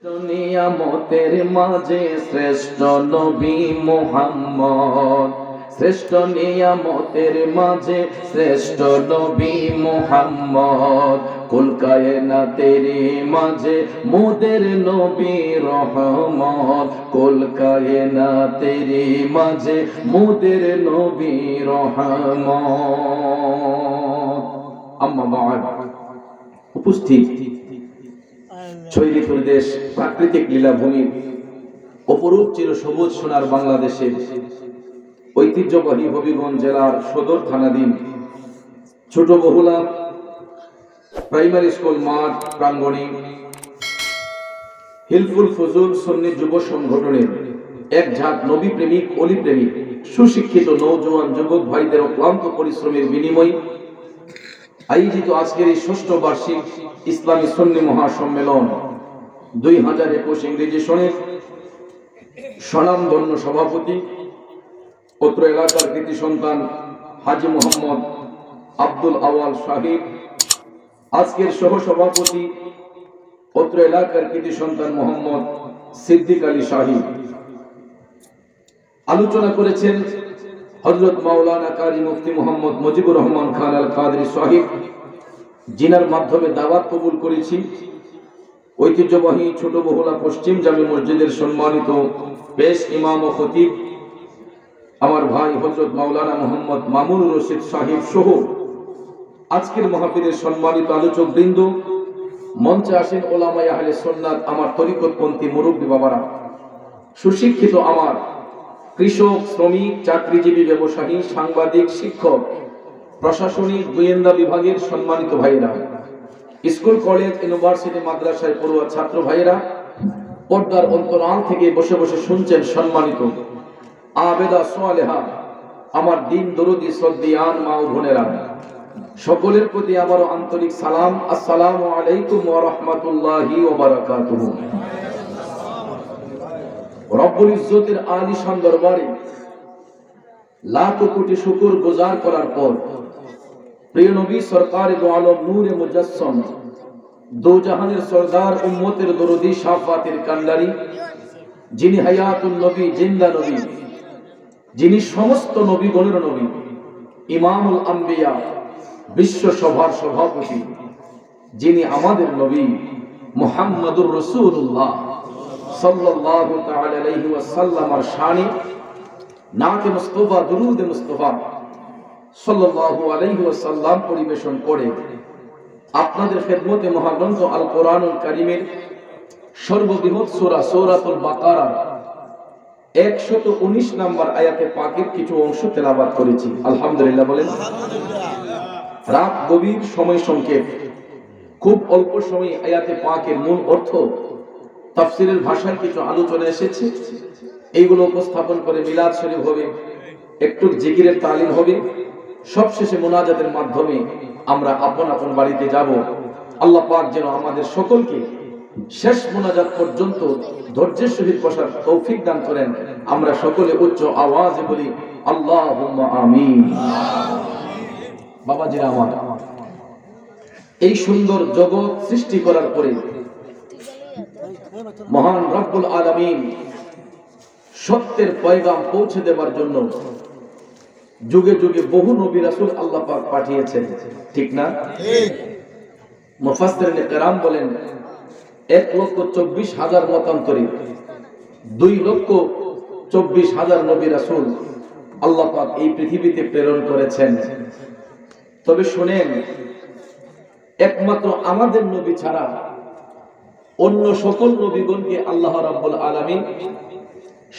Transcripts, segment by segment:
নিয়ামতের মাঝে শ্রেষ্ঠ নবী মুহাম্মদ, শ্রেষ্ঠ নিয়ামতের মাঝে শ্রেষ্ঠ নবী মুহাম্মদ, কুল কায়নাতের মাঝে মোদের নবী রহমত, কুল কায়নাতের মাঝে মোদের নবী রহমত। আম্মা বা'দ। উপস্থিত ছয়লি প্রদেশ প্রাকৃতিক লীলাভূমির অপরূপ চির সবুজ সোনার বাংলাদেশের ঐতিহ্যবাহী হবিগঞ্জ জেলার সদর থানাধীন ছোট বহুলা প্রাইমারি স্কুল মাঠ প্রাঙ্গণে হিলফুল ফুজুল সুন্নি যুব সংগঠনের এক ঝাঁক নবী প্রেমিক অলি প্রেমিক সুশিক্ষিত নওজোয়ান যুবক ভাইদের অক্লান্ত পরিশ্রমের বিনিময়ে আয়োজিত আজকের এই ষষ্ঠ বার্ষিক ইসলামী সুন্নি মহাসম্মেলন 2021 ইংরেজি সনের স্বনামধন্য সভাপতি অত্র এলাকার কৃতি সন্তান হাজী মোহাম্মদ আব্দুল আওয়াল সাহিব, আজকের সহ সভাপতি অত্র এলাকার কৃতি সন্তান মোহাম্মদ সিদ্দিক আলী সাহিব। আলোচনা করেছেন হযরত মাওলানা কারি মুফতি মোহাম্মদ মুজিবুর রহমান খান আল কাদরি সাহিব, জিনার মাধ্যমে দাওয়াত কবুল করেছি ঐতিহ্যবাহী ছোট বহুলা পশ্চিম জামে মসজিদের সম্মানিত পেশ ইমাম ও খতিব আমার ভাই হযরত মাওলানা মোহাম্মদ মামুন রশিদ সাহিব সহ আজকের মাহফিলের সম্মানিত আলোচক বৃন্দ, মঞ্চে আসেন ওলামায়ে আহলে সুন্নাত, আমার তরিকতপন্থী মুরব্বী বাবারা, সুশিক্ষিত আমার কৃষক, শ্রমিক, চাকরিজীবী, ব্যবসায়ী, সাংবাদিক, শিক্ষক, প্রশাসনিক, গোয়েন্দা বিভাগের সম্মানিত ভাইয়েরা, স্কুল, কলেজ, ইউনিভার্সিটি, মাদ্রাসায় পড়ুয়া ছাত্র ভাইয়েরা, পর্দার অন্তরাল থেকে বসে বসে শুনছেন সম্মানিত আবেদা সালেহা আমার দিন দরদি শ্রদ্ধায়ান মা ও বোনেরা, সকলের প্রতি আবারও আন্তরিক সালাম। আসসালামু আলাইকুম ওয়া রাহমাতুল্লাহি ওয়া বারাকাতুহু। রব্বুল ইজ্জতের আলিশান দরবারে লাখ কোটি শুকর গুজার করার পর প্রিয় নবী সরকারে দো আলম নূরে মুজাসসাম দো জাহানের সরদার উম্মতের দরদি শাফাতের কান্ডারি, যিনি হায়াতুন নবী, জিন্দা নবী, যিনি সমস্ত নবীগণের নবী, ইমামুল আম্বিয়া, বিশ্ব সভার সভাপতি, যিনি আমাদের নবী মুহাম্মদুর রাসূলুল্লাহ সাল্লাল্লাহু তাআলা আলাইহি ওয়াসাল্লামের শানে নাতে মুস্তাফা দুরুদ মুস্তাফা সাল্লাল্লাহু আলাইহি ওয়াসাল্লাম পরিবেশন করে আপনাদের খেদমতে মহাগ্রন্থ আল কোরআনুল কারীমের সর্ববৃহৎ সূরা সূরাতুল বাকারা 119 নম্বর আয়াতে পাকের কিছু অংশ তেলাওয়াত করেছি। আলহামদুলিল্লাহ বলেন। রাত গভীর, সময় সংক্ষেপ, খুব অল্প সময়ে আয়াতে পাকের মূল অর্থ তাফসীরের ভাষায় কিছু আলোচনা এসেছে, এইগুলো উপস্থাপন করে মিলাদ শরীফ হবে, একটু জিকিরের তালিম হবে, সবশেষে মুনাজাতের মাধ্যমে আমরা আপন আপন বাড়িতে যাব। আল্লাহ পাক যেন আমাদের সকলকে শেষ মুনাজাত পর্যন্ত ধৈর্যের সহিত বসার তৌফিক দান করেন। আমরা সকলে উচ্চ আওয়াজে বলি আল্লাহুম্মা আমিন। বাবাজিরা আমার, এই সুন্দর জগৎ সৃষ্টি করার পরে মহান রব্বুল আলামিন সত্যের পয়গাম পৌঁছে দেওয়ার জন্য যুগে যুগে বহু নবী রাসূল আল্লাহ পাক পাঠিয়েছেন, ঠিক না? মুফাসসিরিনে কেরাম বলেন 1,24,000 মতান্তরে 2,24,000 নবী রাসূল আল্লাহ পাক এই পৃথিবীতে প্রেরণ করেছেন। তবে শুনেন, একমাত্র আমাদের নবী ছাড়া অন্য সকল নবীগণকে আল্লাহ রাব্বুল আলামিন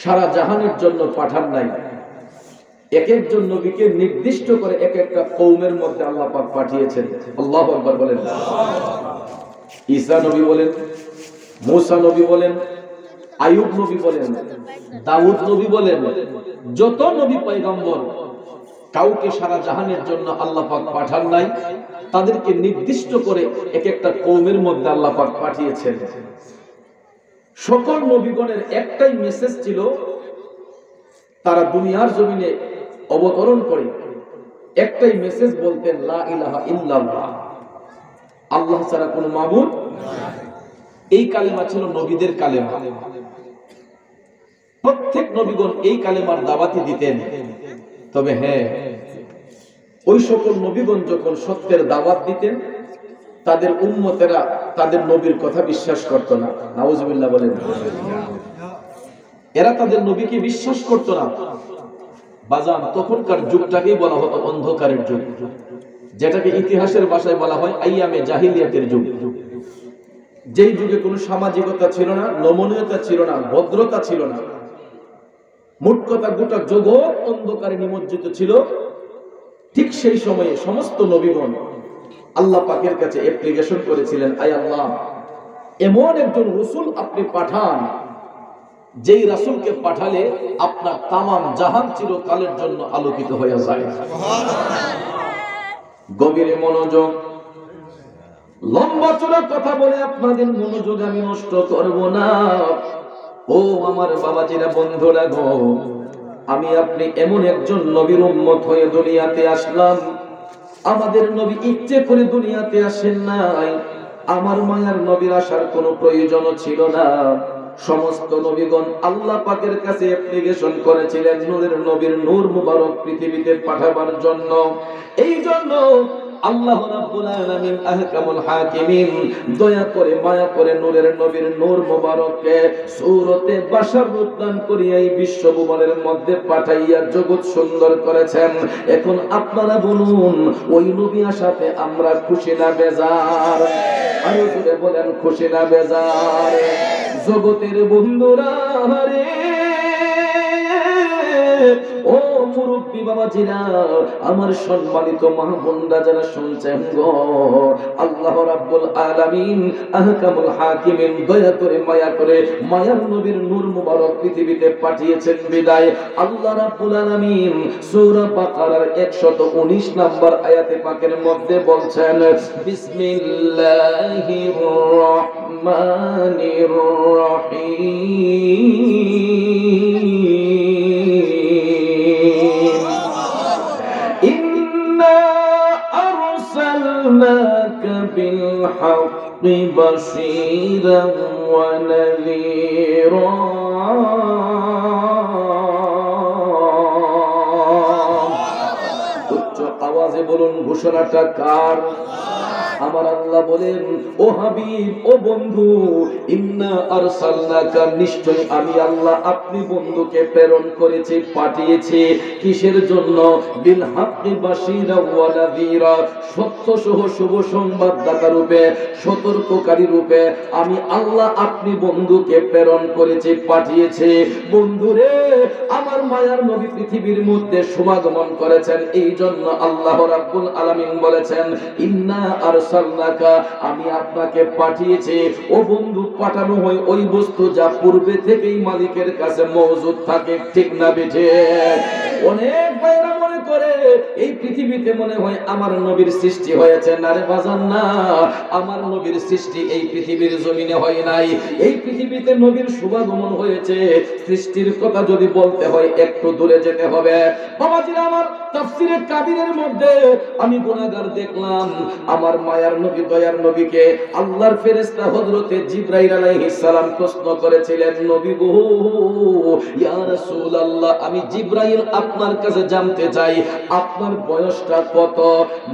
সারা জাহানের জন্য পাঠান নাই। এক একজন নবীকে নির্দিষ্ট করে এক একটা কওমের মধ্যে আল্লাহ পাক পাঠিয়েছেন। আল্লাহু আকবার বলেন। ঈসা নবী বলেন, মুসা নবী বলেন, আইয়ুব নবী বলেন, দাউদ নবী বলেন, যত নবী পয়গম্বর কাউকে সারা জাহানের জন্য আল্লাহ পাক পাঠান নাই, তাদেরকে নির্দিষ্ট করে এক একটা কওমের মধ্যে আল্লাহ পাক পাঠিয়েছেন। সকল নবীগণের একটাই মেসেজ ছিল, তারা দুনিয়ার জমিনে অবতরণ করে একটাই মেসেজ বলতেন, লা ইলাহা ইল্লাল্লাহ, আল্লাহ ছাড়া কোনো মাবুদ এই কালেমা ছিল নবীদের কালেমা। প্রত্যেক নবীগণ এই কালেমার দাওয়াতি দিতেন। তবে হ্যাঁ, ওই সকল নবীগণ যখন সত্যের দাওয়াত দিতেন, তাদের উম্মতেরা তাদের নবীর কথা বিশ্বাস করত না। নাউজুবিল্লাহ বলেন। এরা তাদের নবীকে বিশ্বাস করত না। বাজান, তখনকার যুগটাকেই বলা হতো অন্ধকারের যুগ, যেটাকে ইতিহাসের ভাষায় বলা হয় আইয়ামে জাহিলিয়াতের যুগ। যেই যুগে কোনো সামাজিকতা ছিল না, নমনীয়তা ছিল না, ভদ্রতা ছিল না। মোট কথা গোটা জগৎ অন্ধকারে নিমজ্জিত ছিল। ঠিক সেই সময়ে সমস্ত নবীগণ আল্লাহ পাকের কাছে অ্যাপ্লিকেশন করেছিলেন, আয় আল্লাহ, এমন একজন রাসূল আপনি পাঠান, যেই রাসূলকে পাঠালে আপনার তামাম জাহান চিরকালের জন্য আলোকিত হয়ে যায়। গভীরে মনোযোগ, লম্বা চড়া কথা বলে আপনাদের মনোযোগ আমি নষ্ট করব না। ও আমার বাবাজিরা, বন্ধুরা গো, আমি আপনি এমন একজন নবীর উম্মত হয়ে দুনিয়াতে আসলাম। আমাদের নবী ইচ্ছে করে দুনিয়াতে আসেন নাই। আমার মায়ার নবীর আসার কোনো প্রয়োজন ছিল না। সমস্ত নবীগণ আল্লাহ পাকের কাছে অ্যাপ্লিকেশন করেছিলেন নূরের নবীর নূর মুবারক পৃথিবীতে পাঠাবার জন্য। এই জন্য আল্লাহ রাব্বুল আলামিন আহকামুল হাকিমিন দয়া করে মায়া করে নূরের নবীর নূর মুবারককে সূরতে বাশার রূপ দান করিয়া এই বিশ্বভুবনের মধ্যে পাঠাইয়া জগৎ সুন্দর করেছেন। এখন আপনারা বলুন, ওই নবী আসাতে আমরা খুশি না বেজার? আরো জোরে বলেন, খুশি না বেজার? জগতের বন্ধুরা রে, ও মুরব্বী বাবাজিরা, আমার সম্মানিত মা বোনরা যারা শুনছেন গো, আল্লাহ রাব্বুল আলামিন আহকামুল হাকিমিন দয়া করে মায়া করে মায়ার নবীর নূর মুবারক পৃথিবীতে পাঠিয়েছেন বিদায় আল্লাহ রাব্বুল আলামিন সূরা বাকারার 119 নম্বর আয়াতে পাকের মধ্যে বলছেন, বিসমিল্লাহির রহমানির রহিম, ইন্না আরসালনাকা বিল হাক্কি বাশীরান ওয়া নাযীরা। উচ্চ আওয়াজে বলুন, ঘোষণাটা কার? আমার আল্লাহ বলেন, ও হাবিব, ও বন্ধু, ইন্না আরসালনাকা, নিশ্চয় আমি আল্লাহ আপনি বন্ধুকে প্রেরণ করেছি, পাঠিয়েছি। কিসের জন্য? বিল হাক্কি বাশীরা ওয়া নাযীরা, সত্য সহ শুভ সংবাদদাতা রূপে, সতর্ককারী রূপে আমি আল্লাহ আপনি বন্ধুকে প্রেরণ করেছি, পাঠিয়েছি। বন্ধুরে, আমার মায়ার নবী পৃথিবীর মধ্যে সমাগমন করেছেন। এই জন্য আল্লাহ রাব্বুল আলামিন বলেছেন, ইন্না আরসালনাকা, আমি আপনাকে পাঠিয়েছি। ও বন্ধু, পাঠানো হয় ওই বস্তু যা পূর্বে থেকেই মালিকের কাছে মওজুদ থাকে, ঠিক না বেঠে? অনেক ভাইরা মনে করে এই পৃথিবীতে মনে হয় আমার নবীর সৃষ্টি হয়েছে। না রে বাজান, না, আমার নবীর সৃষ্টি এই পৃথিবীর জমিনে হয় নাই। এই পৃথিবীতে নবীর শুভাগমন হয়েছে। সৃষ্টির কথা যদি বলতে হয় একটু দূরে যেতে হবে। বাবাজিরা আমার, তাফসীরে কাবীরের মধ্যে আমি গুনাহগার দেখলাম, আমার মায়ার নবী দয়ার নবীকে আল্লাহর ফেরেশতা হযরতে জিবরাইল আলাইহিস সালাম প্রশ্ন করেছিলেন, নবী গো, ইয়া রাসূলুল্লাহ, আমি জিবরাইল আপনার কাছে জানতে চাই আপনার বয়সটা কত?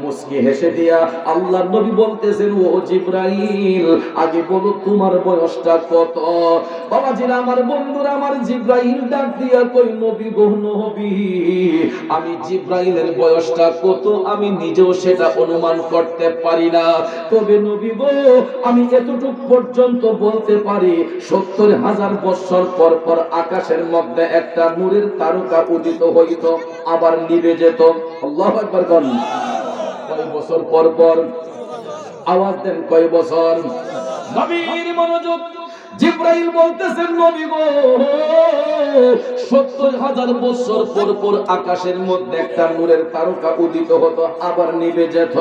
মুস্কি হেসে দিয়া আল্লাহর নবী বলতেছেন, ও জিবরাইল, আগে বলো তোমার বয়সটা কত? বাবাজিরা আমার, বন্ধুরা আমার, জিবরাইল ডাক দিয়া কই, নবী গো, নবী, আমি জিবরাইলের বয়সটা কত আমি নিজেও সেটা অনুমান করতে পারি না। তবে নবী গো, আমি এতটুকু পর্যন্ত বলতে পারি, ৭০,০০০ বছর পর পর আকাশের মধ্যে একটা নূরের তারকা উদিত হইত, আবার নিভে যেত। আল্লাহু আকবার বল। কয় বছর পর পর? আওয়াজ দেন, কয় বছর? নবীর মনোযোগ, জিবরাইল বলতেছেন নবী গো ৭০,০০০ বছর পর পর আকাশের মধ্যে একটা নূরের তারকা উদিত হতো আবার নিভে যেত।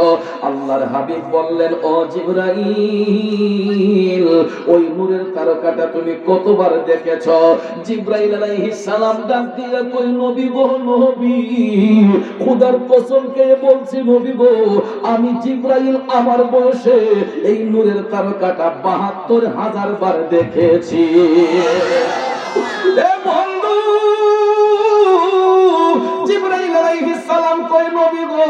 আল্লাহর হাবিব বললেন ও জিবরাইল ওই নূরের তারকাটা তুমি কতবার দেখেছ? জিবরাইল আলাইহিস সালাম ডাক দিয়ে কই নবী গো নবী খোদার কসম খেয়ে বলছি নবী গো আমি জিবরাইল আমার বয়সে এই নূরের তারকাটা ৭২,০০০ বার দেখেছি। এ বন্ধু জিবরাইল আলাইহিস সালাম কই নবী গো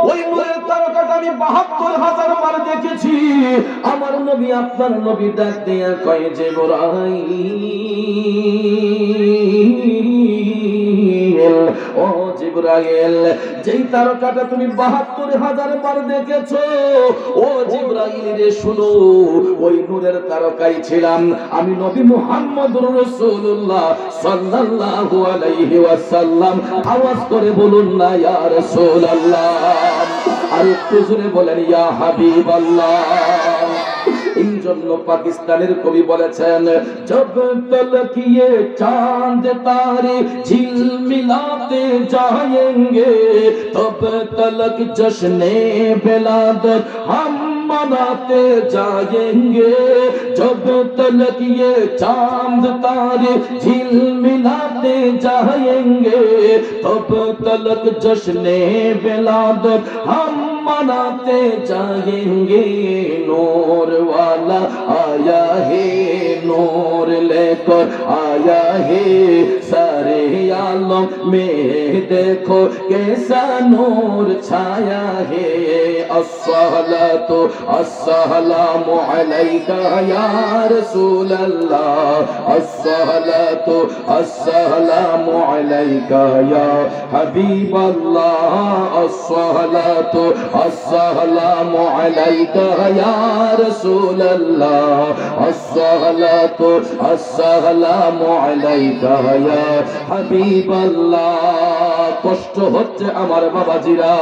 ওই নূরের তারকাটা আমি ৭২,০০০ বার দেখেছি। আমার নবী আপনার নবী ডাক দিয়া কয় জিবরাইল ও জিবরাইল যেই তারকাটা তুমি ৭২,০০০ বার দেখেছো ও জিবরাইল রে শুনো ওই নূরের তারকাই ছিলাম আমি নবী মুহাম্মদুর রাসূলুল্লাহ সাল্লাল্লাহু আলাইহি ওয়াসাল্লাম। আওয়াজ করে বলুন না ইয়া রাসূলুল্লাহ, আর একটু জোরে বলেন ইয়া হাবিবাল্লাহ। এই জন্য পাকিস্তানের কবি বলেছেন জব তলক ইয়ে চাঁদ তারে ঝিলমিলাতে যায়েঙ্গে তব তলক জশ্নে বেলাদত हम मनाते जाएंगे जब तलक ये चांद तारे झिलमिलाते जाएंगे तब तलक जश्ने बेलादत हम मनाते जाएंगे। नूर वाला आया है नूर लेकर आया है सारे आलम में देखो कैसा नूर छाया है। अस्सलातु अस्सलामु अलैका या रसूल अल्लाह अस्सलातु अस्सलामु अलैका या हबीब अल्लाह अस्सलातु अस्सलामु अलैका या रसूल अल्लाह अस्सलातु अस्सलामु अलैका या हबीब अल्लाह। কষ্ট হচ্ছে আমার বাবাজিরা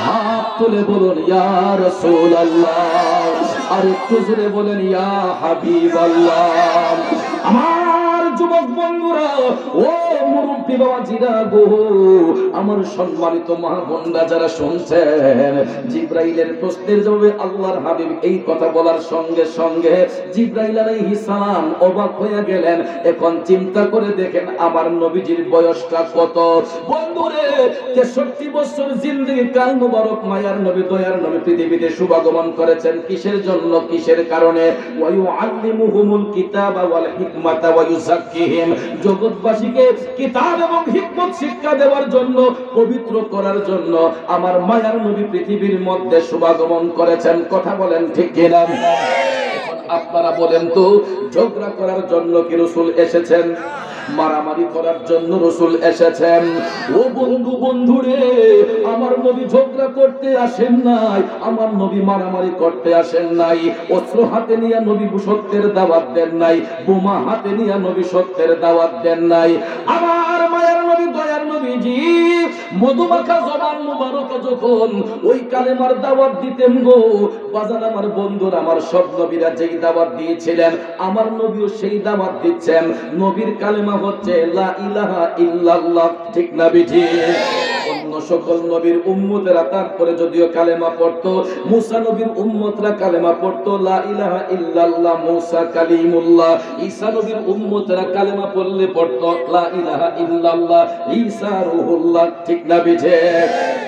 হাত তুলে বলুন ইয়া রাসূলুল্লাহ, আর একটু জোরে বলেন ইয়া হাবিবাল্লাহ। আমার যুবক বন্ধুরা ও মুরব্বি বাবাজিরা গো আমার সম্মানিত মা বোনরা যারা শুনছেন জিবরাইলের প্রশ্নের জবাবে আল্লাহর হাবিব এই কথা বলার সঙ্গে সঙ্গে জিবরাইল আলাইহিস সালাম অবাক হয়ে গেলেন। এখন চিন্তা করে দেখেন আমার নবীজির বয়সটা কত। বন্ধুরে ৬৩ বছর জিন্দেগি কাল মুবারক মায়ার নবী দয়ার নবী পৃথিবীতে শুভাগমন করেছেন কিসের জন্য কিসের কারণে? ওয়া ইউআল্লিমুহুমুল কিতাবা ওয়াল হিকমাতা ওয়া ইউযাক্কিহিম জগৎবাসীকে কিতাব এবং হিকমত শিক্ষা দেওয়ার জন্য পবিত্র করার জন্য আমার মায়ার নবী পৃথিবীর মধ্যে শুভাগমন করেছেন। কথা বলেন ঠিক কিনা? আপনারা বলেন তো ঝগড়া করার জন্য কি রাসূল এসেছেন? মারামারি করার জন্য রাসূল এসেছেন? ও বন্ধু বন্ধুরে আমার নবী ঝগড়া করতে আসেন নাই, আমার নবী মারামারি করতে আসেন নাই, অস্ত্র হাতে নিয়ে নবী সত্যের দাওয়াত দেন নাই, বোমা হাতে নিয়ে নবী সত্যের দাওয়াত দেন নাই। আমার মায়ের নবী দয়ার নবীজি মধুমাখা জবান মুবারকে যখন ওই কালেমার দাওয়াত দিতেন গো বাজান আমার বন্ধুরা আমার সব নবীরা যেই দাওয়াত দিয়েছিলেন আমার নবীও সেই দাওয়াত দিচ্ছেন। নবীর কালেমা হচ্ছে লা ইলাহা ইল্লাল্লাহ, ঠিক না বিজি? অন্য সকল নবীর উম্মতেরা তারপরে যদিও কালেমা পড়তো, মুসা নবীর উম্মতরা কালেমা পড়তো লা ইলাহা ইল্লাল্লাহ মুসা কালিমুল্লাহ, ঈসা নবীর উম্মতরা কালেমা পড়লে পড়তো লা ইলাহা ইল্লাল্লাহ ঈসা রূহুল্লাহ, ঠিক না বিজে?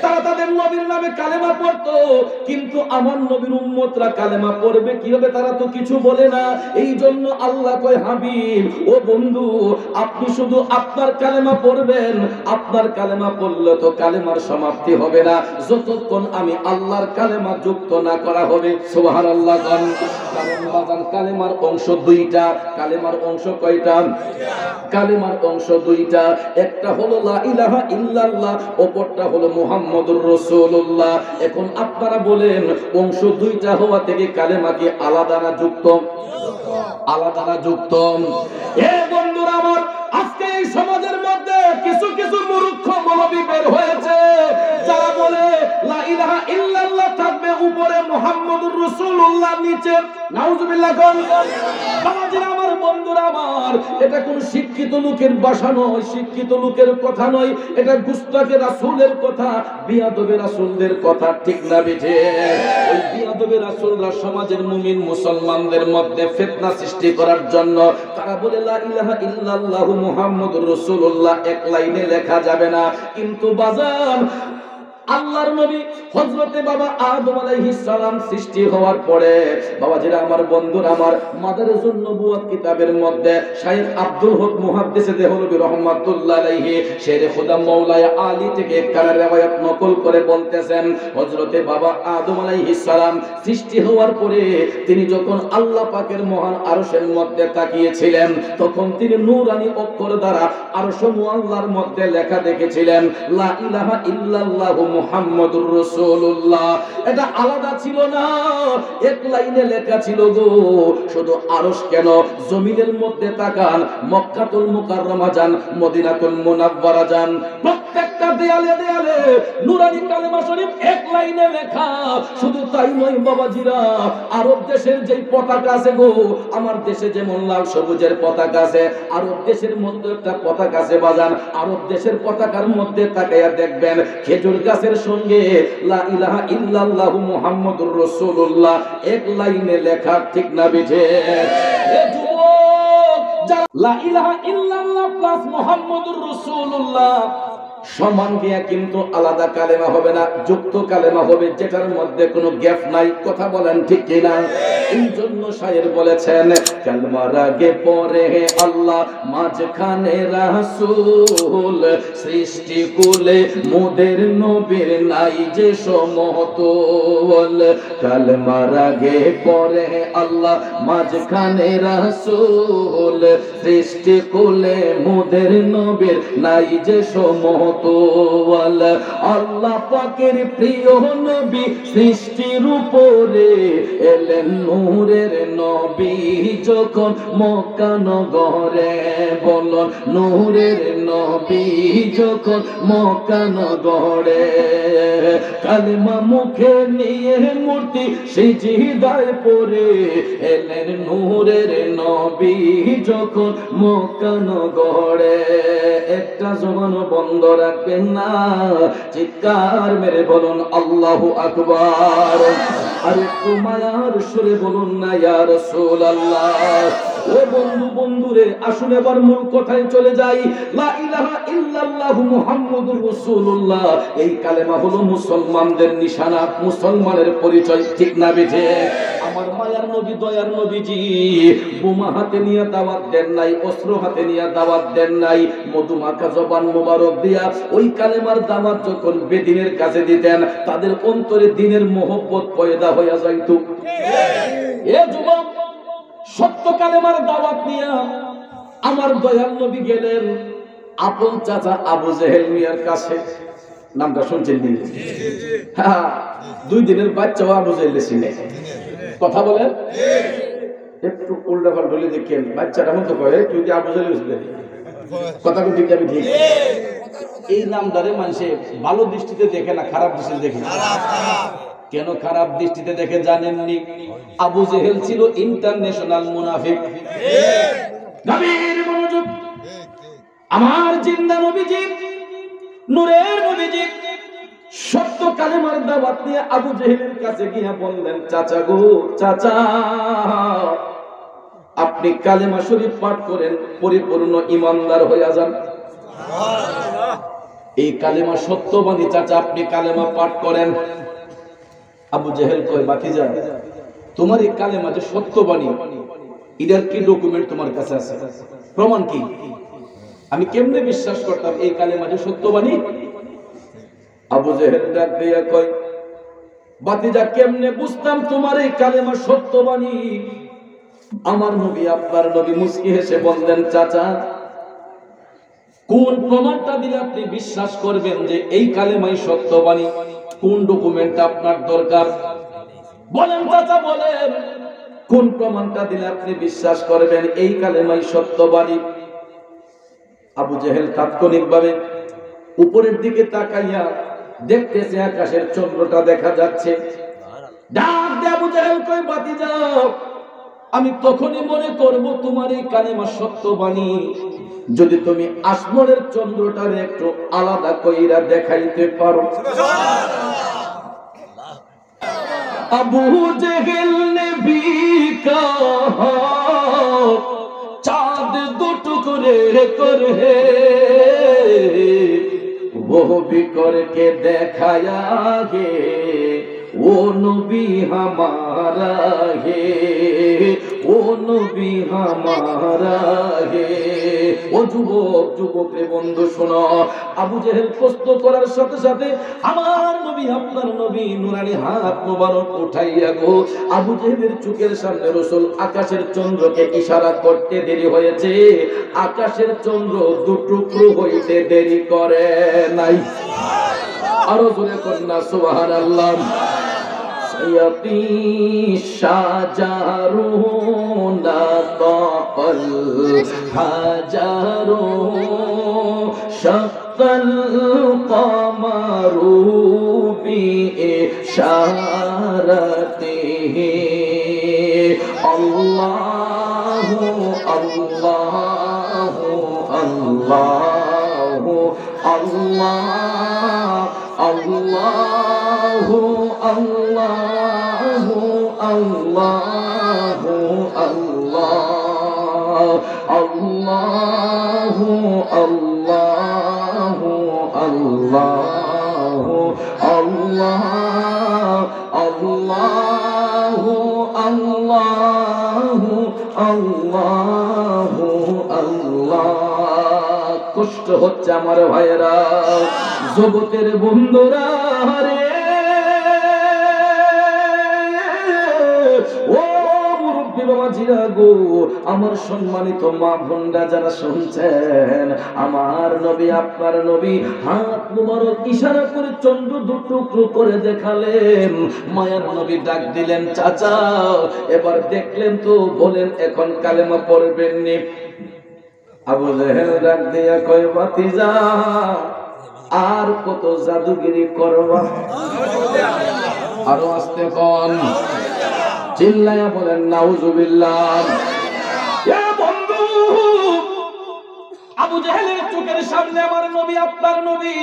তারা তাদের নবীর নামে কালেমা পড়তো, কিন্তু আমার নবীর উম্মতরা কালেমা পড়বে কিভাবে তারা তো কিছু বলে না। এই জন্য আল্লাহ কয় হাবিব ও বন্ধু আপনি শুধু আপনার কালেমা পড়বেন, আপনার কালেমা পড়লে তো কালেমার সমাপ্তি হবে না যতক্ষণ আমি আল্লাহর কালেমা যুক্ত না করা হবে। সুবহানাল্লাহ। কারণ বাজান কালেমার অংশ দুইটা। কালেমার অংশ কয়টা? কালেমার অংশ দুইটা। একটা হলো লা ইলাহা ইল্লাল্লাহ, অপরটা হলো মুহাম্মদুর রাসূলুল্লাহ। এখন আপনারা বলেন অংশ দুইটা হওয়া থেকে কালেমা কি আলাদা না যুক্ত? আলাদা না যুক্ত? এ বন্ধুরা আমার আজকে এই সমাজের মধ্যে কিছু কিছু মূর্খ মৌলবি বের হয়েছে যারা বলে লা ইলাহা ইল্লাল্লাহ থাকবে উপরে মুহাম্মদুর রাসূলুল্লাহ দিচ্ছে। নাউজুবিল্লাহ কোন বাবাজিরা আমার, বন্ধুরা আমার, এটা কোন শিক্ষিত লোকের ভাষা নয়, শিক্ষিত লোকের কথা নয়, এটা গুস্তাখে রাসূলের কথা, বিয়াদবে রাসূলদের কথা, ঠিক না বিঠে? ওই বিয়াদবে রাসূলরা সমাজের মুমিন মুসলমানদের মধ্যে ফিতনা সৃষ্টি করার জন্য তারা বলে লা ইলাহা ইল্লাল্লাহু মুহাম্মাদুর রাসূলুল্লাহ এক লাইনে লেখা যাবে না। কিন্তু বাজান, আল্লাহর নবী হযরতে বাবা আদম আলাইহিস সালাম সৃষ্টি হওয়ার পরে বাবাজিরা আমার, বন্ধুরা আমার, মাদারিজুন নবুওয়াত কিতাবের মধ্যে শাইখ আব্দুল হক মুহাদ্দিস দেহলভী রাহমাতুল্লাহ আলাইহি শেরে খোদা মাওলানা আলী থেকে একটা riwayat নকল করে বলতেছেন, হযরতে বাবা আদম আলাইহিস সালাম সৃষ্টি হওয়ার পরে তিনি যখন আল্লাহ পাকের মহান আরশের মধ্যে তাকিয়েছিলেন, তখন তিনি নূরানি অক্ষর দ্বারা আরশ মুআল্লার মধ্যে লেখা দেখেছিলেন লা ইলাহা ইল্লাল্লাহু মুহাম্মাদুর রাসূলুল্লাহ। এটা আলাদা ছিল না, এক লাইনে লেখা ছিল গো। শুধু আরশ কেন, জমিনের মধ্যে তাকান, মক্কাতুল মুকাররমা যান, মদিনাতুল মুনাওয়ারা যান, প্রত্যেকটা দেয়ালে দেয়ালে নূরানি কালেমা শরীফ এক লাইনে লেখা। শুধু তাই নয় বাবাজিরা, আরব দেশের যেই পতাকা আছে গো, আমার দেশে যেমন লাল সবুজের পতাকা আছে, আরব দেশের মধ্যে একটা পতাকা আছে বাজান। আরব দেশের পতাকার মধ্যে তাকাইয়া দেখবেন খেজুর গাছের সঙ্গে লা ইলাহা ইল্লাল্লাহু মুহাম্মাদুর রাসূলুল্লাহ এক লাইনে লেখা, ঠিক না বিঠে? এ যুবক, যারা লা ইলাহা ইল্লাল্লাহ প্লাস মুহাম্মাদুর রাসূলুল্লাহ সমান দিয়া কিন্তু আলাদা কালেমা হবে না, যুক্ত কালেমা হবে, যেটার মধ্যে কোনো গ্যাপ নাই। কথা বলেন ঠিক কিনা? এই জন্য শায়ের বলেছেন, কালমার আগে পরে আল্লাহ, মাঝখানে রাসূল, সৃষ্টি কুলে মোদের নবীর নাই যে সমতল। কালমার আগে পরে আল্লাহ, মাঝখানে রাসূল, সৃষ্টি কুলে মোদের নবীর নাই যে সমতল। আল্লাহ পাকের প্রিয় নবী সৃষ্টির উপরে এলেন নূরের নবী যখন মক্কা নগরে। বলুন, নূরের নবী যখন মক্কা নগরে, কালিমা মুখে নিয়ে মূর্তি সিজদায় পড়ে এলেন নূরের নবী যখন মক্কা নগরে। একটা জবান বন্ধ রাখবেন না, চিৎকার মেরে বলুন আল্লাহু আকবার। আর একটু মায়ার সুরে বলুন না ইয়া রাসূলুল্লাহ। ও বন্ধু, বন্ধুরে, আসুন এবার মূল কথায় চলে যাই। লা ইলাহা ইল্লাল্লাহু মুহাম্মাদুর রাসূলুল্লাহ, এই কালেমা হলো মুসলমানদের নিশানা, মুসলমানের পরিচয়, ঠিক না বেঠে? আমার মায়ার নবী, দয়ার নবীজি বোমা হাতে নিয়ে দাওয়াত দেন নাই, অস্ত্র হাতে নিয়ে দাওয়াত দেন নাই, মধুমাখা জবান মোবারক দিয়া ওই কালেমার দাওয়াত যখন বেদিনের কাছে দিতেন, তাদের অন্তরে দ্বীনের মহব্বত পয়দা হইয়া যাইত। এ যুবক, সত্য কালেমার দাওয়াত নিয়ে আমার দয়াল নবী গেলেন আপন চাচা আবু জেহেল মিয়ার কাছে। নামটা শুনছেন নি? হ্যাঁ, 2 দিনের বাচ্চাও আবু জেহেল ছিলেন। কথা বলেন, একটু উল্টা পাল্টা দেখেন, বাচ্চাটা মতো কয়ে তুই কি আবু জেহেল ছিলেন? কথা কি ঠিক যাবে? ঠিক। এই নামদারে মানুষে ভালো দৃষ্টিতে দেখে না, খারাপ দৃষ্টিতে দেখে। কেন খারাপ দৃষ্টিতে দেখে জানেননি? আবু জেহেল ছিল ইন্টারন্যাশনাল মুনাফিক। নবীর মনোযোগ, আমার জিন্দা নবীজি, নূরের নবীজি সত্য কালেমার দাওয়াত নিয়ে আবু জেহেলের কাছে গিয়ে বললেন, চাচা গো চাচা, আপনি কালেমা শরীফ পাঠ করেন, পরিপূর্ণ ইমানদার হয়ে যান। এই কালেমা সত্যবাদী চাচা, আপনি কালেমা পাঠ করেন। আবু জেহেল কয়, বাতিজা, তোমার এই কালেমা যে সত্যবাণী, এটার কি ডকুমেন্ট তোমার কাছে আছে? প্রমাণ কি? আমি কেমনে বিশ্বাস করতাম এই কালেমা যে সত্যবাণী? আবু জেহেল ডাক দিয়া কয়, বাতিজা, কেমনে বুঝতাম তোমার এই কালেমা সত্যবাণী? আমার নবী, আপনার নবী মুস্কি হেসে বললেন, চাচা, কোন প্রমাণটা দিলে আপনি বিশ্বাস করবেন যে এই কালেমাই সত্যবাণী? কোন ডকুমেন্ট আপনার দরকার? বলেন চাচা, বলেন, কোন প্রমাণটা দিলে আপনি বিশ্বাস করবেন এই কালেমাই সত্যবাণী? আবু জেহেল তাৎক্ষণিকভাবে উপরের দিকে তাকাইয়া দেখতেছে আকাশের চন্দ্রটা দেখা যাচ্ছে। ডাক দিয়ে আবু জাহেল কই ভাতিজা, আমি তখনই মনে করব তোমার এই কালেমা সত্য বাণী যদি তুমি আসমানের চন্দ্রটার একটু আলাদা কইরা দেখাইতে পারো। আবু জেহেল ने भी कहा चाँद दो टुकड़े कर है वो भी करके दिखाया है वो नबी हमारा है वो नबी हमारा है। ও যুবক যুবক রে বন্ধু শোনো, আবু জেহেল প্রশ্ন করার সাথে সাথে আমার নবী আপনার নবী নুরানি হাত মোবারক উঠাইয়া গো আবু জেহেলের চোখের সামনে রাসূল আকাশের চন্দ্রকে ইশারা করতে দেরি হয়েছে, আকাশের চন্দ্র দুটুকরো হইতে দেরি করে নাই। আরো জোরে কন্যা সুবহানাল্লাহ। সায়াতি শাজারু নাতাকাল হাজারু শাক্কাল কমারু বিইশারাতিহি আল্লাহু আল্লাহু আল্লাহু আল্লাহ আল্লাহু আল্লাহু আল্লাহু আল্লাহ আল্লাহু আল্লাহু আল্লাহু আল্লাহ আল্লাহু আল্লাহু আল্লাহু আল্লাহ। কষ্ট হচ্ছে আমার ভাইয়েরা, জগতের বন্ধুরা রে, ও মুরব্বি বাবাজিরা গো, আমার সম্মানিত মা বোনরা যারা শুনছেন, আমার নবী আপনার নবী হাত মুবারক ইশারা করে চন্দ্র দুটুকরো করে দেখালেন। মায়ার নবী ডাক দিলেন চাচা, এবার দেখলেন তো বলেন এখন কালেমা পড়বেন নি? আবু জেহেল ডাক দিয়া কয় ভাতিজা আর কত জাদুগিরি করবা? আরো আস্তে কোন, চিল্লায়া বলেন নাউজুবিল্লাহ। এ বন্ধু, আবু জেহেলের চোখের সামনে আমার নবী আপনার নবী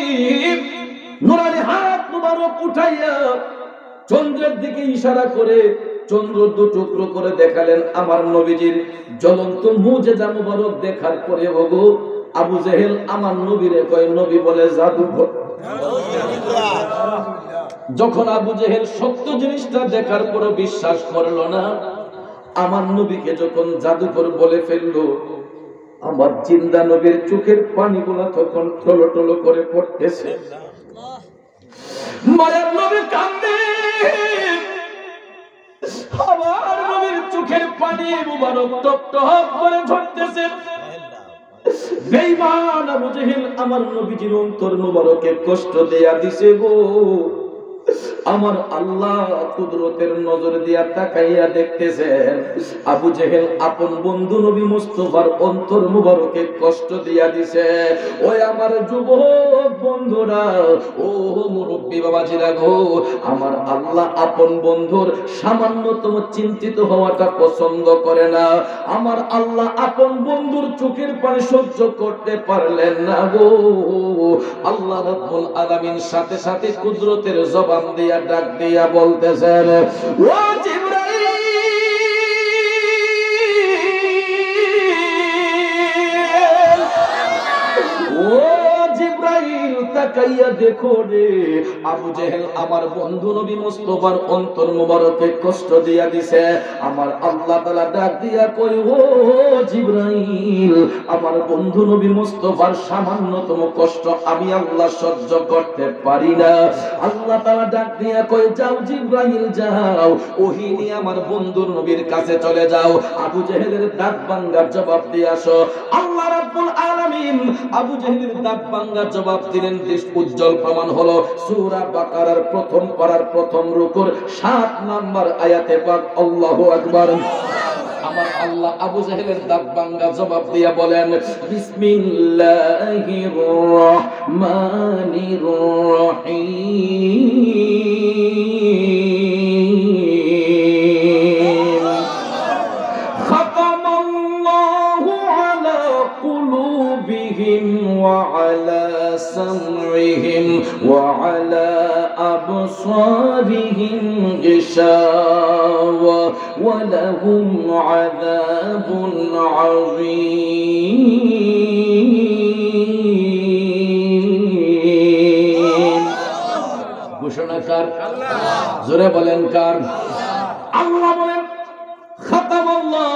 নুরানি হাত মুবারক উঠাইয়া চন্দ্রের দিকে ইশারা করে চন্দ্র দুটুকরো করে দেখালেন। আমার নবীজির জ্বলন্ত মুজিজা মুবারক দেখার পরে ওগো আবু জেহেল আমার নবীরে কয় নবী বলে জাদুঘর। যখন আবু জেহেল সত্য জিনিসটা দেখার পরও বিশ্বাস করলো না, আমার নবীকে যখন জাদুঘর বলে ফেললো, আমার জিন্দা নবীর চোখের পানিগুলো তখন টলো টলো করে পড়তেছে। মায়ের নবী কান্দে, আমার নবীর চোখের পানি মুবারক টপ টপ করে ঝরতেছে। বেঈমান আবু জেহেল আমার নবীজির অন্তর মুবারকে কষ্ট দেয়া দিছে গো। আমার আল্লাহ কুদরতের নজর দিয়া তাকাইয়া দেখতেছেন আবু জেহেল আপন বন্ধু নবী মুস্তাফার অন্তর মুবারকে কষ্ট দিয়া দিছে। ওই আমার যুবক বন্ধুরা, ও মুরব্বি বাবাজিরা গো, আমার আল্লাহ আপন বন্ধুর সামান্যতম চিন্তিত হওয়াটা পছন্দ করে না। আমার আল্লাহ আপন বন্ধুর চোখের পানি সহ্য করতে পারলেন না গো। আল্লাহ রাব্বুল আলামিন সাথে সাথে কুদরতের জবান দিয়া ডাক দিয়া বলতেছেন, ও জিবরাইল, ও জিবরাইল তাকাইয়া দেখো রে, আবু জেহেল আমার বন্ধু নবী মুস্তাফার অন্তর মুবারকে কষ্ট দিয়া দিছে। আমার আল্লাহ তাআলা ডাক দিয়া কই, ও জিবরাইল, আমার বন্ধু নবী মুস্তাফার সামান্যতম কষ্ট আমি আল্লাহ সহ্য করতে পারি না। আল্লাহ তাআলা ডাক দিয়া কই, যাও জিবরাইল যাও, ওহী নিয়ে আমার বন্ধুর নবীর কাছে চলে যাও, আবু জেহেলের দাঁত ভাঙার জবাব দিয়ে আসো। আল্লাহ রাব্বুল আলামিন আবু জেহেলের দাঁত ভাঙার জবাব দিলেন। উজ্জ্বল প্রমাণ হলো সূরা বাকারার প্রথম পারার প্রথম রুকুর 7 নাম্বার আয়াতে পাক আল্লাহু আকবার। আমার আল্লাহ আবু জেহেলের দাঁত ভাঙা জবাব দিয়া বলেন, বিসমিল্লাহির রহমানির রহিম سمعهم وعلى أبصارهم غشاوة ولهم عذاب عظيم ঘোষণাকার জোরে বলেন কার? আল্লাহ বলেন খাতামাল্লাহ,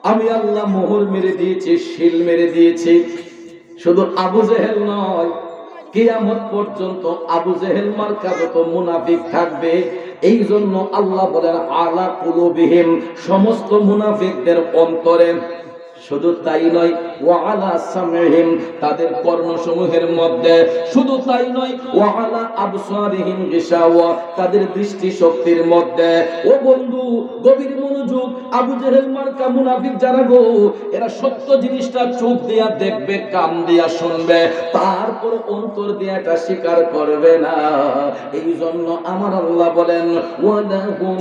আমি আল্লাহ মোহর মেরে দিয়েছি, শিল মেরে দিয়েছি। শুধু আবু জেহেল নয়, কিয়ামত পর্যন্ত আবু জেহেল মার্কা যত মুনাফিক থাকবে, এই জন্য আল্লাহ বলেন আলা কুলুবিহিম, সমস্ত মুনাফিকদের অন্তরে। শুধু তাই নয়, ওয়া আলা সামহিম, তাদের কর্ণসমূহের মধ্যে। শুধু তাই নয়, ওয়া আলা আবসারিহিম গিশাওয়া, তাদের দৃষ্টি শক্তির মধ্যে। ও বন্ধু, গভীর মনোযোগ। আবু জেহেল মার্কা মুনাফিক যারা গো, এরা সত্য জিনিসটা চোখ দিয়া দেখবে, কান দিয়া শুনবে, তারপর অন্তর দিয়া এটা স্বীকার করবে না। এই জন্য আমার আল্লাহ বলেন ওয়ালাহুম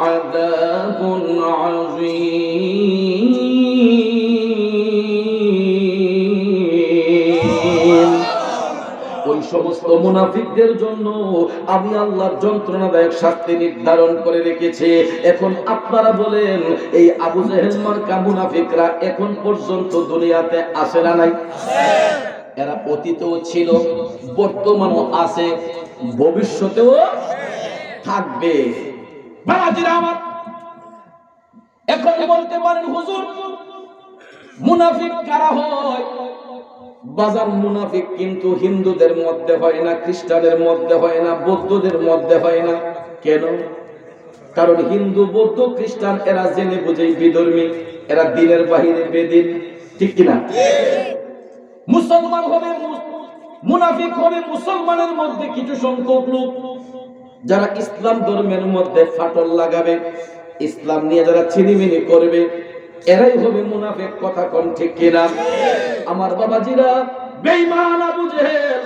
আযাবুন আযীম। ওই সমস্ত মুনাফিকদের জন্য আমি আল্লাহর যন্ত্রণাদায়ক শাস্তি নির্ধারণ করে রেখেছি। এখন আপনারা বলেন, এই আবু জেহেল মার্কা মুনাফিকরা এখন পর্যন্ত দুনিয়াতে আসে না নাই? এরা অতীতেও ছিল, বর্তমানও আছে, ভবিষ্যতেও থাকবে। বাবাজিরা আমার, এখন বলতে পারেন হুজুর মুনাফিক কারা হয়? বাজার মুনাফিক কিন্তু হিন্দুদের মধ্যে হয় না, খ্রিস্টানের মধ্যে হয় না, বৌদ্ধদের মধ্যে হয় না। কেন? কারণ হিন্দু, বৌদ্ধ, খ্রিস্টান এরা জেনে বুঝেই বিধর্মী, এরা দিনের বাহিরে বেদিন, ঠিক কিনা? মুসলমান হবে, মুনাফিক হবে মুসলমানের মধ্যে কিছু সংখ্যক লোক, যারা ইসলাম ধর্মের মধ্যে ফাটল লাগাবে, ইসলাম নিয়ে যারা ছিনিমিনি করবে, এরাই হবে মুনাফিক। কথা কোন ঠিক কিনা? আমার বাবাজিরা, বেঈমান আবু জেহেল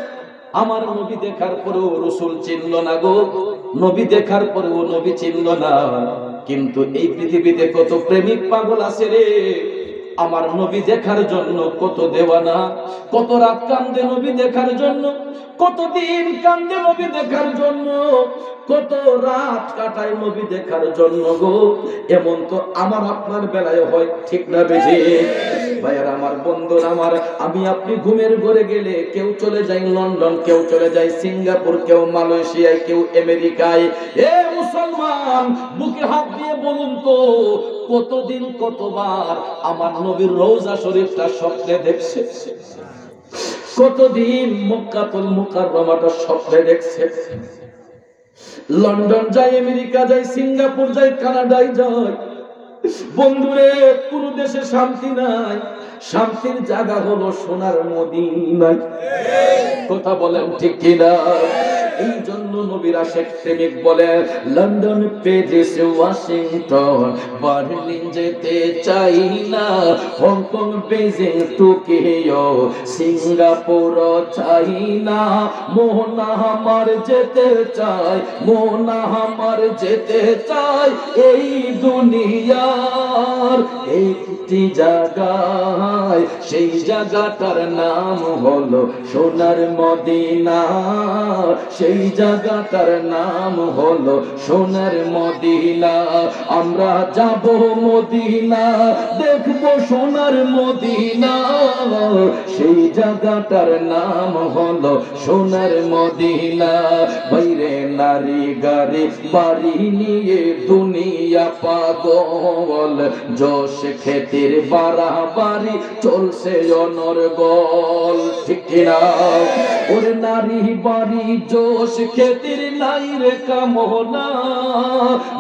আমার নবী দেখার পরেও রাসূল চিনল না গো, নবী দেখার পরেও নবী চিনল না। কিন্তু এই পৃথিবীতে কত প্রেমিক পাগল আছে রে, আমার নবী দেখার জন্য কত দেওয়ানা, কত রাত কান্দে নবী দেখার জন্য, কত দিন কান্দে নবী দেখার জন্য, কত রাত কাটায় নবী দেখার জন্য গো। এমন তো আমার আপনার বেলায় হয়, ঠিক না বেশি? ভাইয়ার আমার, বন্ধুরা আমার, আমি আপনি ঘুমের ঘরে গেলে কেউ চলে যায় লন্ডন, কেউ চলে যায় সিঙ্গাপুর, কেউ মালয়েশিয়ায়, কেউ আমেরিকায়। এ মুসলমান, বুকে হাত দিয়ে বলুন তো, কতদিন কতবার আমার নবীর রওজা শরীফটা স্বপ্নে দেখছে? কতদিন মক্কাতুল মুকাররমাটা স্বপ্নে দেখছে? লন্ডন যায়, আমেরিকা যায়, সিঙ্গাপুর যায়, কানাডায় যায়। বন্ধুরে, কোন দেশে শান্তি নাই, শান্তির জায়গা হলো সোনার মদিনায়। কথা বলেন ঠিক কিনা? এই জন্য নবীর আশিক প্রেমিক বলে, লন্ডন, প্যারিস, ওয়াশিংটন, বার্লিন যেতে চাই না, হংকং, বেজিং, টোকিও, সিঙ্গাপুর চাই না, মোহনা আমার যেতে চাই, মোহনা আমার যেতে চাই এই দুনিয়ার একটি জায়গায়, সেই জায়গাটার নাম হলো সোনার মদিনা, সেই জায়গাটার নাম হলো সোনার মদিনা। আমরা যাব মদিনা, দেখবো সোনার মদিনা, সেই জায়গাটার নাম হলো সোনার মদিনা। বাইরে নারী গাড়ি বাড়ি নিয়ে দুনিয়া পাগল, যশ খ্যাতির বাড়াবাড়ি চলছে অনর্গল, ঠিক কিনা? ওরে নারী বাড়ি যশ খ্যাতির নাই রে কামনা,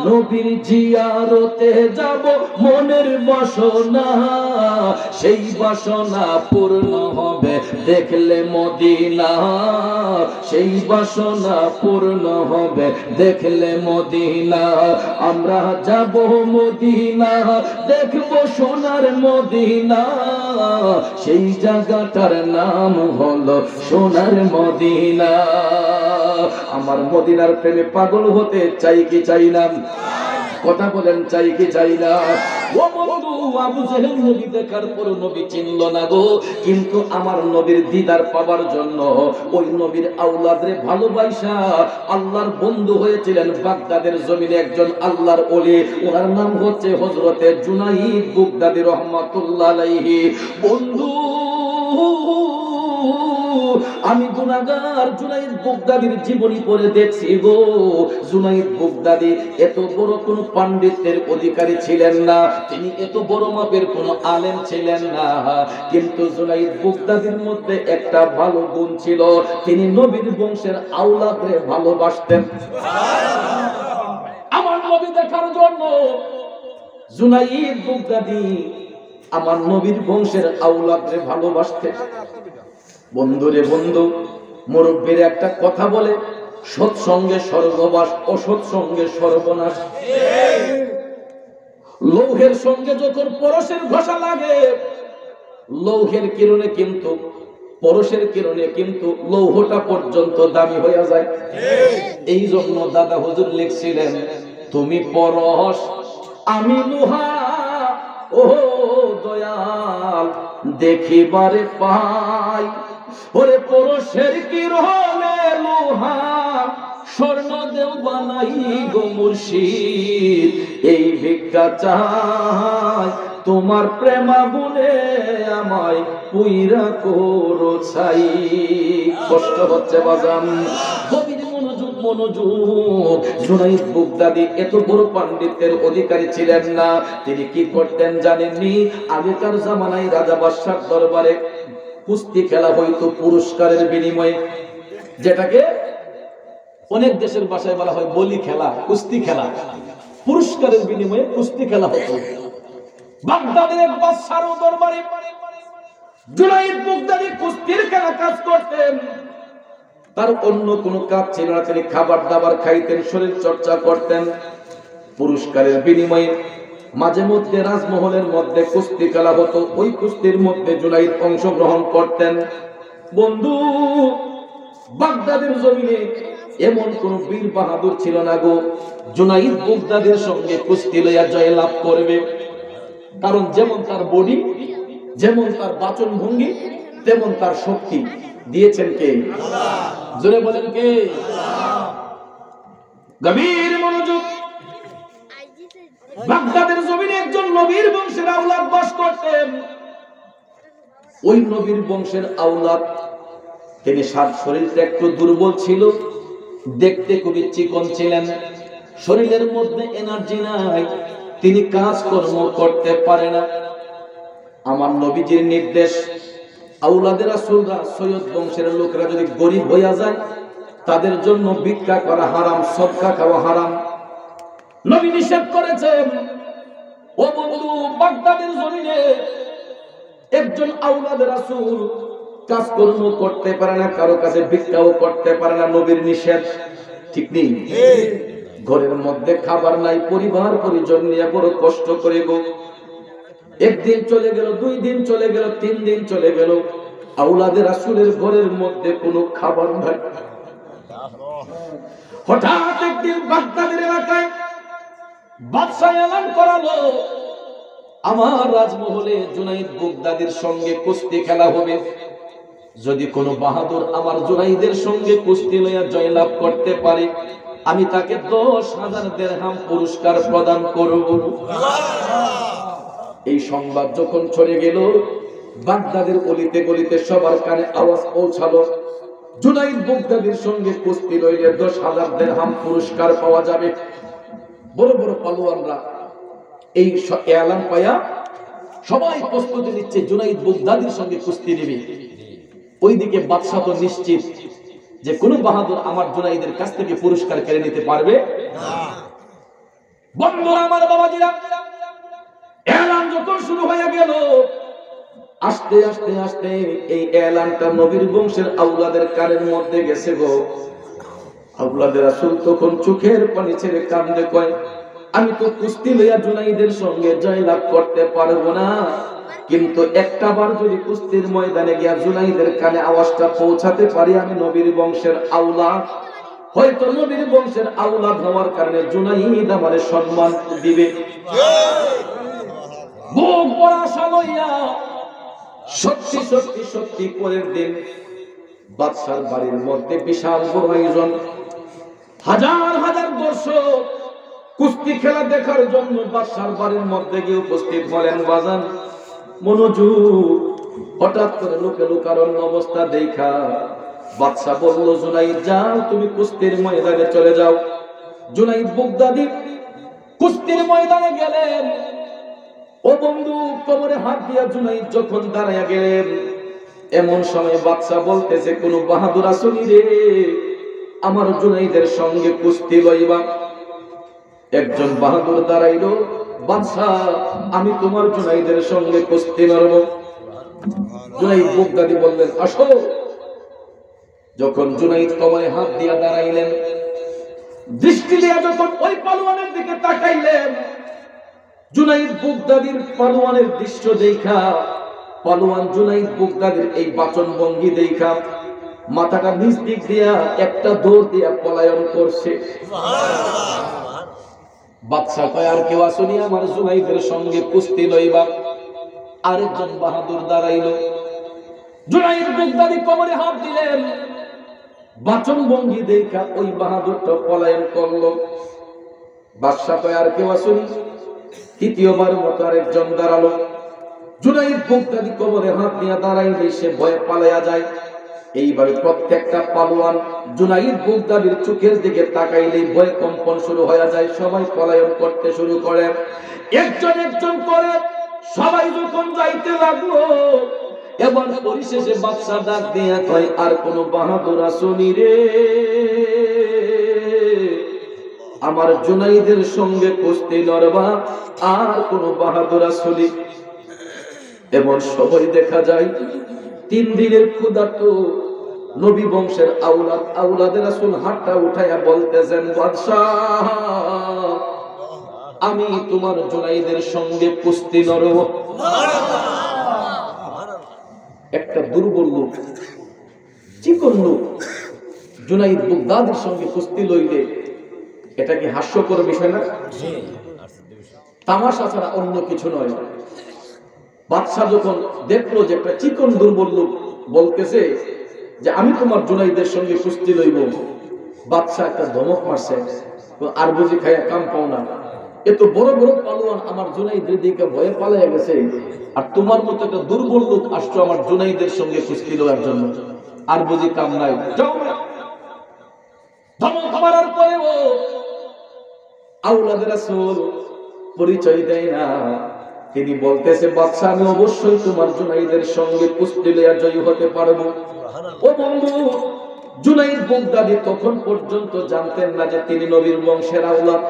নবীর জিয়ারতে যাব মনের বাসনা, সেই বাসনা পূর্ণ হবে দেখলে মদিনা, সেই বাসনা পূর্ণ হবে দেখলে মদিনা। আমরা যাব মদিনা, দেখবো সোনার মদিনা, সেই জায়গাটার নাম হলো সোনার মদিনা। আমার মদিনার প্রেমে পাগল হতে চাই কি চাই না? কথা বলেন চাই কি চাই না? ও বন্ধু, আবু জেহেল নবী দেখার পর নবী চিনল না গো, কিন্তু আমার নবীর দিদার পাবার জন্য ওই নবীর আওলাদরে ভালোবাসা আল্লাহর বন্ধু হয়েছিলেন বাগদাদের জমিনে একজন আল্লাহর ওলি। ওনার নাম হচ্ছে হযরতে জুনাইদ বাগদাদি রহমাতুল্লাহ আলাইহি। বন্ধু, আমি গুনাহগার জুনাইদ বাগদাদির জীবনী পড়ে দেখছি গো, জুনাইদ বাগদাদি এত বড় কোন পাণ্ডিত্যের অধিকারী ছিলেন না, তিনি এত বড় মাপের কোন আলেম ছিলেন না, কিন্তু জুনাইদ বাগদাদির মধ্যে একটা ভালো গুণ ছিল, তিনি নবীর বংশের আওলাদরে ভালোবাসতেন। আমার নবী দেখার জন্য জুনাইদ বাগদাদি আমার নবীর বংশের আওলাদরে ভালোবাসতেন। বন্ধুরে বন্ধু, মুরব্বীর একটা কথা বলে, সৎসঙ্গে স্বর্গবাস, অসৎ সঙ্গে সর্বনাশ। লৌহের সঙ্গে যখন পরশের ঘষা লাগে, লৌহের কিরণে কিন্তু পরশের কিরণে কিন্তু লৌহটা পর্যন্ত দামি হয়ে যায়। এই জন্য দাদা হুজুর লিখছিলেন, তুমি পরশ আমি লোহা, ও দয়াল দেখিবারে পাই, ওরে পরশের কিরণে লোহা স্বর্ণ দেও বানাই গো মুর্শিদ, এই ভিক্ষা চাই তোমার প্রেমাগুনে আমায় পুইরা করো ছাই। কষ্ট হচ্ছে বাজান, গভীর মনোযোগ মনোযোগ। জুনাইদ বাগদাদি এত বড় পাণ্ডিত্যের অধিকারী ছিলেন না, তিনি কি করতেন জানেননি? আগেকার জামানায় রাজা বাদশার দরবারে কুস্তি খেলা হইতো পুরস্কারের বিনিময়ে, যেটাকে অনেক দেশের ভাষায় বলা হয় বলি খেলা, কুস্তি খেলা। পুরস্কারের বিনিময়ে কুস্তি খেলা হতো। বাগদাদের এক বাদশার দরবারে জুনাইদ বাগদাদি কুস্তির খেলা কাজ করতেন। তার অন্য কোনো কাজ ছিল না, তিনি খাবার দাবার খাইতেন, শরীর চর্চা করতেন। পুরস্কারের বিনিময়ে মাঝে মধ্যে রাজমহলের মধ্যে কুস্তি খেলা হতো, ওই কুস্তির মধ্যে জুনাইদ অংশগ্রহণ করতেন। বন্ধু, বাগদাদের জমিনে এমন কোন বীর বাহাদুর ছিল না গো, জুনাইদ বাগদাদির সঙ্গে কুস্তি লইয়া জয় লাভ করবে। কারণ যেমন তার বডি, যেমন তার বাচন ভঙ্গি, তেমন তার শক্তি দিয়েছেন কে? জোরে বলেন কে? গভীর মনোযোগ। বাগদাদের জমিনে একজন নবীর বংশের আওলাদ বাস করতেন। ওই নবীর বংশের আওলাদ, তিনি শরীরটা একটু দুর্বল ছিল, দেখতে খুবই চিকন ছিলেন, শরীরের মধ্যে এনার্জি নাই, তিনি কাজকর্ম করতে পারে না। আমার নবীজির নির্দেশ, আওলাদে রাসূলরা, সৈয়দ বংশের লোকেরা যদি গরিব হইয়া যায়, তাদের জন্য ভিক্ষা করা হারাম, সদকা খাওয়া হারাম। নবী নিষেধ করেছেন। ও বন্ধু, বাগদাদের জমিনে একজন আওলাদে রাসূল কাজকর্ম করতে পারে না, কারো কাছে ভিক্ষাও করতে পারে না, নবীর নিষেধ। ঠিক নেই? ঘরের মধ্যে খাবার নাই, পরিবার পরিজন নিয়ে বড় কষ্ট করে গো। একদিন চলে গেল, 2 দিন চলে গেল, 3 দিন চলে গেল, আওলাদে রাসূলের ঘরের মধ্যে কোনো খাবার নাই। হঠাৎ একদিন বাগদাদের এলাকায় বাদশা এলান করালো, আমার রাজমহলে জুনাইদ বাগদাদির সঙ্গে কুস্তি খেলা হবে, যদি কোনো বাহাদুর আমার জুনাইদের সঙ্গে কুস্তি লইয়া জয়লাভ করতে পারে, আমি তাকে 10,000 দিরহাম পুরস্কার প্রদান করব। এই সংবাদ যখন ছড়িয়ে গেল, বাগদাদের অলিতে গলিতে সবার কানে আওয়াজ পৌঁছালো, জুনাইদ বাগদাদির সঙ্গে কুস্তি লইলে 10,000 দিরহাম পুরস্কার পাওয়া যাবে। বড় বড় পালোয়ানরা এই এলান পায়া সবাই প্রস্তুতি নিচ্ছে জুনাইদ বাগদাদির সঙ্গে কুস্তি নেবে। ওইদিকে বাদশা তো নিশ্চিত যে কোন বাহাদুর আমার জুনাইদের কাছ থেকে পুরস্কার কেড়ে নিতে পারবে না। বন্ধুরা আমার, বাবাজিরা, এলান যখন শুরু হয়ে গেল, আস্তে আস্তে আস্তে এই এলানটা নবীর বংশের আওলাদের কানের মধ্যে গেছে গো। আওলাদের রাসূল তখন চোখের পানি ছেড়ে কান্দে, কয়, আমি তো কুস্তি লইয়া জুনাইদের সঙ্গে জয়লাভ করতে পারবো না, কিন্তু একটা বার যদি কুস্তির ময়দানে গিয়া জুনাইদের কানে আওয়াজটা পৌঁছাতে পারি, আমি নবীর বংশের আওলাদ, হয়তো নবীর বংশের আওলাদ হওয়ার কারণে জুনাইদ আমারে সম্মান দিবে। বুক ভরা আশা লইয়া সত্যি সত্যি সত্যি পরের দিন বাদশার বাড়ির মধ্যে বিশাল বড় আয়োজন, হাজার হাজার দর্শক কুস্তি খেলা দেখার জন্য বাদশার বাড়ির মধ্যে গিয়ে উপস্থিত হলেন। বাজান মনোযোগ, হঠাৎ করে লোকে লোকারণ্য অবস্থা দেখা বাদশা বলল, জুনাইদ যাও, তুমি কুস্তির ময়দানে চলে যাও। জুনাইদ বুগদাদি কুস্তির ময়দানে গেলেন। ও বন্ধু, কোমরে হাত দিয়া জুনাইদ যখন দাঁড়াইয়া গেলেন, এমন সময় বাদশা বলতেছে, কোন বাহাদুর আসনি রে, আমার জুনাইদের সঙ্গে কুস্তি লইবা। একজন বাহাদুর দাঁড়াইলো, বাদশা আমি তোমার জুনাইদের সঙ্গে কুস্তি লড়ব। জুনাইদ বুগদাদি বললেন, আসো। যখন জুনাইদ কোমরে হাত দিয়া দাঁড়াইলেন, দৃষ্টি দিয়া যখন ওই পালোয়ানের দিকে তাকাইলেন, জুনাইদ বুগদাদির পালোয়ানের দৃশ্য দেখা, পালোয়ান জুনাইদ বুগদাদির এই বাচন ভঙ্গি দেখা মাথাটা নিচ দিক দিয়া একটা দৌড় দিয়া পলায়ন করছে। বাদশা কয়, আর কেউ আসনি আমার জুনাইদের সঙ্গে কুস্তি লইবা? আরেকজন বাহাদুর দাঁড়াইল। জুনাইদ বুগদাদি কোমরে হাত দিলেন, বাচন ভঙ্গি দেখা ওই বাহাদুরটা পলায়ন করলো। বাদশা কয়, আর কেউ আসনি? তৃতীয়বার মতো আরেকজন দাঁড়ালো। জুনাইদ বুগদাদি কোমরে হাত দিয়া দাঁড়াইলে সে ভয়ে পালাইয়া যায়। এইভাবে প্রত্যেকটা পালোয়ান জুনাইদ বুগদাদির চোখের দিকে তাকাইলেই ভয় কম্পন শুরু হয়ে যায়, সবাই পলায়ন করতে শুরু করে। একজন একজন করে সবাই যখন যাইতে লাগলো, এবার পরিশেষে বাদশা ডাক দিয়া কয়, আর কোন বাহাদুর আসনি রে, আমার জুনাইদের সঙ্গে কুস্তি লড়বা? আর কোন বাহাদুর আসনি? এমন সবাই দেখা যায় 3 দিনের ক্ষুধার্ত নবী বংশের আওলাদের রাসূল হাতটা উঠাইয়া বলতেছেন, বাদশাহ আমি তোমার জুনাইদের সঙ্গে কুস্তি লড়ব। একটা দুর্বল লোক, চিকন লোক জুনাইদ বুগদাদির সঙ্গে কুস্তি লইলে এটা কি হাস্যকর বিষয় না? তামাশা ছাড়া অন্য কিছু নয়। বাদশা যখন দেখলো যে একটা চিকন দুর্বল লোক বলতেছে যে আমি তোমার জুনাইদের সঙ্গে কুস্তি লইব, বাদশা একটা ধমক মারছে, আর বুঝি খাইয়া কাম পাও না, এত বড় বড় পালোয়ান আমার জুনাইদের দিকে ভয়ে পালাইয়া গেছে, আর তোমার মতো একটা দুর্বল লোক আসছো আমার জুনাইদের সঙ্গে কুস্তি লওয়ার জন্য, আর বুঝি কাম নাই, যাও। ধমক মারার পরেও আওলাদের রাসূল পরিচয় দেয় না। তিনি বলতেছে, বাদশা আমি অবশ্যই তোমার জুনাইদের সঙ্গে কুস্তি লইয়া জয়ী হতে পারবো। ও বন্ধু, জুনাইদ বুগদাদি তখন পর্যন্ত জানতেন না যে তিনি নবীর বংশের আওলাদ।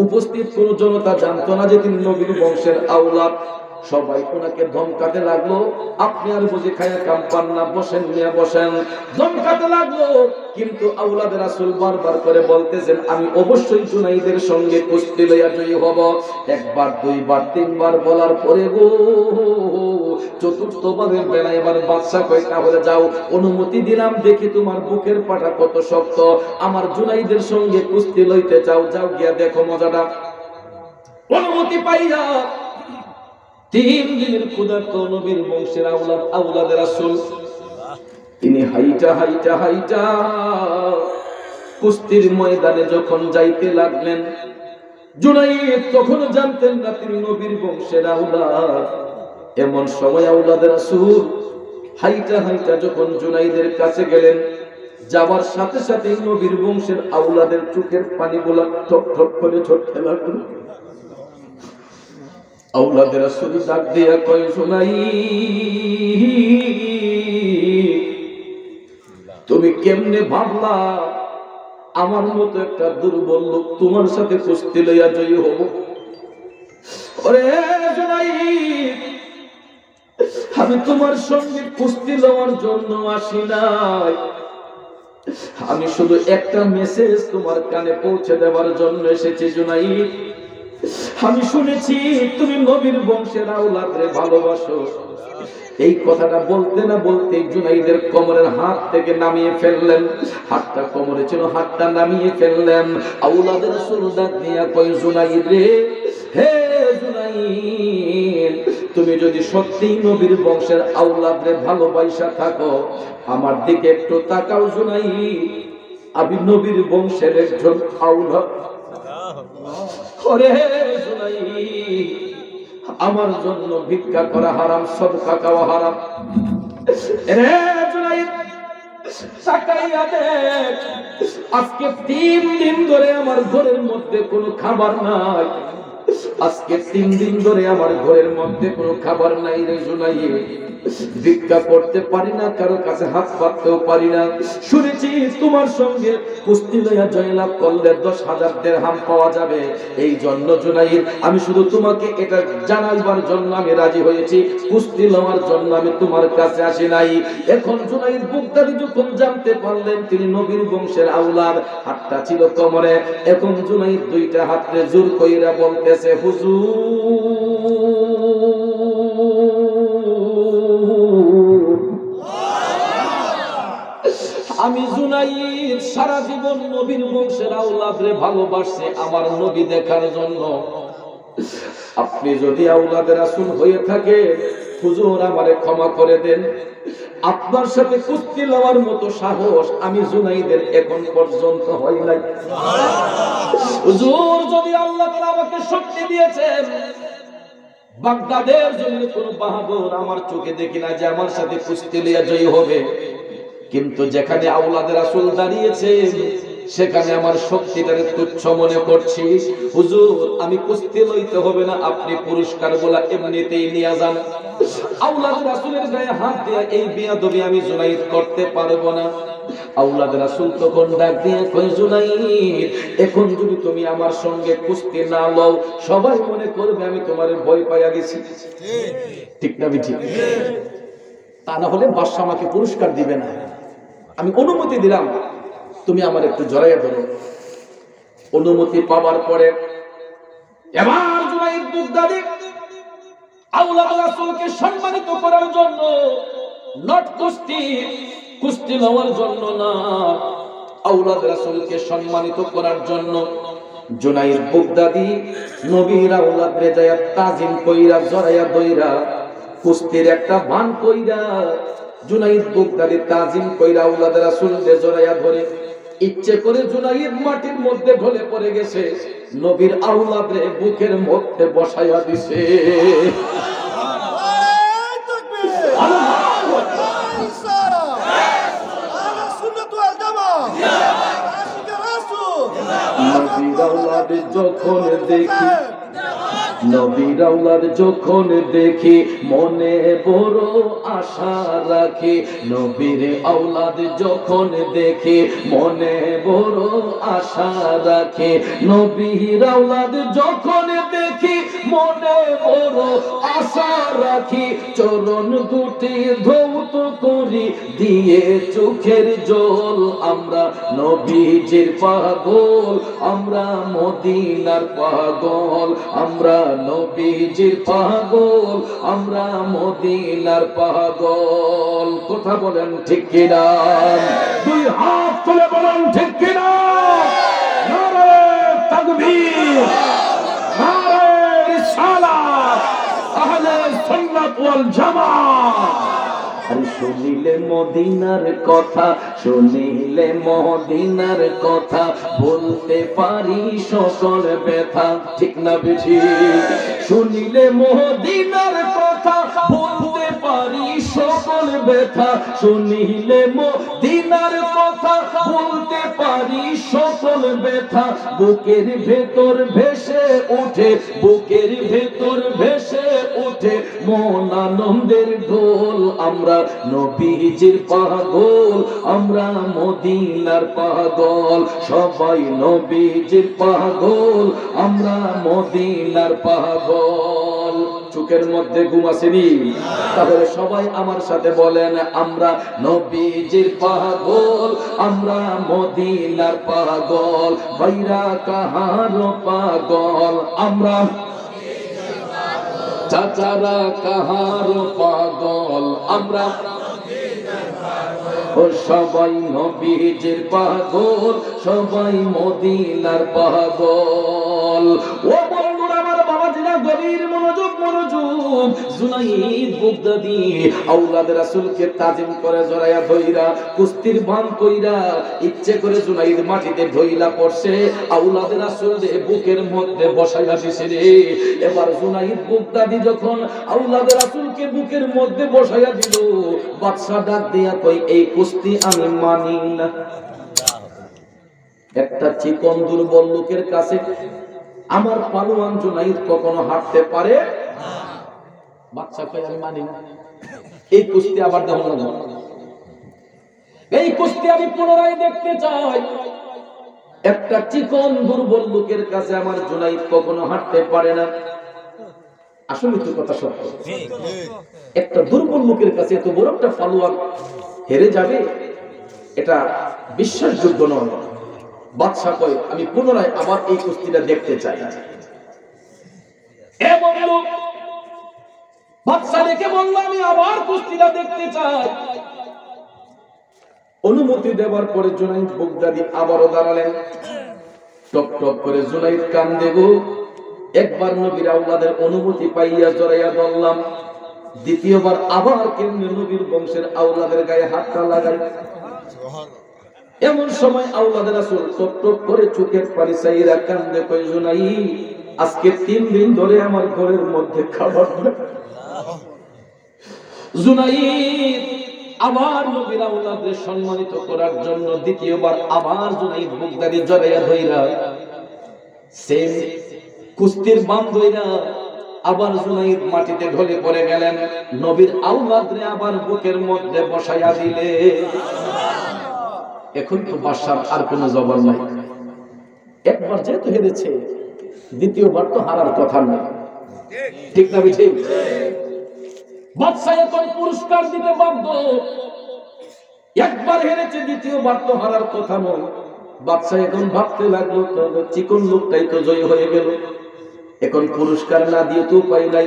উপস্থিত কোন জনতা জানতো না যে তিনি নবীর বংশের আওলাদ। সবাই ওনাকে ধমকাতে লাগলো, আপনি আর বুঝি খায়া কাম পান না, বসেন মিয়া বসেন, ধমকাতে লাগলো। কিন্তু আওলাদের রাসূল বারবার করে বলতেছেন, আমি অবশ্যই জুনাইদের সঙ্গে কুস্তি লইয়া জয়ী হব। একবার, দুইবার, তিনবার বলার পরে গো চতুর্থবারের বেলায় এবার বাদশা কয়, তাহলে যাও, অনুমতি দিলাম, দেখি তোমার বুকের পাটা কত শক্ত, আমার জুনাইদের সঙ্গে কুস্তি লইতে চাও, যাও গিয়া দেখো মজাটা। অনুমতি পাইয়া 3 দিনের ক্ষুধার্ত নবীর বংশের আওলাদের রাসূল তিনি হাইটা হাইটা হাইটা কুস্তির ময়দানে যখন যাইতে লাগলেন, জুনাইদ তখন জানতেন না তিনি নবীর বংশের আওলাদ। এমন সময় আওলাদের রাসূল হাইটা হাইটা যখন জুনাইদের কাছে গেলেন, যাওয়ার সাথে সাথে নবীর বংশের আওলাদের চোখের পানিগুলো ঠক ঠক করে ঝরতে লাগলো। আওলাদের রাসূল ডাক দিয়া কয়, জুনাইদ তুমি কেমনে ভাবলা আমার মতো একটা দুর্বল লোক তোমার সাথে কুস্তি লইয়া জয়ী হব? ওরে জুনাইদ, আমি তোমার সঙ্গে কুস্তি লওয়ার জন্য আসি নাই, আমি শুধু একটা মেসেজ তোমার কানে পৌঁছে দেওয়ার জন্য এসেছি। জুনাইদ, আমি শুনেছি তুমি নবীর বংশের আওলাদরে ভালোবাসো, এই কথাটা বলতে না বলতে জুনাইদের কোমরের হাত থেকে নামিয়ে ফেললেন। হাতটা কোমরে ছিল, হাতটা নামিয়ে ফেললেন। আওলাদ রাসূল ডাক দিয়া কই, জুনাইদ রে, হে জুনাইদ, তুমি যদি সত্যি নবীর বংশের আওলাদরে ভালোবাসা থাকো, আমার দিকে একটু তাকাও জুনাইদ, আমি নবীর বংশের একজন আওলাদ। ওরে জুনাইদ, আমার জন্য ভিক্ষা করা হারাম, সদকা খাওয়া হারাম। রে জুনাইদ, তাকাইয়া দেখ, আজকে 3 দিন ধরে আমার ঘরের মধ্যে কোনো খাবার নাই। আজকে 3 দিন ধরে আমার ঘরের মধ্যে কোনো খাবার নাই রে জুনাইদ। ভিক্ষা করতে পারি না, কারো কাছে হাত পাততেও পারি না। শুনেছি তোমার সঙ্গে কুস্তি লইয়া জয়লাভ করলে 10,000 দিরহাম পাওয়া যাবে। এই জন্য জুনাইদ, আমি শুধু তোমাকে এটা জানাইবার জন্য আমি রাজি হয়েছি, কুস্তি লওয়ার জন্য আমি তোমার কাছে আসি নাই। এখন জুনাইদ বুগদাদি যখন জানতে পারলেন তিনি নবীর বংশের আওলাদ, হাতটা ছিল কোমরে। এখন জুনাইদ 2টা হাতে জোর কইরা বলতেছে, আমি জুনাইদ সারা জীবন নবীর বংশের আওলাদরে ভালোবাসছে আমার নবী দেখার জন্য। আপনি যদি আওলাদের রাসূল হয়ে থাকে, হুজুর আমারে ক্ষমা করে দেন। আপনার সাথে কুস্তি লওয়ার মতো সাহস আমি জুনাইদের এখন পর্যন্ত হয় নাই। হুজুর, যদি আল্লাহ তাআলা আমাকে শক্তি দিয়েছেন, বাগদাদের জমিনে কোন বাহাদুর আমার চোখে দেখি না যে আমার সাথে কুস্তি লিয়া জয়ী হবে, কিন্তু যেখানে আওলাদের রাসূল দাঁড়িয়েছে সেখানে আমার শক্তিটারে তুচ্ছ মনে করছি। হুজুর, আমি কুস্তি লইতে হবে না, আপনি পুরস্কার গুলা এমনিতেই নিয়ে যান। আওলাদের রাসূলের গায়ে হাত দিয়ে এই বেয়াদবি আমি জুনাইদ করতে পারবো না। আওলাদ রাসূল তখন ডাক দিয়ে কই, জুনাইদ, এখন যদি তুমি আমার সঙ্গে কুস্তি না লও, সবাই মনে করবে আমি তোমারে ভয় পাইয়া গেছি। ঠিক না ঠিক? তা না হলে বাদশা আমাকে পুরস্কার দিবে না। আমি অনুমতি দিলাম, তুমি আমার একটু জড়াইয়া ধরো। অনুমতি পাওয়ার পরে এবার জুনাইদ বুগদাদি আওলাদ রাসূলকে সম্মানিত করার জন্য, নট কুস্তি লওয়ার জন্য না, আওলাদ রাসূলকে সম্মানিত করার জন্য জুনাইদ বুগদাদি নবীর আওলাদরে যায় তাজিম কইরা, জড়াইয়া দইরা, কুস্তির একটা ভান কইরা জুনাইদ বুগদাদি তাজিম কইরা আওলাদ রাসূলকে জড়াইয়া ধরে ইচ্ছে করে জুনাইদ মাটির মধ্যে ঢলে পড়ে গেছে, নবীর আওলাদরে বুকের মধ্যে বসাইয়া দিছে। নবীর আওলাদ যখন দেখি মনে বড় আশা রাখি, নবীর আওলাদ যখন দেখি মনে বড় আশা রাখি, নবীর আওলাদ যখন দেখি মনে বড় আশা রাখি, চরণ দুটি ধৌত করি দিয়ে চোখের জল, আমরা নবীজির পাগল, আমরা মদিনার পাগল, আমরা নবীজির পাগল, আমরা মদিনার পাগল। কথা বলেন ঠিক কিনা? 2 হাত তুলে বলেন ঠিক কিনা? নারে তাকবীর, নারে রিসালাত, আহলে সুন্নাত ওয়াল জামাত। শুনিলে মদিনার কথা, শুনিলে মদিনার কথা, বলতে পারি সকল ব্যথা। ঠিক না বেশি? শুনিলে মদিনার কথা বলতে পারি সকল ব্যথা, শুনিলে মদিনার কথা বলতে পারি সকল ব্যথা, বুকের ভেতর ভেসে ওঠে, বুকের ভেতর ভেসে ওঠে মন আনন্দের ঢোল, আমরা নবীজির পাগল, আমরা মদিনার পাগল, সবাই নবীজির পাগল, আমরা মদিনার পাগল। চোখের মধ্যে ঘুম আসেনি? তাহলে সবাই আমার সাথে বলেন, আমরা নবীজির পাগল, আমরা মদিনার পাগল, বাইরা কাহার পাগল, আমরা চাচারা কাহার পাগল আমরা ও সবাই নবীজির পাগল সবাই মদিনার পাগল ও বন্ধুরা আমার বাবাজিরা গভীর মনোযোগ মনোযোগ জুনাইদ বাগদাদি আওলাদ রাসূলকে তাজিম করে জড়ায়া ধইরা কুস্তির ভান কইরা ইচ্ছে করে জুনাইদ মাটিতে ঢইলা পড়ছে আওলাদ রাসূলের বুকের মধ্যে বসাইয়া দিছে রে এবার জুনাইদ বাগদাদি যখন আওলাদ রাসূলকে বুকের মধ্যে বসাইয়া দিল বাদশা ডাক দিয়া কই এই কুস্তি আমি মানি না একটা চিকন দুর্বল লোকের কাছে আমার পালোয়ান জুনাইদ কখনো হাঁটতে পারে না বাদশা কই আমি মানি না এই কুস্তি আবার দেখো না এই কুস্তি আমি পুনরায় দেখতে চাই একটা চিকন দুর্বল লোকের কাছে আমার জুনাইদ কখনো হাঁটতে পারে না আসলে তো কথা সত্য একটা দুর্বল লোকের কাছে এত বড় একটা পালোয়ান হেরে যাবে এটা বিশ্বাসযোগ্য নয় বাদশা কয় আমি পুনরায় আবার এই কুস্তিটা দেখতে চাই এমন লোক বাদশা দেখে বলল আমি আবার কুস্তিটা দেখতে চাই অনুমতি দেওয়ার পরে জুনাইদ বাগদাদি আবারও দাঁড়ালেন টক টক করে জুনাইদ কান দেব একবার নবীর আওলাদের অনুমতি পাইয়া জড়াইয়া ধরলাম দ্বিতীয়বার আবার কেমনে নবীর বংশের আওলাদের গায়ে হাতটা লাগাই এমন সময় আওলাদ রাসূল টক টক করে চোখের পানি চাইরা কান্দে কই জুনাইদ আজকে 3 দিন ধরে আমার ঘরের মধ্যে খাবার নাই জুনাইদ আবার নবীর আওলাদকে সম্মানিত করার জন্য দ্বিতীয়বার আবার জুনাইদ বাগদাদি জড়াইয়া ধইরা সেম কুস্তির বাম ধইরা আবার জুনাইদ মাটিতে ঢলে পড়ে গেলেন নবীর আওলাদরে আবার বুকের মধ্যে বসাইয়া দিলে এখন তো বাদশার আর কোনো জবাব নাই একবার যেহেতু হেরেছে দ্বিতীয়বার তো হারার কথা না ঠিক না ঠিক বাদশা এখন পুরস্কার দিতে বাধ্য একবার হেরেছে দ্বিতীয়বার তো হারার কথা নয় বাদশা এখন ভাবতে লাগলো তবে চিকন লোকটাই তো জয় হয়ে গেল এখন পুরস্কার না দিয়ে তো উপায় নাই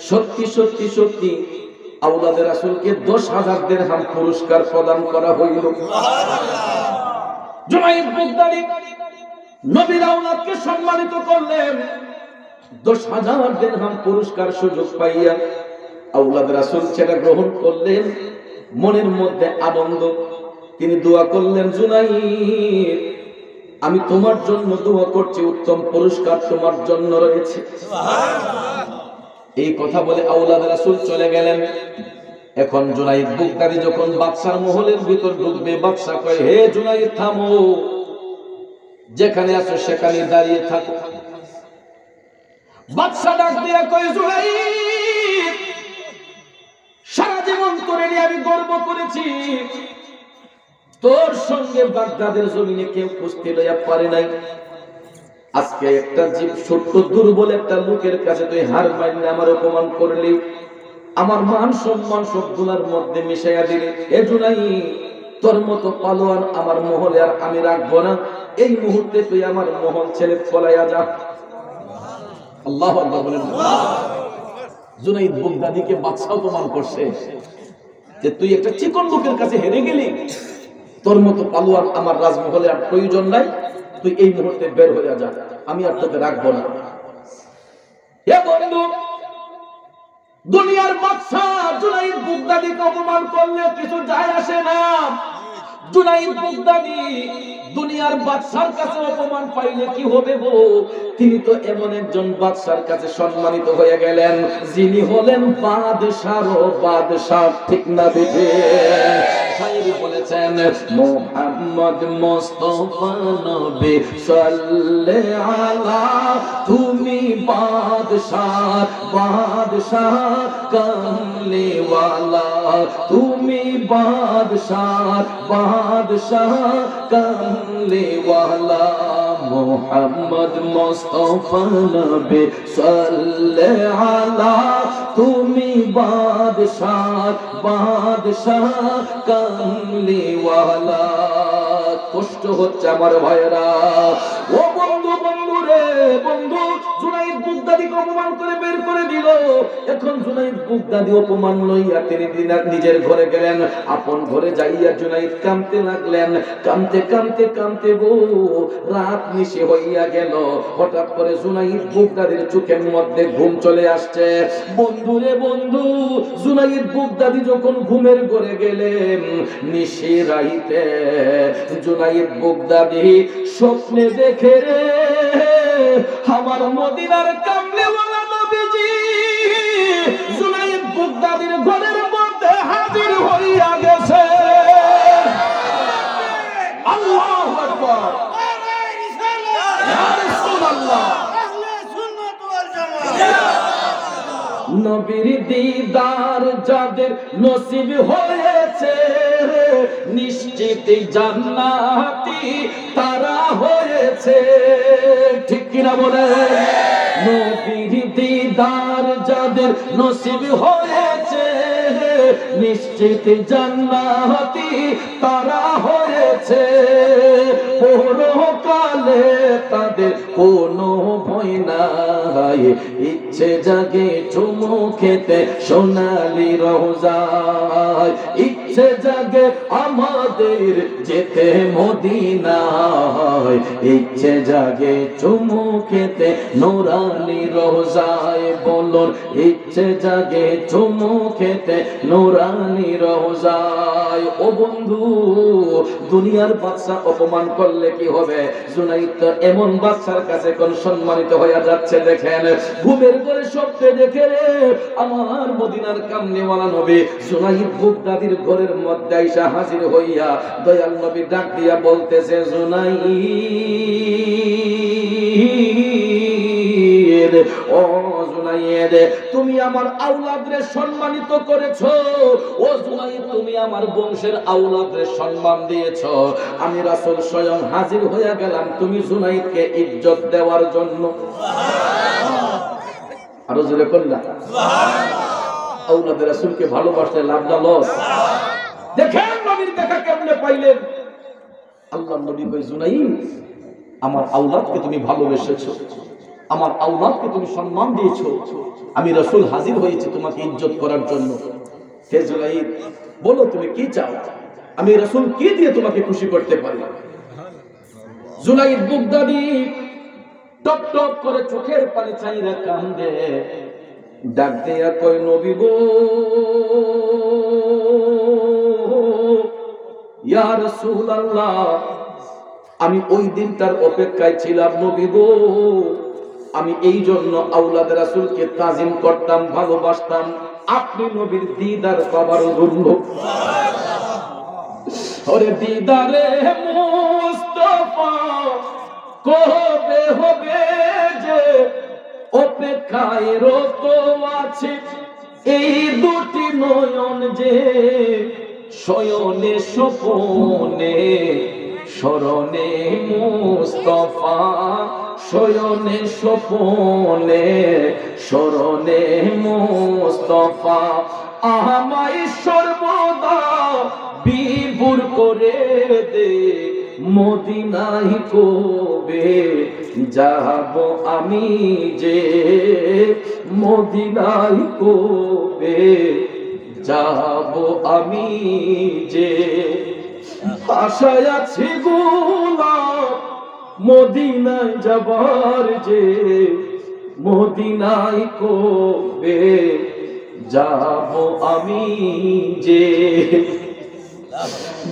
সত্যি সত্যি সত্যি আওলাদ রাসূলকে 10,000 দিরহাম পুরস্কার প্রদান করা হইল জুনাইদ বাগদাদি নবীর আওলাদকে সম্মানিত করলেন 10,000 দিরহাম পুরস্কার সুযোগ পাইয়া আওলাদ রাসূল সেটা গ্রহণ করলেন মনের মধ্যে আনন্দ তিনি দোয়া করলেন জুনাইদ আমি তোমার জন্য দোয়া করছি উত্তম পুরস্কার তোমার জন্য রয়েছে এই কথা বলে আওলাদ রাসূল চলে গেলেন এখন জুনাইদ বাগদাদি যখন বাদশার মহলের ভিতর ঢুকবে বাদশা কয় হে জুনাইদ থামো যেখানে আছো সেখানে দাঁড়িয়ে থাকো বাদশা ডাক দিয়া কয় জুনাইদ সারা জীবন তোরে নিয়ে আমি গর্ব করেছি তোর সঙ্গে বাগদাদের জমিনে কেউ কুস্তি লইয়া পারে নাই আজকে একটা জীব ছোট্ট দুর্বল একটা লোকের কাছে তুই হার মানলে আমার অপমান করলি আমার মান সম্মান সব গুনার মধ্যে মিশাইয়া দিলি এ জুনাইদ তোর মতো পালোয়ান আমার মহলে আর আমি রাখবো না এই মুহূর্তে তুই আমার মহল ছেড়ে পলাইয়া যা আল্লাহু আকবার বলেন জুনাইদ বাগদাদিকে বাদশা অপমান করছে যে তুই একটা চিকন লোকের কাছে হেরে গেলি তোর মতো পালোয়ান আমার রাজমহলে আর প্রয়োজন নাই তুই এই মুহূর্তে বের হয়ে যা আমি আর তোকে রাখবো না হে বন্ধু দুনিয়ার বাদশা জুনাইদ বাগদাদিকে অপমান করলে কিছু যায় আসে না জুনাইদ বাগদাদি দুনিয়ার বাদশার কাছে অপমান পাইলে কি হবে গো তিনি তো এমন একজন বাদশার কাছে সম্মানিত হয়ে গেলেন যিনি হলেন বাদশারও বাদশা ঠিক না বেঠে শায়ের বলেছেন মুহাম্মদ মুস্তাফা নবী সাল্লাল্লাহু আলা তুমি বাদশার বাদশাহ কামলি ওয়ালা তুমি বাদশার বাদশাহ কামলি ওয়ালা মুহাম্মদ মুস্তাফা নবী সাল্লাল্লাহু আলা তুমি বাদশার বাদশাহ কামলি ওয়ালা কষ্ট হচ্ছে আমার ভাইরা ও বন্ধু বন্ধু রে বন্ধু জুনাইদ বুগদাদিকে অপমান করে বের করে দিল। এখন জুনাইদ বুগদাদি অপমান লইয়া তিনি নিজের ঘরে গেলেন। আপন ঘরে যাইয়া জুনাইদ কাঁদতে লাগলেন। কাঁদতে কাঁদতে কাঁদতে রাত নিশে হইয়া গেল। হঠাৎ করে জুনাইদ বুগদাদির চোখের মধ্যে ঘুম চলে আসছে। বন্ধু রে বন্ধু, জুনাইদ বুগদাদি যখন ঘুমের ঘরে গেলেন, নিশে রাইতে জুনাইদ বুগদাদি স্বপ্নে দেখে রে আমার মদিনার কামলিওয়ালা নবীজি জুনাইদ বুগদাদির ঘরের মধ্যে হাজির হইয়া গেছে। আল্লাহু আকবার, ইয়া রাসূলুল্লাহ। নবীর দিদার যাদের নসিব হয়েছে, নিশ্চিত জান্নাতি তারা হয়েছে। ঠিক কিনা বলে? নবীর দিদার যাদের নসিব হয়েছে, নিশ্চিত জান্নাতি তারা হয়েছে। পরকালে তাদের কোনো ভয় নাই, ইচ্ছে জাগে চুমু খেতে সোনালি রওজায়। ইচ্ছে জাগে আমাদের যেতে মদিনায়, ইচ্ছে জাগে চুমু খেতে নুরানি রওজায়। বলুন, ইচ্ছে জাগে চুমু খেতে নুরানি রওজায়। ও বন্ধু, দুনিয়ার বাদশা অপমান করলে কি হবে? জুনাইদ তো এমন বাদশার কাছে কোন সম্মানিত হয়ে যাচ্ছে। দেখেন, ঘুমের ঘরে স্বপ্নে দেখে রে আমার মদিনার কামলিওয়ালা নবী জুনাইদ বুগদাদির ঘরের মধ্যে আইসা হাজির হইয়া দয়াল নবী ডাক দিয়া বলতেছে, জুনাইদ, ও জুনাইদ, তুমি আমার আওলাদরে সম্মানিত করেছো। ও জুনাইদ, তুমি আমার বংশের আওলাদরে সম্মান দিয়েছো। আমি রাসূল স্বয়ং হাজির হয়ে গেলাম তুমি জুনাইদকে ইজ্জত দেওয়ার জন্য। আরো জোরে করলা সুবহানাল্লাহ। আওলাদে রাসূলকে ভালোবাসলে লাভ না লস? দেখেন নবীর দেখা কেমনে পাইলেন। আল্লাহর নবী কই, জুনাইদ, আমার আওলাদকে তুমি ভালোবেসেছো, আমার আওলাদকে তুমি সম্মান দিয়েছো। আমি রাসূল হাজির হয়েছি তোমাকে ইজ্জত করার জন্য। হে জুনাইদ, বলো তুমি কি চাও? আমি রাসূল কি দিয়ে তোমাকে খুশি করতে পারি? জুনাইদ বুগদাদি টপ টপ করে চোখের পানি চাইরা কান্দে। ডাক দিয়া কই, নবী গো, ইয়া রাসূলুল্লাহ, আমি ওই দিনটার অপেক্ষায় ছিলাম নবী গো। আমি এই জন্য আওলাদে রাসূলকে তাজিম করতাম, ভালোবাসতাম, আপনি নবীর দিদার পাবার জন্য। ওরে দিদারে মুস্তাফা কবে হবে যে, অপেক্ষায় রত আছে এই দুটি নয়ন যে, শয়নে স্বপনে স্মরণে মুস্তাফা, শয়নে স্বপনে স্মরণে মুস্তাফা। আমায় সর্বদা বিভোর করে দে, মদিনায় কবে যাব আমি যে, মদিনায় কবে যাব আমি যে। আশায় আছি গোলাপ মদিনায় যাবার যে, মদিনায় কবে যাব আমি যে।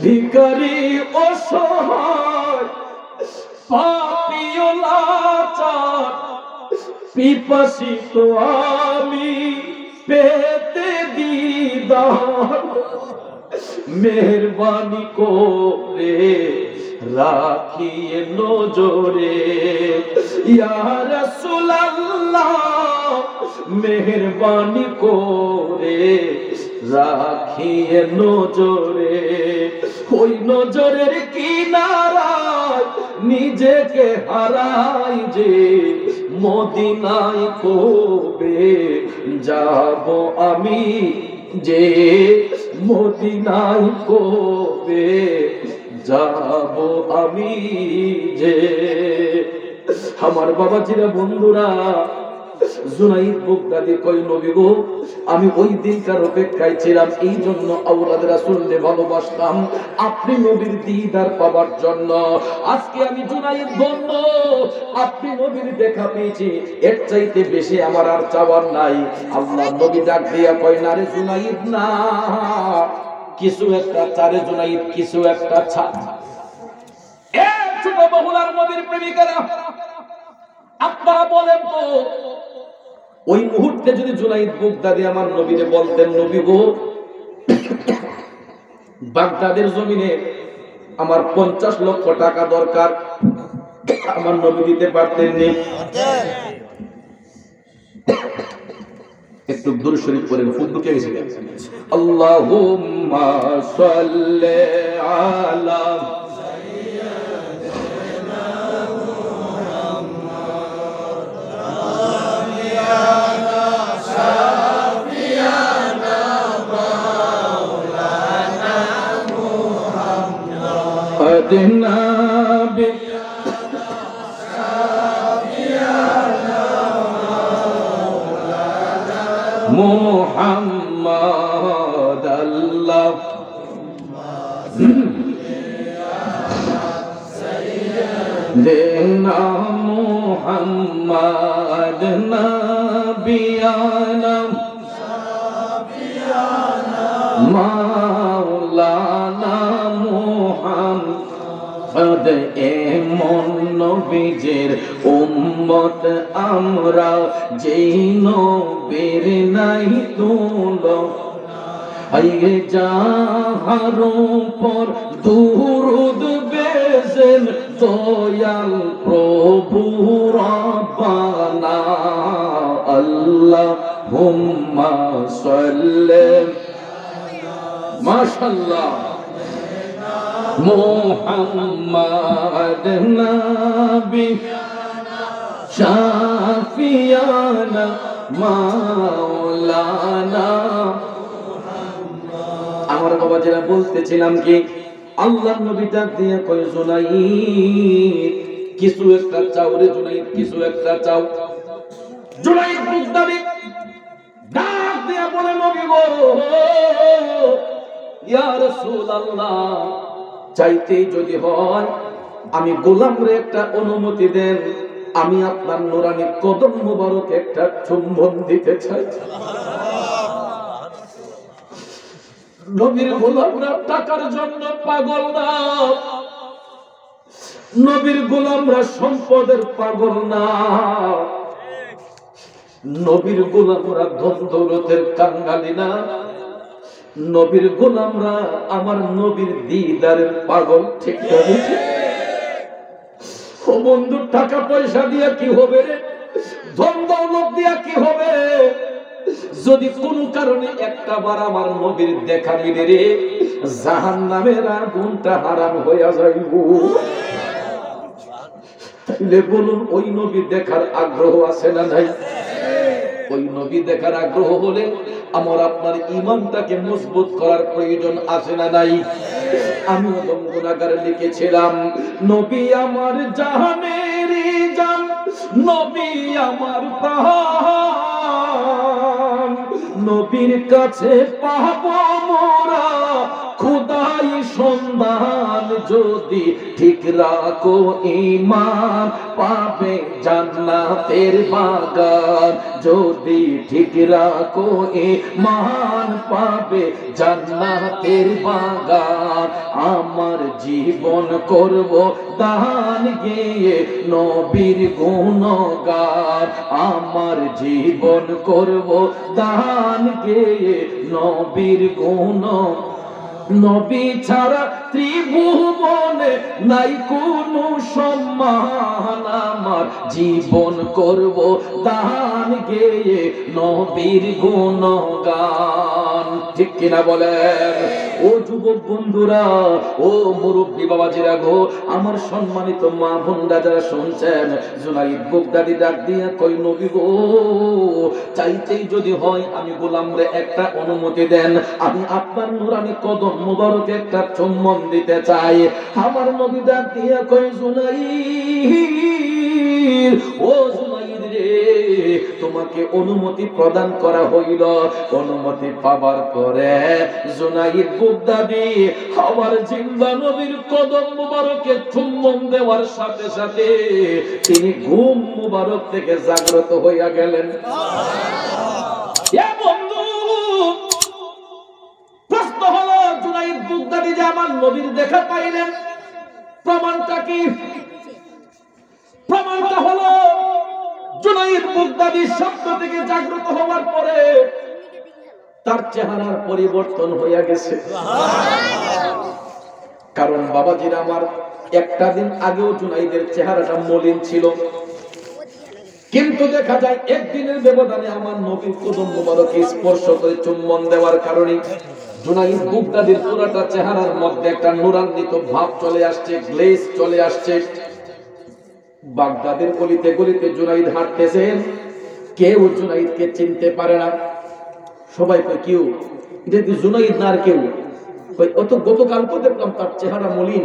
ভিখারি অসহায় পাপী ও লাচার, পিপাসিত আমি পেতে দিদার, মেহেরবানি করে রাখিয়ে নজরে। ইয়া রাসূলুল্লাহ, মেহেরবানি করে রাখিয়ে নজরে। ওই নজরের কিনারায় নিজেকে হারাই যে, মদিনায় কবে যাব আমি যে, মদিনায় কবে যাব আমি যে। আমার বাবাজিরা বন্ধুরা, জুনাইদ বাগদাদি কই নবী গো, আমি ওই দিনকার অপেক্ষায় ছিলাম, এই জন্য আওলাদ রাসূলকে ভালোবাসতাম আপনি নবীর দিদার পাওয়ার জন্য। আজকে আমি জুনাইদ বন্ধ, আপনি নবীর দেখা পেয়েছি, এর চাইতে বেশি আমার আর চাওয়ার নাই। আল্লাহ নবী ডাক দিয়া কয় না রে জুনাইদ না, কিছু একটা চারে জুনাইদ, কিছু একটা ছাড়। এ ছোট বহুলার নবীর প্রেমিকারা, আপনারা বলেন তো ওই মুহূর্তে যদি জুনাইদ বাগদাদি আমার নবীরে বলতেন নবী গো, বাগদাদের জমিনে আমার 50 লক্ষ টাকা দরকার, আমার নবী দিতে পারতেন নি? একটু দুরূদ শরীফ পড়েন, ফুল ঢুকে গেছে। আল্লাহুম্মা সাল্লি আলা Nabi Muhammad Allah Sayyidina Muhammad Nabiyana Maulana Muhammad এমন নবীর উম্মত আমরা, যেই নবীর নাই তুলনা। আইয়ে যাহার উপর দুরূদ বেজেন দয়াল প্রভু রব্বানা, আল্লাহুম্মা সাল্লি মাশাআল্লাহ মুহাম্মাদ নবী শাফিয়ানা মাওলানা। আমার বাবা যারা বলতেছিলাম কি, আল্লাহ নবী ডাক দিয়ে কয় জুনাইদ কিছু একটা চাও রে জুনাইদ, কিছু একটা চাও। জুনাইদ বাগদাদি ডাক দিয়ে বলে নবী গো, ইয়া রাসূলুল্লাহ, চাইতেই যদি হয় আমি গোলামরে একটা অনুমতি দেন, আমি আপনার নুরানি কদম মুবারক একটা চুম্বন দিতে চাই। নবীর গোলামরা টাকার জন্য পাগল না, নবীর গোলামরা সম্পদের পাগল না, নবীর গোলামরা ধন দৌলতের কাঙ্গালি না, নবীর গোলামরা আমার নবীর দিদারের পাগল। ঠিক আছে ও বন্ধু, টাকা পয়সা দিয়া কি হবে রে, ধন দৌলত দিয়া কি হবে, যদি কোন কারণে একটা বার আমার নবীর দেখা মিলে রে, জাহান্নামের আগুনটা হারাম হইয়া যাইব। তাইলে বলুন ওই নবী দেখার আগ্রহ আছে না নাই? ওই নবী দেখার আগ্রহ হলে আমার আপনার ঈমানটাকে মজবুত করার প্রয়োজন আছে না নাই? আমি ওদম গুনাহগার লিখেছিলাম, নবী আমার জাহানের জান, নবী আমার প্রাণ, নবীর কাছে পাবো মোরা খোদাই সন্ধান, যদি ঠিক রাখো ঈমান পাবে জান্নাতের বাগান, যদি ঠিক রাখো ঈমান পাবে জান্নাতের বাগান। আমার জীবন করব দান গেয়ে নবীর গুণগান, আমার জীবন করব দান গেয়ে নবীর গুণগান। নবী ছাড়া ত্রিভুবনে নাই কোনো সম্মান, আমার জীবন করব দান গেয়ে নবীর গুণগান। ঠিক কিনা বলেন? ও যুবক বন্ধুরা, ও মুরব্বী বাবাজিরা গো, আমার সম্মানিত মা বোনরা যারা শুনছেন, জুনাইদ বাগদাদি ডাক দিয়া কই নবী গো, চাইতেই যদি হয় আমি গোলামরে একটা অনুমতি দেন, আমি আপনার নুরানি কদম মুবারকে একটা চুম্বন চুম্বন দিতে চাই। আমার নবী ডাক দিয়া কই জুনাইর, ও জুনাইর রে, তোমাকে অনুমতি প্রদান করা হইল। অনুমতি পাবার পরে জুনাইর বুগদাদি আমার জিন্দা নবীর কদম মুবারকে চুম্বন দেওয়ার সাথে সাথে তিনি ঘুম মুবারক থেকে জাগ্রত হইয়া গেলেন। বন্ধু, প্রশ্ন হলো জুনাইদ বুগদাদি যে আমার নবীর দেখা পাইলেন, প্রমাণটা কি? প্রমাণটা হলো জুনাইদ বুগদাদি স্বপ্ন থেকে জাগ্রত হওয়ার পরে তার চেহারার পরিবর্তন হইয়া গেছে। কারণ বাবাজিরা আমার, একটা দিন আগেও জুনাইদের চেহারাটা মলিন ছিল, কিন্তু দেখা যায় একদিনের ব্যবধানে আমার নবীর কদম মুবারকে স্পর্শ করে চুম্বন দেওয়ার কারণে জুনাইদ বুগদাদির পুরাটা চেহারার মধ্যে একটা নূরান্বিত ভাব চলে আসছে, গ্লেজ চলে আসছে। বাগদাদের গলিতে গলিতে জুনাইদ হাঁটতেছেন, কেউ জুনাইদকে চিনতে পারে না। সবাই কয় কেউ এটা কি জুনাইদ না আর কেউ? অত গতকালকে দেখলাম তার চেহারা মলিন,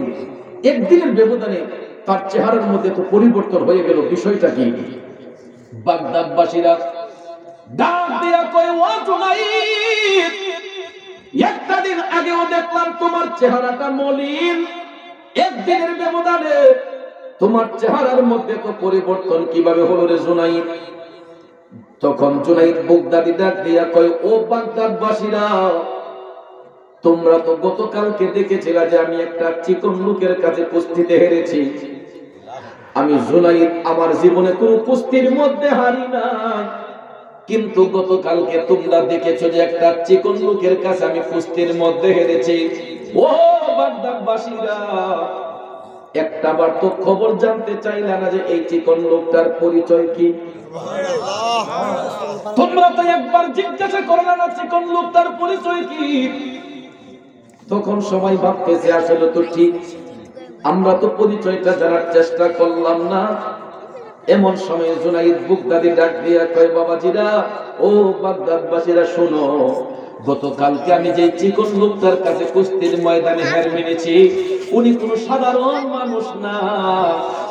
একদিনের ব্যবধানে তার চেহারার মধ্যে তো পরিবর্তন হয়ে গেল, বিষয়টা কি? বাগদাদবাসীরা ডাক দিয়া কয়, ও জুনাইদ, একটা দিন আগেও দেখলাম তোমার চেহারাটা মলিন, একদিনের ব্যবধানে তোমার চেহারার মধ্যে তো পরিবর্তন কিভাবে হলো রে জুনাইদ? তখন জুনাইদ বুগদাদি ডাক দিয়া কয়, ও বাগদাদবাসীরা, তোমরা তো গতকালকে দেখেছিলা যে আমি একটা চিকন লোকের কাছে কুস্তিতে হেরেছি। আমি জুনাইদ আমার জীবনে কোনো কুস্তির মধ্যে হারি নাই, কিন্তু গতকালকে তোমরা দেখেছো যে একটা চিকন লোকের কাছে আমি কুস্তির মধ্যে হেরেছি। ও বাগদাদবাসীরা, একটাবার তো খবর জানতে চাইলে না যে এই চিকন লোকটার পরিচয় কি? তোমরা তো একবার জিজ্ঞাসা করলে না চিকন লোকটার পরিচয় কি? তখন সবাই ভাবতেছে আসলে তো ঠিক, আমরা তো পরিচয়টা জানার চেষ্টা করলাম না। এমন সময় জুনাইদ বুগদাদি ডাক দিয়া কয়, বাবাজিরা, ও বাগদাদবাসীরা শোনো, গতকালকে আমি যে চিকন লোকটার কাছে কুস্তির ময়দানে হার মেনেছি, উনি কোন সাধারণ মানুষ না,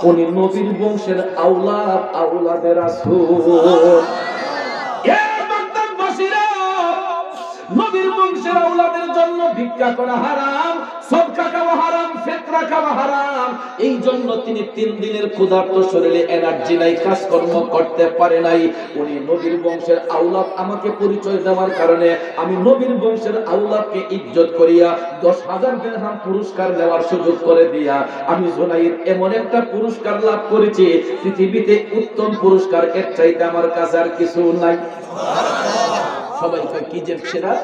উনি নবীর বংশের আওলাদ, আওলাদে রাসূল। নবীর বংশের আওলাদের জন্য ভিক্ষা করা হারাম, সদকা খাওয়া হারাম, ফিতরা খাওয়া হারাম। এই জন্য তিনি 3 দিনের ক্ষুধার্ত শরীরে এনার্জি নাই, কাজকর্ম করতে পারে নাই। উনি নবীর বংশের আওলাদ, আমাকে পরিচয় দেওয়ার কারণে আমি নবীর বংশের আওলাদকে ইজ্জত করিয়া 10,000 দিরহাম পুরস্কার নেওয়ার সুযোগ করে দিয়া আমি জুনাইদ এমন একটা পুরস্কার লাভ করেছি, পৃথিবীতে উত্তম পুরস্কার এর চাইতে আমার কাছে আর কিছু নাই। সবাই কয় কি যে সেরা?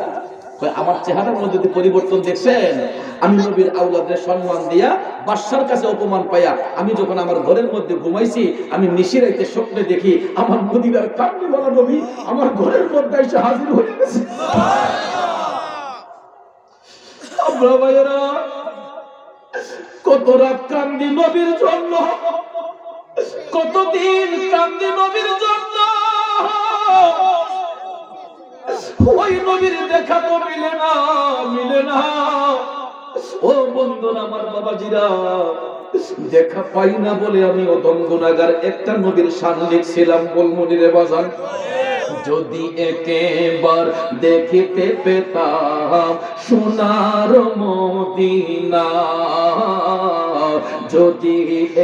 আমার চেহারার মধ্যে পরিবর্তন দেখছেন? আমি নবীর আওলাদের সম্মান দিয়া বাদশার কাছে অপমান পাইয়া আমি যখন আমার ঘরের মধ্যে ঘুমাইছি, আমি নিশিরাইতে স্বপ্নে দেখি আমার মদিনার কামলিওয়ালা নবী আমার ঘরের মধ্যে এসে হাজির হয়ে গেছে। আমরা ভাইয়েরা কত রাত কান্দি নবীর জন্য, কতদিন কান্দি নবীর জন্য, ওই নবীর দেখা তো মিলে না, মিলে না। ও বন্ধুরা আমার, বাবাজিরা, দেখা পাই না বলে আমি অদম গুনাহগার একটা নবীর শান লিখছিলাম, বলমুনিরে বাজান। যদি একেবার দেখিতে পেতাম সোনার মদিনা, যদি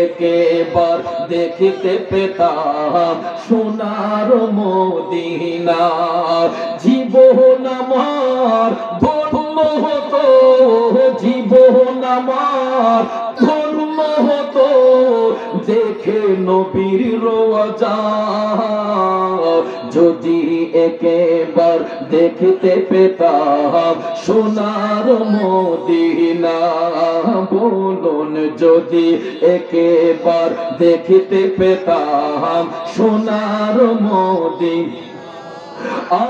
একেবার দেখিতে পেতাম সোনার মদিনা, জীবন আমার ধন্য হতো, জীবন আমার ধন্য হতো দেখে নবীর রওজা। যদি একেবার দেখতে পেতাম সোনার মদিনা, বলুন যদি একেবার দেখতে পেতাম সোনার মদিনা।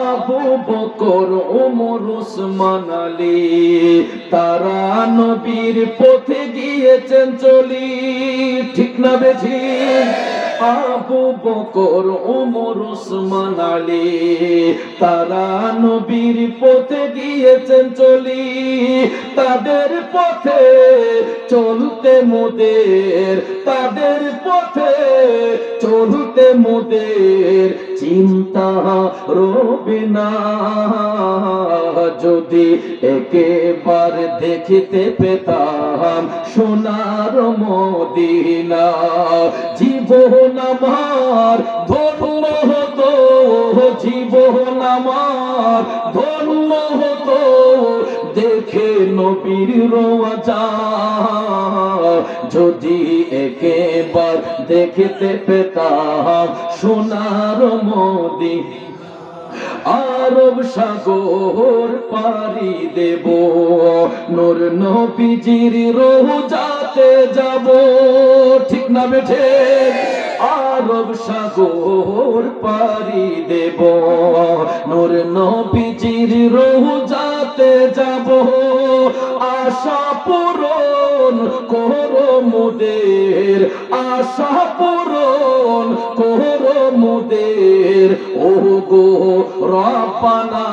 আবু বকর, ওমর, উসমান, আলী তারা নবীর পথে গিয়েছেন চলি, ঠিক না বেঠিক? আবু বকর ওমর ওসমান আলী তারা নবীর পথে গিয়েছেন চলি তাদের পথে চলতে মোদের তাদের পথে চলতে মোদের চিন্তা রবে না যদি একেবার দেখিতে পেতাম সোনার মদিনা জীবন আমার ধন্য হতো জীবন আমার ধন্য হতো দেখে নবীর রওজা যদি একেবার দেখিতে পেতাম সোনার মদিনা আরব সাগর পাড়ি দেব নূর নবীজির রওজাতে যাব ঠিক না বেঠে আরব সাগর পাড়ি দেব নূর নবীজির রওজাতে যাব আশা পূরণ করো মোদের আশা পূরণ করো মোদের ও গো রব্বানা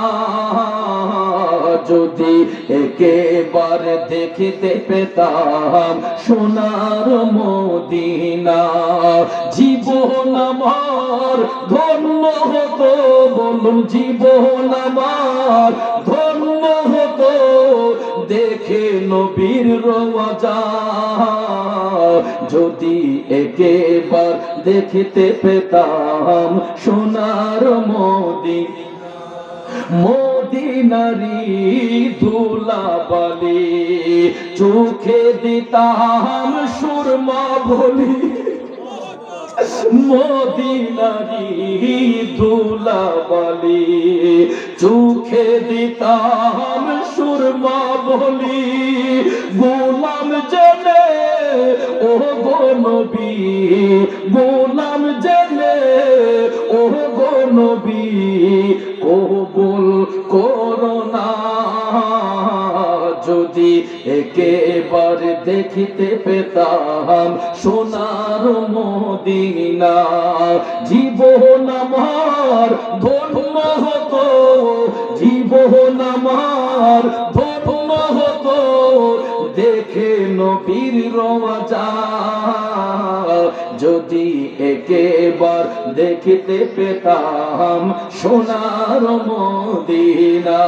যদি একেবার দেখিতে পেতাম সোনার মদিনা জীবন আমার ধন্য হতো বলুন জীবন আমার ধন্য হতো দেখে নবীর রওজা যদি একেবার দেখিতে পেতাম সোনার মদিনা মদিনারি ধুলাবালি চোখে দিতাম সুরমা বলি মদিনারি ধুলাবালি চোখে দিতাম সুরমা বলি গোলাম জেনে ও গো নবী গোলাম জেনে ও গো নবী কবুল করোনা যদি একেবার দেখিতে পেতাম সোনার মদিনা জীবন আমার ধন্য হতো জীবন আমার ধন্য হতো দেখে নবীর রওজা যদি একেবার দেখিতে পেতাম সোনার মদিনা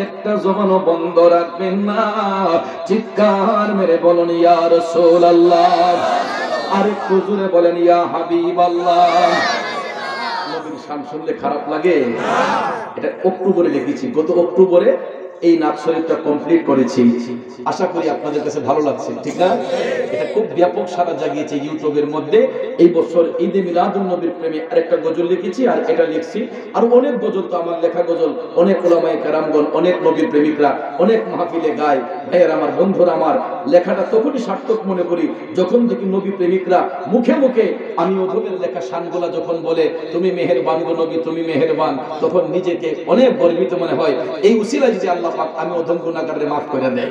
একটা জবানও বন্ধ রাখবেন না চিৎকার মেরে বলুন ইয়া রাসূলুল্লাহ আরেকটু জোরে বলেন ইয়া হাবিবাল্লাহ নবীর শান শুনলে খারাপ লাগে এটা অক্টোবরে লিখেছি গত অক্টোবরে এই নাচ শরীফটা কমপ্লিট করেছি আশা করি আপনাদের কাছে ভালো লাগছে ঠিক না এটা খুব ব্যাপক সাড়া জাগিয়েছে ইউটিউবের মধ্যে এই বছর ঈদে মিলাদুন নবীর প্রেমে আরেকটা গজল লিখেছি আর এটা লিখছি আর অনেক গজল তো আমার লেখা গজল অনেক উলামায়ে কেরামগণ অনেক নবীর প্রেমিকরা অনেক মাহফিলে গায় ভাইয়ের আমার বন্ধুরা আমার লেখাটা তখনই সার্থক মনে করি যখন দেখি নবী প্রেমিকরা মুখে মুখে আমি ওদের লেখা শানগুলা যখন বলে তুমি মেহেরবান গো নবী তুমি মেহেরবান তখন নিজেকে অনেক গর্বিত মনে হয় এই উসিলায় যদি আল্লাহ পাক আমি ওদের গুনাহগারদের maaf করে দেয়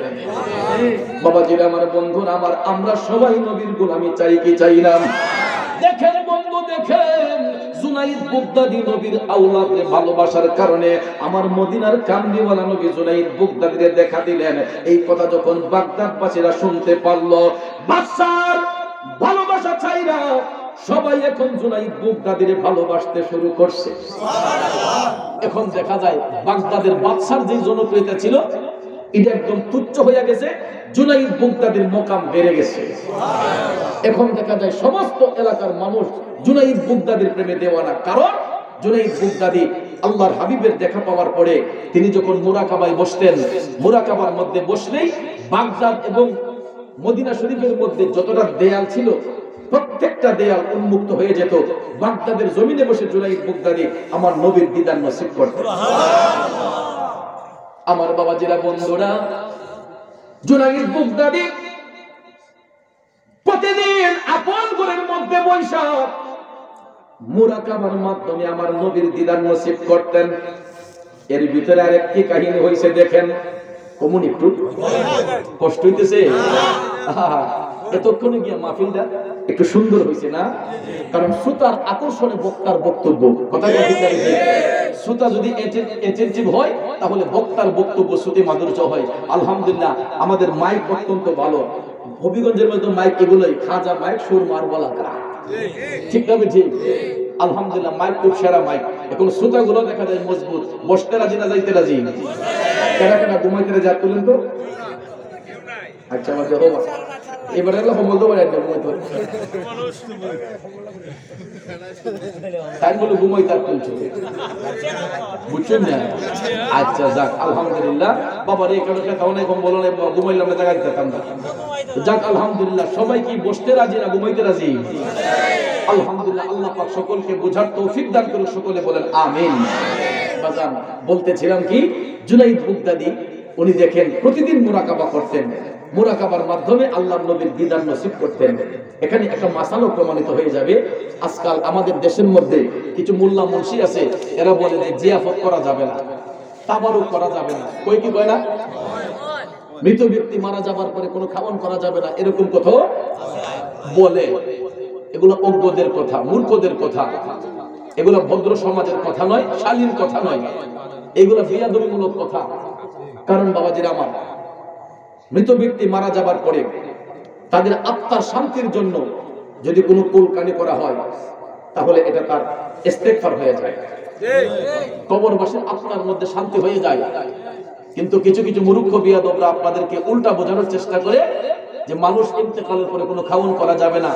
বাবাজিরা আমার বন্ধুরা আমার আমরা সবাই নবীর গোলামি চাই কি চাই না দেখেন বন্ধু দেখেন জুনাইদ বুগদাদি নবীর আওলাদরে ভালোবাসার কারণে আমার মদিনার কামলিওয়ালা নবী জুনাইদ বুগদাদিরে দেখা দিলেন এই কথা যখন বাগদাদবাসীরা শুনতে পারলো বাদশার ভালোবাসা চাইরা সবাই এখন জুনাইদ বুগদাদিরে ভালোবাসতে শুরু করছে সুবহানাল্লাহ এখন দেখা যায় বাগদাদের বাদশার যে জনপ্রিয়তা ছিল এটা একদম তুচ্ছ হয়ে গেছে জুনাইদ বুগদাদির মকাম বেড়ে গেছে সুবহানাল্লাহ এখন দেখা যায় সমস্ত এলাকার মানুষ জুনাইদ বুগদাদির প্রেমে দেওয়ানা কারণ জুনাইদ বুগদাদি আল্লাহর হাবিবের দেখা পাওয়ার পরে তিনি যখন মুরাকাবায় বসতেন মুরাকাবার মধ্যে বসলেই বাগদাদ এবং মদিনা শরীফের মধ্যে যতটা দেয়াল ছিল প্রত্যেকটা দেয়াল উন্মুক্ত হয়ে যেত বাগদাদের জমিনে বসে জুনাইদ বুগদাদি আমার নবীর দিদার নসিব করতেন সুবহানাল্লাহ আমার বাবাজিরা বন্ধুরা জুনাইদ বুগদাদি প্রতিদিন আপন ঘরের মধ্যে বসে মুরাকাবার মাধ্যমে আমার নবীর দিদার নসিব করতেন এর ভিতরে আরেকটি কাহিনী হইছে দেখেন কমন একটু কষ্ট হইতেছে এতক্ষণে গিয়া মাহফিলটা একটু সুন্দর হয়েছে না? কারণ শ্রোতার আকর্ষণে বক্তার বক্তব্য, কথা বলতে পারি, শ্রোতা যদি অ্যাটেনটিভ হয় তাহলে বক্তার বক্তব্য শ্রুতি মাধুর্য হয়। আলহামদুলিল্লাহ আমাদের মাইক অত্যন্ত ভালো, হবিগঞ্জের মধ্যে মাইক এগুলোই, খাজা মাইক, সুর মারওয়ালা কা, ঠিক না? ঠিক, আলহামদুলিল্লাহ মাইক খুব সেরা মাইক। এখন শ্রোতাগুলো দেখা যায় মজবুত, বসতে রাজি না যাইতে রাজি, কেনা কেনা ঘুমাইতে রাজি, আর তুলেন তো। আচ্ছা আমাদের এবারে বলতে পারেন তাই বলে ঘুমাই তার তুলছে, বুঝছেন না? আচ্ছা যাক আলহামদুলিল্লাহ, বাবার এই কারণে খাওয়া নাই, কম বলো না, ঘুমাইলাম না, জায়গায় দিতাম না। যাক আলহামদুলিল্লাহ, সবাই কি বসতে রাজি না ঘুমাইতে রাজি? আলহামদুলিল্লাহ, আল্লাহ পাক সকলকে বোঝার তৌফিক দান করুন, সকলে বলেন আমিন। বাজান বলতেছিলাম কি, জুনাইদ বুগদাদি উনি দেখেন প্রতিদিন মুরাকাবা করতেন, মুরাকাবার মাধ্যমে আল্লাহর নবীর দিদার নসিব করতেন। এখানে একটা মাসালো প্রমাণিত হয়ে যাবে। আজকাল আমাদের দেশের মধ্যে কিছু মোল্লা মুন্সি আছে, এরা বলে যে জিয়াফত করা যাবে না, তাবারুক করা যাবে না, কই কি কয় না, মৃত ব্যক্তি মারা যাবার পরে কোনো খাওয়ান করা যাবে না, এরকম কথা বলে। এগুলো অজ্ঞদের কথা, মূর্খদের কথা, এগুলো ভদ্র সমাজের কথা নয়, শালীর কথা নয়, এগুলো বেয়াদবিমূলক কথা। কারণ বাবাজিরা আমার, মৃত ব্যক্তি মারা যাবার পরে তাদের আত্মার শান্তির জন্য যদি কোনো কুলকানি করা হয় তাহলে এটা তার ইস্তেগফার হয়ে যায়, কবরবাসীর আত্মার মধ্যে শান্তি হয়ে যায়। কিন্তু কিছু কিছু মূর্খ বিয়াদবরা আপনাদেরকে উল্টা বোঝানোর চেষ্টা করে যে মানুষ ইন্তেকালের পরে কোনো খাওয়ান করা যাবে না,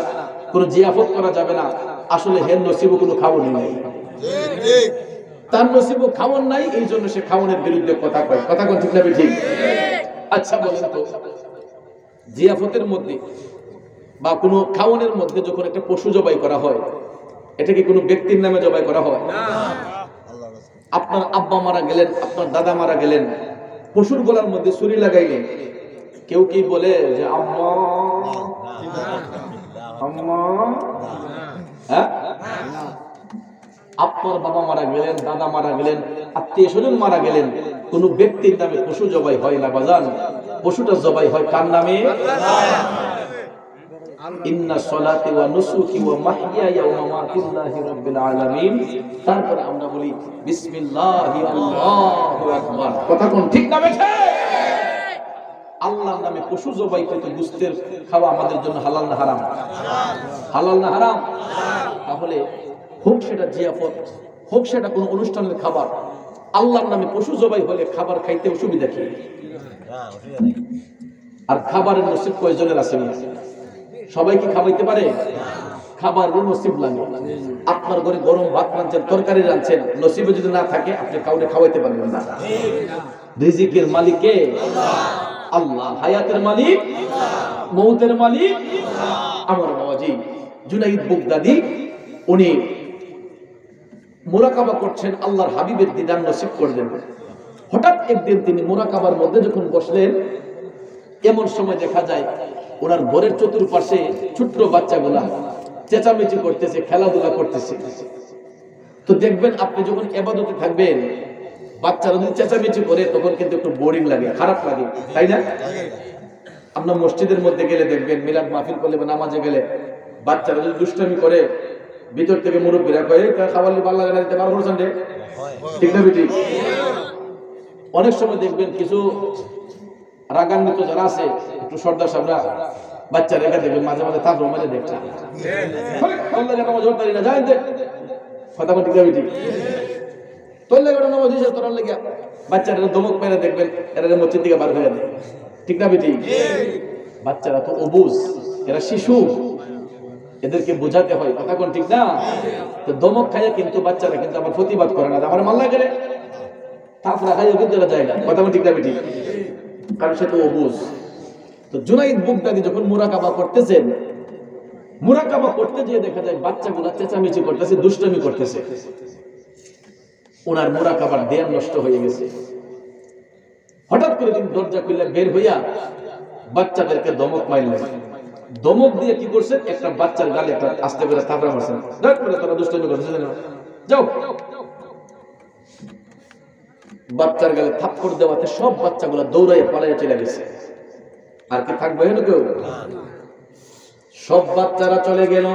কোনো জিয়াফত করা যাবে না। আসলে হের নসিবও কোনো খাওয়ানই নাই, তার নসিবও খাওয়ান নাই, এই জন্য সে খাওয়ানের বিরুদ্ধে কথা কয়। কথা কোন ঠিক না ঠিক? আচ্ছা বলেন তো, জিয়াফতের মধ্যে বা কোনো খাওয়ানের মধ্যে যখন একটা পশু জবাই করা হয়, এটা কি কোনো ব্যক্তির নামে জবাই করা হয়? আপনার আব্বা মারা গেলেন, আপনার দাদা মারা গেলেন, পশুর গলার মধ্যে ছুরি লাগাইলেন, কেউ কি বলে যে আম্মা আম্মা? হ্যাঁ, আপনার বাবা মারা গেলেন, দাদা মারা গেলেন, আত্মীয় স্বজন মারা গেলেন, কোন ব্যক্তির নামে পশু জবাই হয় না বাজান। পশুটা জবাই হয় কার নামে? ইন্না সলাতি ওয়া নুসুকি ওয়া মাহইয়ায়া ওয়া মামাতি লিল্লাহি রাব্বিল আলামিন। তারপরে আমরা বলি বিসমিল্লাহি আল্লাহু আকবার। কথা কোন ঠিক না বেঠে? আল্লাহর নামে পশু জবাই করতে গুস্তের খাওয়া আমাদের জন্য হালাল না হারাম? হালাল না হারাম? তাহলে হোক সেটা জিয়াফত, হোক সেটা কোনো অনুষ্ঠানের খাবার, আল্লাহর নামে পশু জবাই হলে খাবার খাইতে অসুবিধা কি? আর খাবারের নসিব কয়জনের আছে? সবাই কি খাওয়াইতে পারে? খাবারের নসিব লাগে। আপনার ঘরে গরম ভাত রাঁধছেন, তরকারি রাঁধছেন, নসিবে যদি না থাকে আপনি কাউকে খাওয়াইতে পারবেন না। রিজিকের মালিক কে? আল্লাহ। হায়াতের মালিক, মৌতের মালিক আমার বাবাজি জুনাইদ বুগদাদি, উনি মুরাকাবা করছেন, আল্লাহর হাবিবের দিদার নসিব করলেন। হঠাৎ একদিন তিনি মুরাকাবার মধ্যে যখন বসলেন, এমন সময় দেখা যায় ওনার ঘরের চতুর্পাশে ছোট্ট বাচ্চাগুলা চেঁচামেচি করতেছে, খেলাধুলা করতেছে। তো দেখবেন আপনি যখন ইবাদতে থাকবেন, বাচ্চারা যদি চেঁচামেচি করে তখন কিন্তু একটু বোরিং লাগে, খারাপ লাগে, তাই না? আমরা মসজিদের মধ্যে গেলে দেখবেন, মিলাদ মাহফিল করলে বা নামাজে গেলে বাচ্চারা যদি দুষ্টামি করে, ভিতর থেকে মুরব্বীরা কয়ে খাওয়ালে ভালো লাগে না, দিতে পারবো না, ঠিক না বেটি? অনেক সময় দেখবেন কিছু রাগান্বিত যারা আছে, একটু সর্দার সাহেবরা বাচ্চা রেখে দেখবেন মাঝে মাঝে তার রোমালে দেখছেন, কথা বলতে ঠিক না বেটি? তোর লেগে নামাজ দিয়েছে, তোর লেগে বাচ্চারা দমক মেরে দেখবেন এরা মসজিদ থেকে বার হয়ে দেয়, ঠিক না বেটি? বাচ্চারা তো অবুঝ, এরা শিশু, এদেরকে বোঝাতে হয়, কথা কোন ঠিক না? তো দমক খাইয়া কিন্তু বাচ্চারা কিন্তু আবার প্রতিবাদ করে না, আমার মাল্লা গেলে তারপরে খাইয়া কিন্তু এরা যায় না, কথা কোন ঠিক না বেটি? কারণ সে তো অবুঝ। তো জুনাইদ বুগদাদি যখন মুরাকাবা করতেছেন, মুরাকাবা করতে গিয়ে দেখা যায় বাচ্চাগুলা চেঁচামেচি করতেছে, দুষ্টামি করতেছে। ওনার মুরাকাবার ধ্যান নষ্ট হয়ে গেছে। হঠাৎ করে তিনি দরজা খুলে বের হইয়া বাচ্চাদেরকে দমক মারলেন। দমক দিয়ে কি করছেন, একটা বাচ্চার গালে একটা আস্তে করে থাপড়া মারছেন, তারা দুষ্টামি করতেছে, যাও। বাচ্চার গালে থাপ্পড় দেওয়াতে সব বাচ্চাগুলো দৌড়াইয়া পালাইয়া চলে গেছে। আর কি থাকবে না কেউ? সব বাচ্চারা চলে গেল।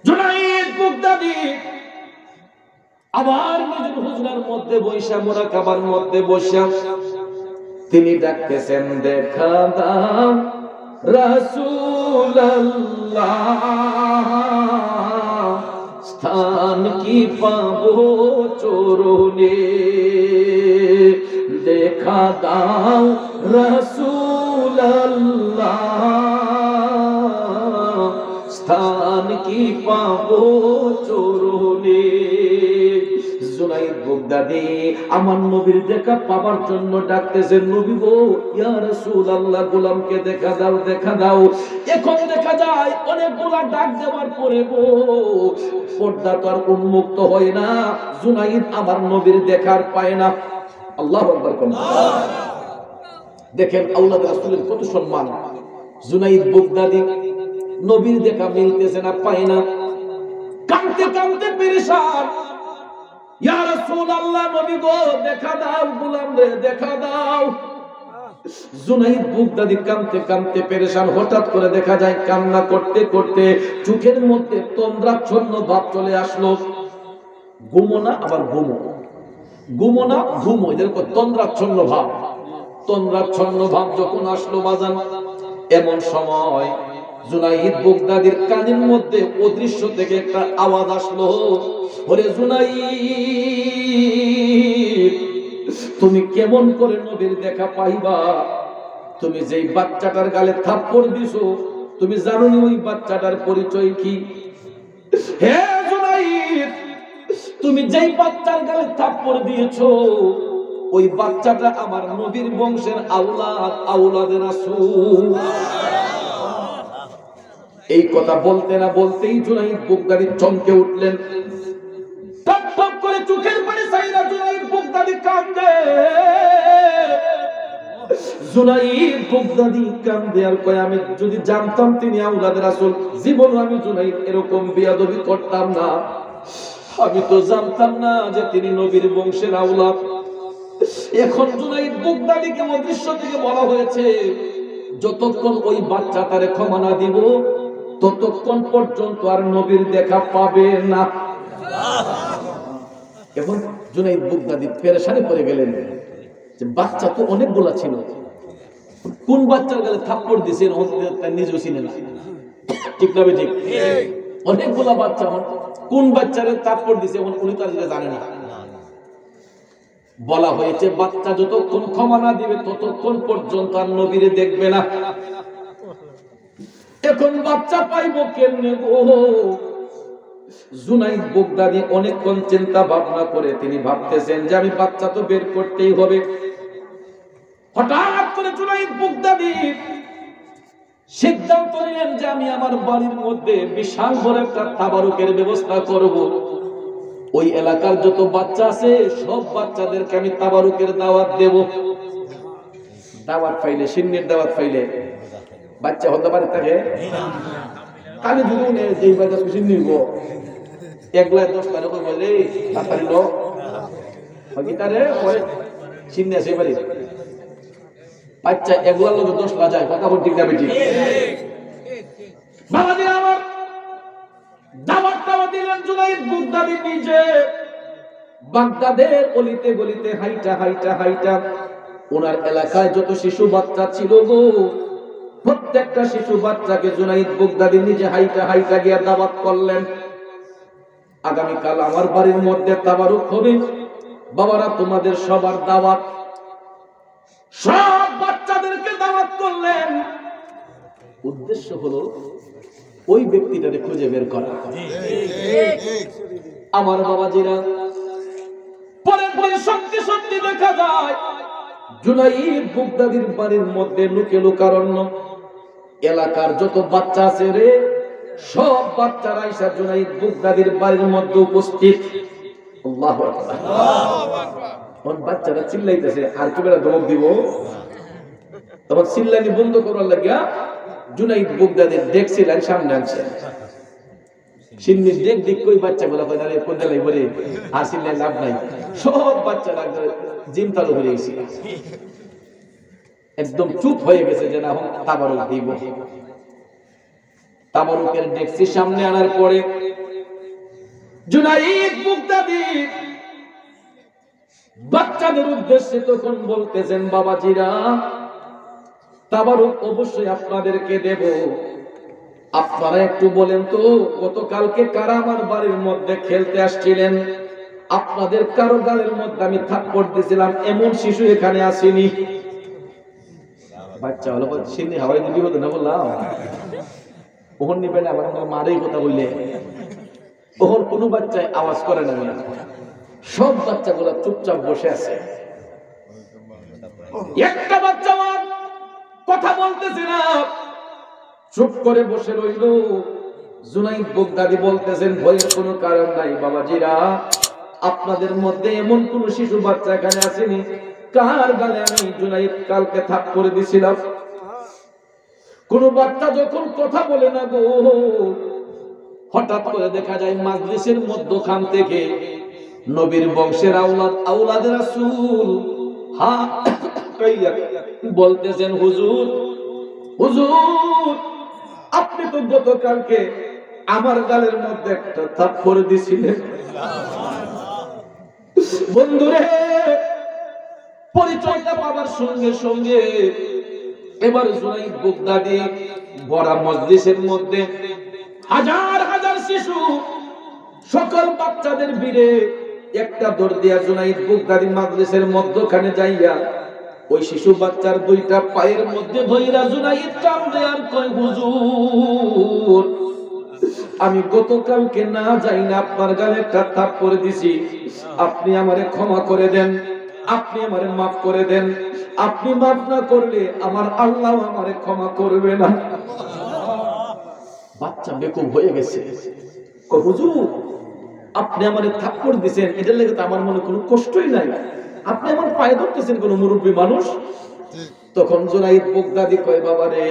জুনাইদ বাগদাদী আবার নিজের হুজরার মধ্যে বৈশা, মুরাকাবার মধ্যে বসা তিনি ডাকতেছেন, দেখা দাও রাসূলুল্লাহ, স্থান কি পাবো চরণে, দেখা দাও রাসূলুল্লাহ, স্থান কি পাবো চরণে। জুনাইদ বাগদাদী আমার নবীর দেখা পাবার জন্য ডাকতেছেন, নবী গো, ইয়া রাসূলুল্লাহ, গোলামকে দেখা দাও, দেখা দাও। এখন দেখা যায় অনেকগুলা ডাক দেওয়ার পরে গো পর্দা তো আর উন্মুক্ত হয় না। জুনাইদ আমার নবীর দেখার পায় না। আল্লাহু আকবার কোন। দেখেন আল্লাহ রাসূলের কত সম্মান। জুনাইদ বাগদাদী নবীর দেখা মিলতেছে না, পায় না, কাঁদতে কাঁদতে পেরেশান। ইয়া রাসূলুল্লাহ, নবী গো, দেখা দাও, গোলাম রে দেখা দাও। জুনাইদ বাগদাদী কাঁদতে কাঁদতে পেরেশান। হঠাৎ করে দেখা যায় কান্না করতে করতে চোখের মধ্যে তন্দ্রাচ্ছন্ন ভাব চলে আসলো। ঘুমো না, আবার ঘুমো, ঘুমো না, ঘুমো, এরকম তন্দ্রাচ্ছন্ন ভাব। তন্দ্রাচ্ছন্ন ভাব যখন আসলো বাজান, এমন সময় জুনাইদ বাগদাদীর কানের মধ্যে অদৃশ্য থেকে একটা আওয়াজ আসলো, ওরে জুনাইদ, তুমি কেমন করে নবীর দেখা পাইবা? তুমি যেই বাচ্চাটার গালে থাপ্পড় দিছো, তুমি জানো না ওই বাচ্চাটার পরিচয় কি? হে জুনাইদ, তুমি যেই বাচ্চার গালে থাপ্পড় দিয়েছো, ওই বাচ্চাটা আমার নবীর বংশের আওলাদ, আওলাদে রাসূল। এই কথা বলতে না বলতেই জুনাইদ বাগদাদী চমকে উঠলেন। টপ টপ করে চোখের পানি ছাইরা জুনাইদ বাগদাদী কাঁদে। জুনাইদ বাগদাদী কাঁদে আর কয়, আমি যদি জানতাম তিনি আওলাদ রাসূল, জীবনে আমি জুনাইদ এরকম বেয়াদবি করতাম না। আমি তো জানতাম না যে তিনি নবীর বংশের আওলাদ। এখন জুনাইদ বাগদাদীকে অদৃশ্য থেকে বলা হয়েছে, যতক্ষণ ওই বাচ্চাটারে ক্ষমা না দিব ততক্ষণ পর্যন্ত আর নবীর দেখা পাবে না। এখন জুনাইদ বাগদাদী পেরেশানি পড়ে গেলেন যে বাচ্চা তো অনেকগুলা ছিল, কোন বাচ্চার গালে থাপ্পড় দিয়েছেন তার নিজেও ছিলেন না। ঠিক না ঠিক? অনেকগুলা বাচ্চা, কোন বাচ্চারে থাপ্পড় দিয়েছে উনি তার জানে না। বলা হয়েছে বাচ্চা যতক্ষণ ক্ষমা না দিবে ততক্ষণ পর্যন্ত আর নবীরে দেখবে না। এখন বাচ্চা পাইব কেমনে গো? জুনাইদ বাগদাদী অনেকক্ষণ চিন্তা ভাবনা করে তিনি ভাবতেছেন যে আমি বাচ্চা তো বের করতেই হবে। হঠাৎ করে জুনাইদ বাগদাদী সিদ্ধান্ত নিলেন যে আমি আমার বাড়ির মধ্যে বিশাল বড় একটা তাবারুকের ব্যবস্থা করব। ওই এলাকার যত বাচ্চা আছে সব বাচ্চাদেরকে আমি তাবারুকের দাওয়াত দেব। দাওয়াত পাইলে, সিন্নির দাওয়াত পাইলে বাচ্চা হতে পারে থাকে কানে দুটো নেই, যেই বাচ্চা সিন্নি নিব একলায় 10টা রকম বলে তাড়াতাড়ি লোক গীতারে সিন্নি আছে এবারে বাচ্চা একলার লোক 10টা যায়। কথা বল ঠিক না বেটি? বাবাজিরা আমার, দাওয়াতটা দিলেন জুনাইদ বাগদাদী নিজে। বাগদাদের অলিতে গলিতে হাইটা হাইটা হাইটা ওনার এলাকায় যত শিশু বাচ্চা ছিল গো, প্রত্যেকটা শিশু বাচ্চাকে জুনাইদ বাগদাদী নিজে হাইটা হাইটা গিয়ে দাওয়াত করলেন। আগামীকাল আমার বাড়ির মধ্যে তাবারুক হবে, বাবারা তোমাদের সবার দাওয়াত। সব বাচ্চাদেরকে দাওয়াত করলেন। উদ্দেশ্য হলো ওই ব্যক্তিটাকে খুঁজে বের করা। আমার বাবাজিরা, পরে পরে সত্যি সত্যি দেখা যায় জুনাইদ বাগদাদীর বাড়ির মধ্যে লুকে লুকারণ্য এলাকার যত বাচ্চা আছে রে, সব বাচ্চারা এসে জুনাইদ বাগদাদীর বাড়ির মধ্যে উপস্থিত। আল্লাহু আকবার। কোন বাচ্চারা চিল্লাইতেছে, আর কি বেলা ধমক দিব? তখন চিল্লানি বন্ধ করার লাগিয়া জুনাইদ বাগদাদীর দেখছিলেন সামনে আনছে। সিন্নির দেখ দেখ কই বাচ্চাগুলা কই দাঁড়িয়ে কোন দাঁড়িয়ে বলে আর চিল্লাই লাভ নাই। সব বাচ্চারা জিম চালু হয়ে গেছে, একদম চুপ হয়ে গেছে যে না তাবারুক দিব। তাবারুকের ডেক্সি সামনে আনার পরে জুনাইদ বুগদাদি বাচ্চাদের উদ্দেশ্যে তখন বলতেছেন, বাবাজিরা, তাবারুক অবশ্যই আপনাদেরকে দেব। আপনারা একটু বলেন তো, গতকালকে কারা আমার বাড়ির মধ্যে খেলতে আসছিলেন? আপনাদের কারো গালের মধ্যে আমি থাপ্পড় দিয়েছিলাম এমন শিশু এখানে আসেনি? বাচ্চা হলো সিন্নি হাওয়াই দিবি হতো না, বললাম ওহন নিবে না, আবার মারেই কথা বললে ওহর কোনো বাচ্চায় আওয়াজ করে না। সব বাচ্চাগুলো চুপচাপ বসে আছে। একটা বাচ্চা আমার কথা বলতেছে না, চুপ করে বসে রইল। জুনাইদ বুগদাদি বলতেছেন, ভয়ের কোনো কারণ নাই বাবাজিরা, আপনাদের মধ্যে এমন কোন শিশু বাচ্চা এখানে আসেনি কার গালে আমি জুনাইদ কালকে থাপ্পড় দিয়েছিলাম? কোন বাচ্চা যখন কথা বলে না গো, হঠাৎ করে দেখা যায় মাজলিসের মধ্যখান থেকে নবীর বংশের আওলাদ রাসূল বলতেছেন, হুজুর হুজুর, আপনি তো গতকালকে আমার গালের মধ্যে একটা থাপ্পড় দিয়েছিলেন। বন্ধুরে, পরিচয়টা পাবার সঙ্গে সঙ্গে এবার জুনাইদ বুগদাদি বড় মজলিসের মধ্যে হাজার হাজার শিশু, সকল বাচ্চাদের ভিড়ে একটা দৌড় দিয়া জুনাইদ বুগদাদি মজলিসের মধ্যখানে যাইয়া ওই শিশু বাচ্চার দুইটা পায়ের মধ্যে ধইরা জুনাইদ কান্দে আর কয়, হুজুর, আমি গতকালকে না যাই না আপনার গালে একটা থাপ্পড় দিছি, আপনি আমারে ক্ষমা করে দেন, আপনি আমারে মাফ করে দেন। আপনি মাফ না করলে আমার আল্লাহ আমারে ক্ষমা করবে না। বাচ্চা বেকুব হয়ে গেছে, হুজুর, আপনি আমারে থাপ্পড় দিয়েছেন, এটার লেগে তো আমার মনে কোনো কষ্টই নাই, আপনি আমার পায়ে ধরতেছেন কোন মুরব্বী মানুষ? তখন জুনাইদ বুগদাদি কয়, বাবা রে,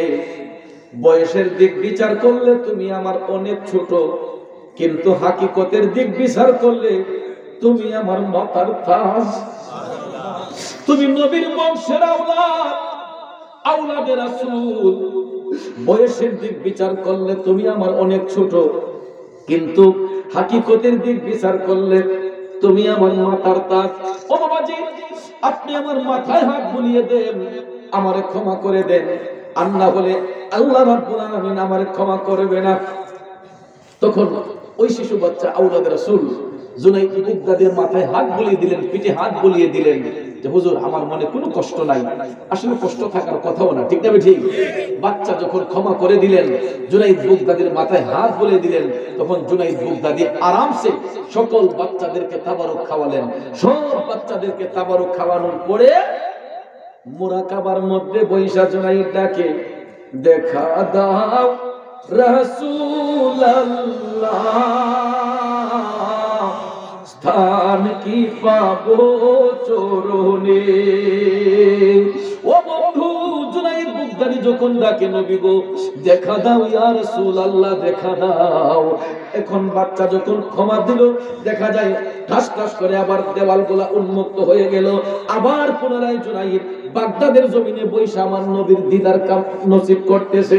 বয়সের দিক বিচার করলে তুমি আমার অনেক ছোট, কিন্তু হাকিকতের দিক বিচার করলে তুমি আমার মাথার তাজ, তুমি নবীর বংশের আওলাদে রাসূল। বয়সের দিক বিচার করলে তুমি আমার অনেক ছোট, কিন্তু হাকিকতের দিক বিচার করলে তুমি আমার মাথার তাজ। ও বাবাজি, আপনি আমার মাথায় হাত বুলিয়ে দেন, আমারে ক্ষমা করে দেন, আর না হলে আল্লাহ রাব্বুল আলামিন আমারে ক্ষমা করবে না। তখন ওই শিশু বাচ্চা আওলাদ রাসূল জুনাইদ বুগদাদির মাথায় হাত বুলিয়ে দিলেন, পিঠে হাত বুলিয়ে দিলেন যে, হুজুর, আমার মনে কোনো কষ্ট নাই। আসলে কষ্ট থাকার কথাও না, ঠিক না ঠিক? বাচ্চা যখন ক্ষমা করে দিলেন, জুনাইদ বুগদাদির মাথায় হাত বুলিয়ে দিলেন, তখন জুনাইদ বুগদাদি আরামসে সকল বাচ্চাদেরকে তাবারুক খাওয়ালেন। সব বাচ্চাদেরকে তাবারুক খাওয়ানোর পরে মুরাকাবার মধ্যে বৈশা জুনাইদ ডাকে, দেখা দাও রাসূলুল্লাহ, স্থান কি পাবো চরণে। ও বন্ধু, জুনাইদ বুগদাদি যখন ডাকে, নবী গো, দেখা দাও ইয়া রাসূলুল্লাহ, দেখা দাও। এখন বাচ্চা যখন ক্ষমা দিল, দেখা যায় ঠাস ঠাস করে আবার দেওয়ালগুলা উন্মুক্ত হয়ে গেল। আবার পুনরায় জুনাইদ বাগদাদের জমিনে বৈশা আমার নবীর দিদার কাম নসিব করতেছে।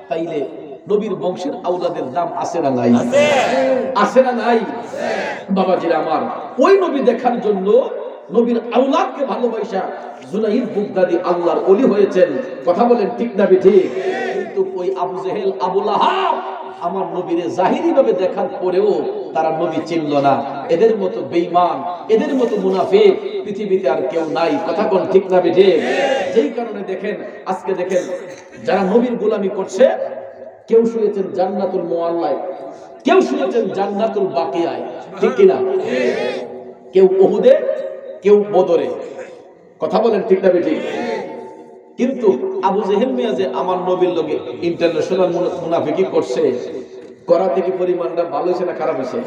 তাইলে নবীর বংশের আওলাদের দাম আছে না নাই? আছে না নাই? বাবাজিরা আমার, ওই নবী দেখার জন্য নবীর আওলাদকে ভালোবাসা জুনাইদ বুগদাদি আল্লাহর ওলি হয়েছেন। কথা বলেন ঠিক না ঠিক? কিন্তু ওই আবু জেহেল, আবু লাহাব আমার নবীরে জাহিরি ভাবে দেখার পরেও তারা নবী চিনল না। এদের মতো বেঈমান, এদের মতো মুনাফিক পৃথিবীতে আর কেউ নাই। কথা কোন ঠিক না ঠিক? যেই কারণে দেখেন, আজকে দেখেন যারা নবীর গোলামি করছে, কেউ শুনেছেন জান্নাতুল মুআল্লায়, কেউ শুনেছেন জান্নাতুল বাকিয়ায়, ঠিক কিনা? কেউ উহুদে, কেউ বদরে। কথা বলেন ঠিক না ঠিক? কিন্তু আবু জেহেল মিয়া যে আমার নবীর লগে ইন্টারন্যাশনাল মুনাফিকি করছে, করা থেকে পরিমাণটা ভালো হয়েছে না খারাপ হয়েছে?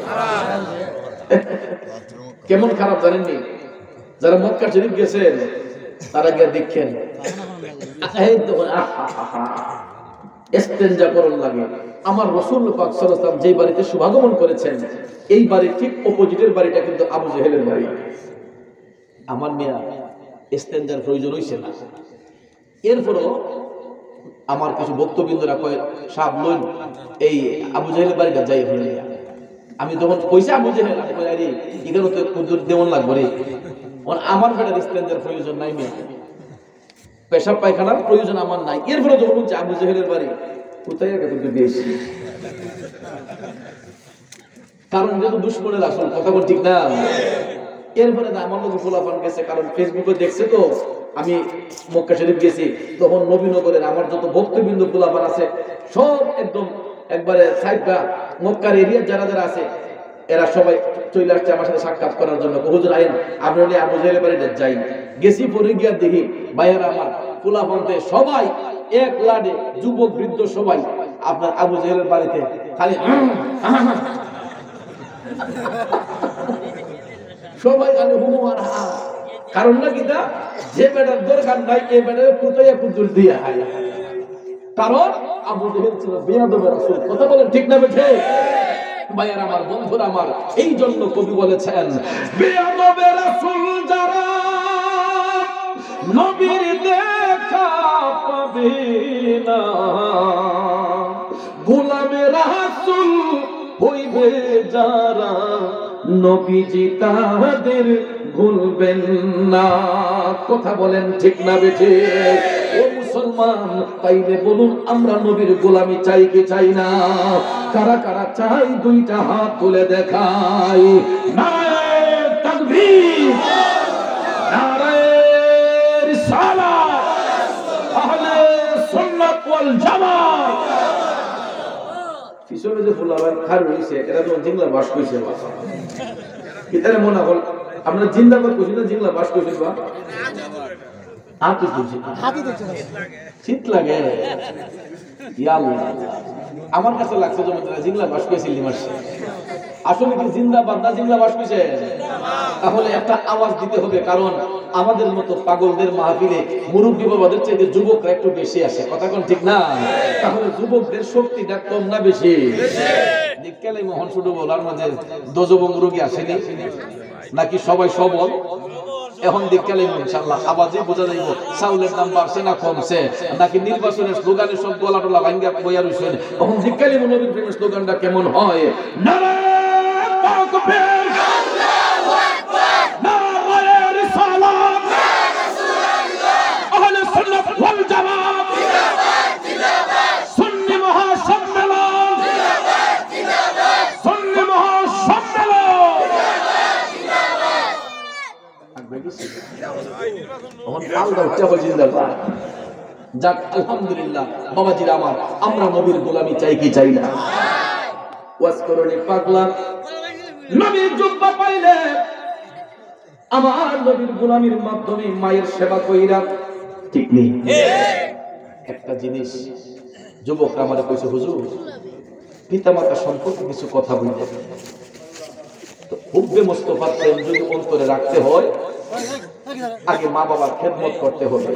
কেমন খারাপ জানেননি? যারা মক্কা শরীফ গেছেন তারা গিয়ে দেখেন, ইস্তেনজা করার লাগে। আমার রাসূল পাক সাল্লাল্লাহু আলাইহি ওয়াসাল্লাম যেই বাড়িতে শুভাগমন করেছেন, এই বাড়ির ঠিক অপোজিটের বাড়িটা কিন্তু আবু জেহেলের বাড়ি। আমার মিয়া ইস্তেনজার প্রয়োজন হইছে না। এরপরও আমার কিছু বক্তবৃন্দরা কয় সাহেব লইন এই আবু জাহেলের বাড়িটা যাই হলে আমি তখন পয়সা আবু জাহেল আমি কই আরে এখানে তো কুদুর দেওয়ান লাগবে রে আমার বেটার স্ট্যান্ডার্ড প্রয়োজন নাই মেয়ে পেশাব পায়খানার প্রয়োজন আমার নাই এরপরে যখন বলছে আবু জাহেলের বাড়ি কোথায় কুদুর দিয়েছি কারণ যেহেতু দুশ্মনের আসল কথা বল ঠিক না এরপরে না আমার মতো ফোলাফান গেছে কারণ ফেসবুকে দেখছে তো আমি মক্কা শরীফ গেছি তখন নবীনগরের আমার যত ভক্তবৃন্দ ফোলাফান আছে সব একদম একবারে সাইডটা মক্কার এরিয়া যারা যারা আছে এরা সবাই চলে আসছে আমার সাথে সাক্ষাৎ করার জন্য হুজুর আইন আপনি আবু জাহেলের বাড়িতে যাই গেছি পরে গিয়া দেখি ভাইয়েরা আমার ফোলাফানতে সবাই এক লাডে যুবক বৃদ্ধ সবাই আপনার আবু জাহেলের বাড়িতে খালি সবাই খালি হুমু আর হা কারণ না কিটা যে বেটার দরকার নাই এই বেটারে পুতাইয়া পুতুল দিয়া হয় কারণ আবু জাহেল ছিল বেয়াদবের রাসূল কথা বলেন ঠিক না বেঠে ভাইয়ার আমার বন্ধুরা আমার এই জন্য কবি বলেছেন বেয়াদবের রাসূল যারা নবীর দেখা পাবে না গোলামের রাসূল হইবে যারা নবীজি তাদের ভুলবেন না কথা বলেন ঠিক না বেঠে ও মুসলমান তাইলে বলুন আমরা নবীর গোলামি চাই কি চাই না কারা কারা চাই দুইটা হাত তুলে দেখাই নারে তাকবীর নারে রিসালাত আহলে সুন্নাত ওয়াল জামাত পিছনে যে ফুলাবান খার হইছে এরা তো জিংলা বাস কইছে বাবা কিতারে মনে হল আমরা জিন্দাবাদ কইছি না জিংলা বাস কইছি বা হাতি দিছি শীত লাগে ইয়া আল্লাহ আমার কাছে লাগছে যে তোমরা জিংলা বাস কইছিল লিমারছে আসলে কি জিন্দাবাদ না জিংলা বাস কইছে তাহলে একটা আওয়াজ দিতে হবে কারণ আমাদের মতো পাগলদের মাহফিলে মুরব্বি বাবাদের চাইতে যুবকরা একটু বেশি আসে কথা কোন ঠিক না তাহলে যুবকদের শক্তিটা কম না বেশি নিকালে মোহন শুধু বলার মাঝে দজবং রোগী আসেনি নাকি সবাই সবল এখন দেখলে ইনশাআল্লাহ আওয়াজে বোঝা যাইব চাউলের দাম বাড়ছে না কমছে নাকি নির্বাচনের স্লোগানে সব গলা টলা ভাঙ্গা বইয়া রইছেন এখন দেখলে নবীর প্রেমের স্লোগানটা কেমন হয় নারে তাকবীর আল্লাহু আকবার নারে রিসালাত আহলে সুন্নাত ওয়াল জামাত জিন্দাবাদ জিন্দাবাদ সুন্নি মহাসম্মেলন জিন্দাবাদ জিন্দাবাদ সুন্নি মহাসম্মেলন যাক আলহামদুলিল্লাহ বাবাজিরা আমার আমরা নবীর গোলামি চাই কি চাই না ওয়াজ করনি পাগলা নবীর জুব্বা পাইলে আমার নবীর গোলামির মাধ্যমে মায়ের সেবা কইরা ঠিক নেই একটা জিনিস যুবকরা আমারে কইছে হুজুর পিতামাতা সম্পর্কে কিছু কথা বলতে তো হুব্বে মুস্তাফার প্রেম যদি অন্তরে রাখতে হয় আগে মা বাবার খেদমত করতে হবে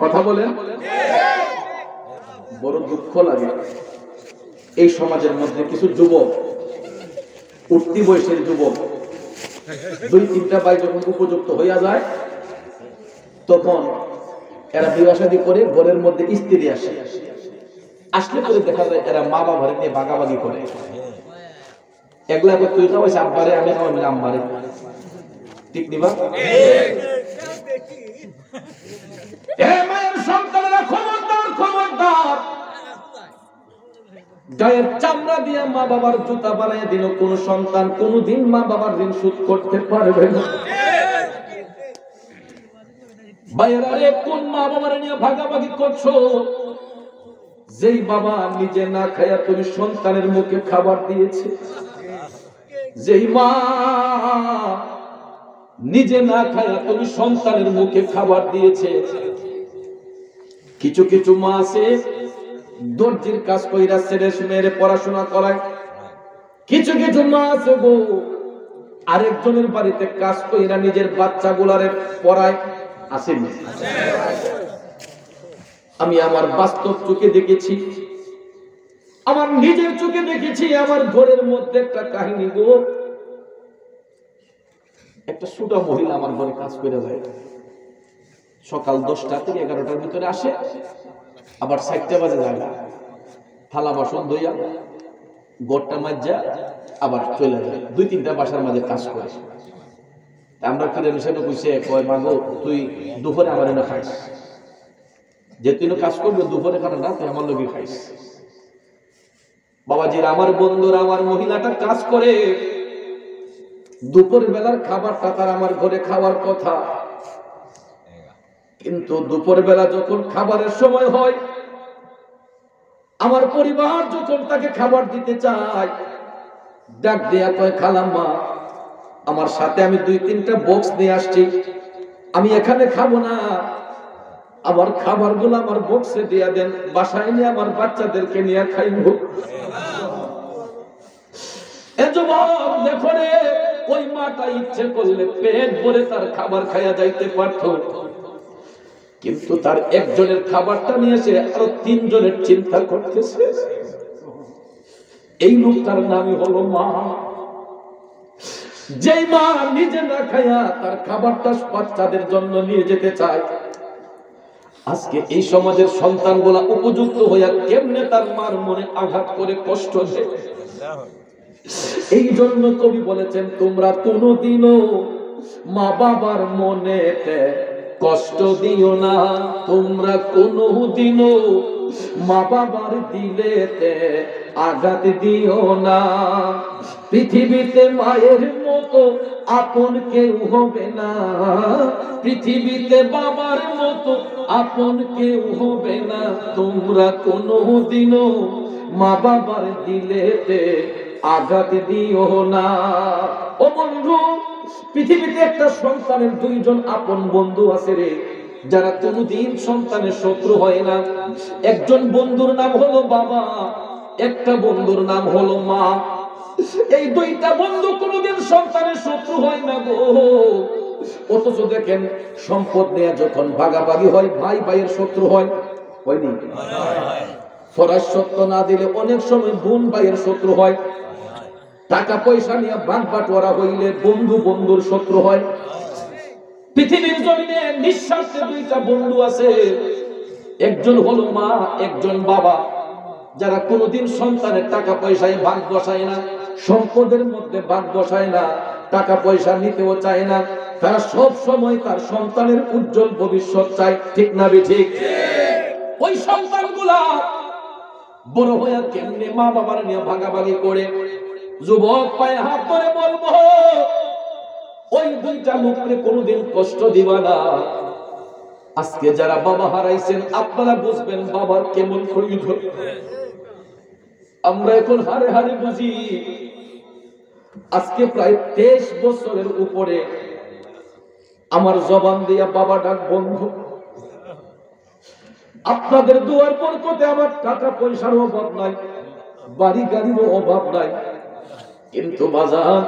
কথা বলেন বড় দুঃখ লাগে এই সমাজের মধ্যে কিছু যুবক উঠতি বয়সের যুবক দুই তিনটা ভাই যখন উপযুক্ত হইয়া যায় তখন এরা বিবাহ শাদী করে ঘরের মধ্যে স্ত্রী আসে আসলে পরে দেখা যায় এরা মা বাবার নিয়ে ভাগাভাগি করে এগুলা তুই খাওয়াইছে আব্বারে আমি খাওয়াই আম্মারে ঠিক নিবা মায়ের সন্তানেরা খবরদার খবরদার গায়ের চামড়া দিয়ে মা বাবার জুতা বানায় দিল কোন সন্তান কোনদিন মা বাবার ঋণ শোধ করতে পারবে না ভাইয়েরা রে কোন মা বাবার নিয়ে ভাগাভাগি করছো যেই বাবা নিজে না খায়া তুমি সন্তানের মুখে খাবার দিয়েছে যেই মা নিজে না খায়া তুমি সন্তানের মুখে খাবার দিয়েছে কিছু কিছু মা আছে দর্জির কাজ কইরা ছেলে মেয়েরে পড়াশোনা করায় কিছু কিছু মা আছে গো আরেকজনের বাড়িতে কাজ কইরা নিজের বাচ্চাগুলারে পড়ায় আসেনি আমি আমার বাস্তব চোখে দেখেছি আমার নিজের চোখে দেখেছি আমার ঘরের মধ্যে একটা কাহিনী গো একটা ছোট মহিলা আমার ঘরে কাজ করে যায় সকাল 10টা থেকে 11টার ভিতরে আসে, আবার 4টা বাজে যায়, থালা বাসন ধুইয়া গোটটা মাজা আবার চলে যায়। 2-3টা বাসার মাঝে কাজ করে। আমরা ফিরে হিসেবে কইছে, কয় মাগো তুই দুপুরে আমার এনে খাইস, যে তুই কাজ করবে দুপুরে খানা না, তুই আমার লোকে খাইস। বাবাজির, আমার বন্ধুরা, আমার মহিলাটা কাজ করে, দুপুর বেলার খাবারটা তার আমার ঘরে খাওয়ার কথা, কিন্তু দুপুর বেলা যখন খাবারের সময় হয়, আমার পরিবার যখন তাকে খাবার দিতে চায়, ডাক দেয়া কয়, খালাম্মা আমার সাথে আমি 2-3টা বক্স নিয়ে আসছি, আমি এখানে খাবো না, আমার খাবারগুলো আমার বক্সে দিয়া দেন, বাসায় নিয়ে আমার বাচ্চাদেরকে নিয়ে খাইব। এ যুবক দেখো রে, ওই মাটা ইচ্ছে করলে পেট ভরে তার খাবার খাইয়া যাইতে পারত, কিন্তু তার একজনের খাবারটা নিয়ে এসে আরো 3 জনের চিন্তা করতেছে। এই লোকটার নামই হলো মা। যেই মা নিজে না খাইয়া তার খাবারটা বাচ্চাদের জন্য নিয়ে যেতে চায়, আজকে এই সমাজের সন্তানগুলা উপযুক্ত হইয়া কেমনে তার মার মনে আঘাত করে কষ্ট দেয়। এই জন্য কবি বলেছেন, তোমরা কোনদিনও মা বাবার মনেতে কষ্ট দিও না, তোমরা কোনদিনও মা বাবার দিলেতে আঘাত দিও না। পৃথিবীতে মায়ের মতো আপন কেউ হবে না, পৃথিবীতে বাবার মতো আপন কেউ হবে না, তোমরা কোনদিনও মা বাবার দিলেতে আঘাত দিও না। ও বন্ধু, পৃথিবীতে একটা সন্তানের 2 জন আপন বন্ধু আছে রে, যারা কোনদিন সন্তানের শত্রু হয় না। একজন বন্ধুর নাম হলো বাবা, একটা বন্ধুর নাম হলো মা। এই 2টা বন্ধু কোনদিন সন্তানের শত্রু হয় না গো। অথচ দেখেন, সম্পদ নিয়ে যখন ভাগাভাগি হয়, ভাই ভাইয়ের শত্রু হয়, হয়নি? ফরাজ সত্য না দিলে অনেক সময় বোন ভাইয়ের শত্রু হয়। টাকা পয়সা নিয়ে ভাগ বাটোয়ারা হইলে বন্ধু বন্ধুর শত্রু হয়। পৃথিবীর জমিনে নিঃস্বার্থে 2টা বন্ধু আছে, একজন হলো মা, একজন বাবা, যারা কোনোদিন সন্তানের টাকা পয়সায় ভাগ বসায় না, সম্পদের মধ্যে ভাগ বসায় না, টাকা পয়সা নিতেও চায় না। তারা সব সময় তার সন্তানের উজ্জ্বল ভবিষ্যৎ চায়, ঠিক না বেঠিক? ওই সন্তানগুলা বড় হয়ে কেমনে মা বাবার নিয়ে ভাগাভাগি করে। যুবক পায়ে হাত ধরে বলবো, ওই 2টা লোককে কোনোদিন কষ্ট দিবা না। আজকে যারা বাবা হারাইছেন, আপনারা বুঝবেন বাবার কেমন প্রয়োজন। আমরা এখন হারে হারে বুঝি। আজকে প্রায় 23 বছরের উপরে আমার জবান দিয়া বাবা ডাক বন্ধ। আপনাদের দুয়ার বরকতে আমার টাকা পয়সার অভাব নাই, বাড়ি গাড়িরও অভাব নাই, কিন্তু বাজার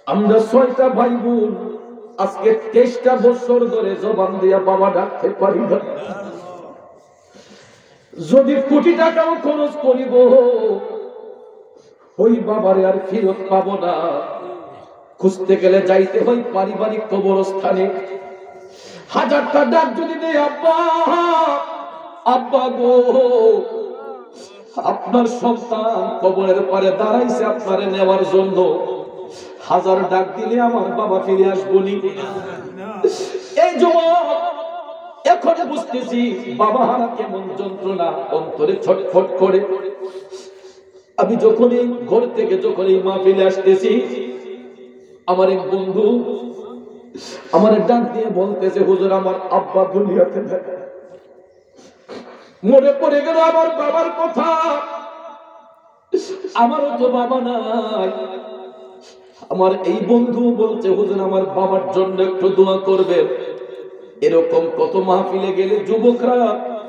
আমরা 6টা ভাই বোন আজকে 23টা বছর ধরে জবান দিয়া বাবা ডাকতে পারি না। যদি কোটি টাকাও খরচ করিব, ওই বাবারে আর ফিরত পাবো না। খুঁজতে গেলে যাইতে হয় পারিবারিক কবরস্থানে। 1000টা ডাক যদি দেয়, আব্বা আব্বা গো, আপনার সন্তান কবরের পারে দাঁড়াইছে আপনারে নেওয়ার জন্য, 1000 ডাক দিলে আমার বাবা ফিরে আসবনি। এই যুবক এখন বুঝতেছি বাবা হারা কেমন যন্ত্রণা, অন্তরে ছটফট করে। আমি যখনই ঘর থেকে যখনই মাহফিলে আসতেছি, আমার এক বন্ধু আমার ডাক দিয়ে বলতেছে, হুজুর আমার আব্বা দুনিয়াতে নেই। মনে পড়ে গেল আমার বাবার কথা, আমারও তো বাবা নাই। আমার এই বন্ধু বলছে, হুজুর আমার বাবার জন্য একটু দোয়া করবেন। এরকম কত মাহফিলে গেলে যুবকরা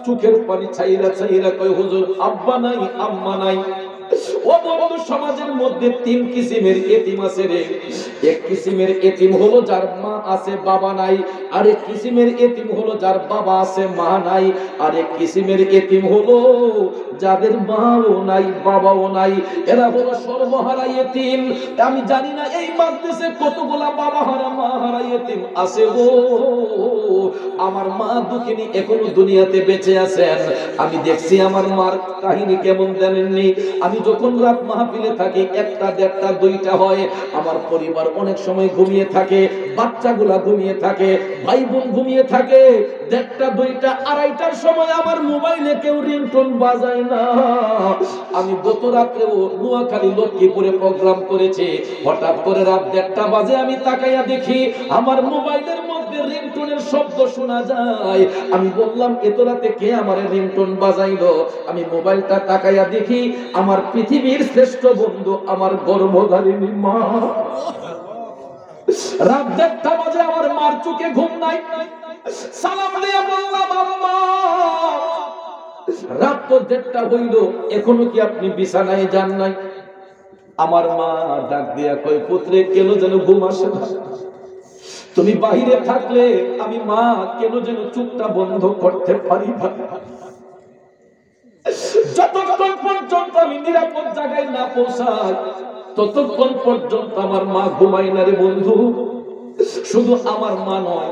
চোখের পানি ছাইরা ছাইরা কয়, হুজুর আব্বা নাই আম্মা নাই, ও বন্ধু, সমাজের মধ্যে তিন কিসিমের এতিম আছে রে। এক কিসিমের এতিম হলো যার মা আছে বাবা নাই, আর এক কিসিমের এতিম হলো যার বাবা আছে মা নাই, আর এক কিসিমের এতিম হলো যাদের মাও নাই বাবাও নাই, এরা হলো সর্বহারা এতিম। আমি জানি না এই মাদ্রাসে কতগুলা বাবা হারা মা হারা এতিম আছে গো। আমার মা দুঃখিনী এখনো দুনিয়াতে বেঁচে আছেন। আমি দেখছি আমার মার কাহিনী কেমন জানেননি। আমি যখন রাত মাহফিলে থাকি, একটা দেড়টা দুইটা হয়, আমার পরিবার অনেক সময় ঘুমিয়ে থাকে, বাচ্চাগুলা ঘুমিয়ে থাকে, ভাই বোন ঘুমিয়ে থাকে। দেড়টা দুইটা আড়াইটার সময় আমার মোবাইলে কেউ রিংটোন বাজায় না। আমি গত রাত্রেও নোয়াখালী লক্ষ্মীপুরে প্রোগ্রাম করেছি, হঠাৎ করে রাত দেড়টা বাজে আমি তাকাইয়া দেখি আমার মোবাইলের মধ্যে রিংটোনের শব্দ শোনা যায়। আমি বললাম এত রাতে কে আমার রিংটোন বাজাইলো? আমি মোবাইলটা তাকাইয়া দেখি আমার পৃথিবীর শ্রেষ্ঠ বন্ধু, আমার গর্ভধারিণী মা। রাত দেড়টা বাজে আমার মার চোখে ঘুম নাই। সালাম দিয়ে বললাম আম্মা, রাত তো দেড়টা হইল, এখনো কি আপনি বিছানায় যান নাই? আমার মা ডাক দিয়া কয়, পুত্রে কেন যেন ঘুম আসে না, তুমি বাহিরে থাকলে আমি মা কেন যেন চুপটা বন্ধ করতে পারি না। যতক্ষণ পর্যন্ত আমি নিরাপদ জায়গায় না পৌঁছাই ততক্ষণ পর্যন্ত আমার মা ঘুমায় না রে বন্ধু। শুধু আমার মা নয়,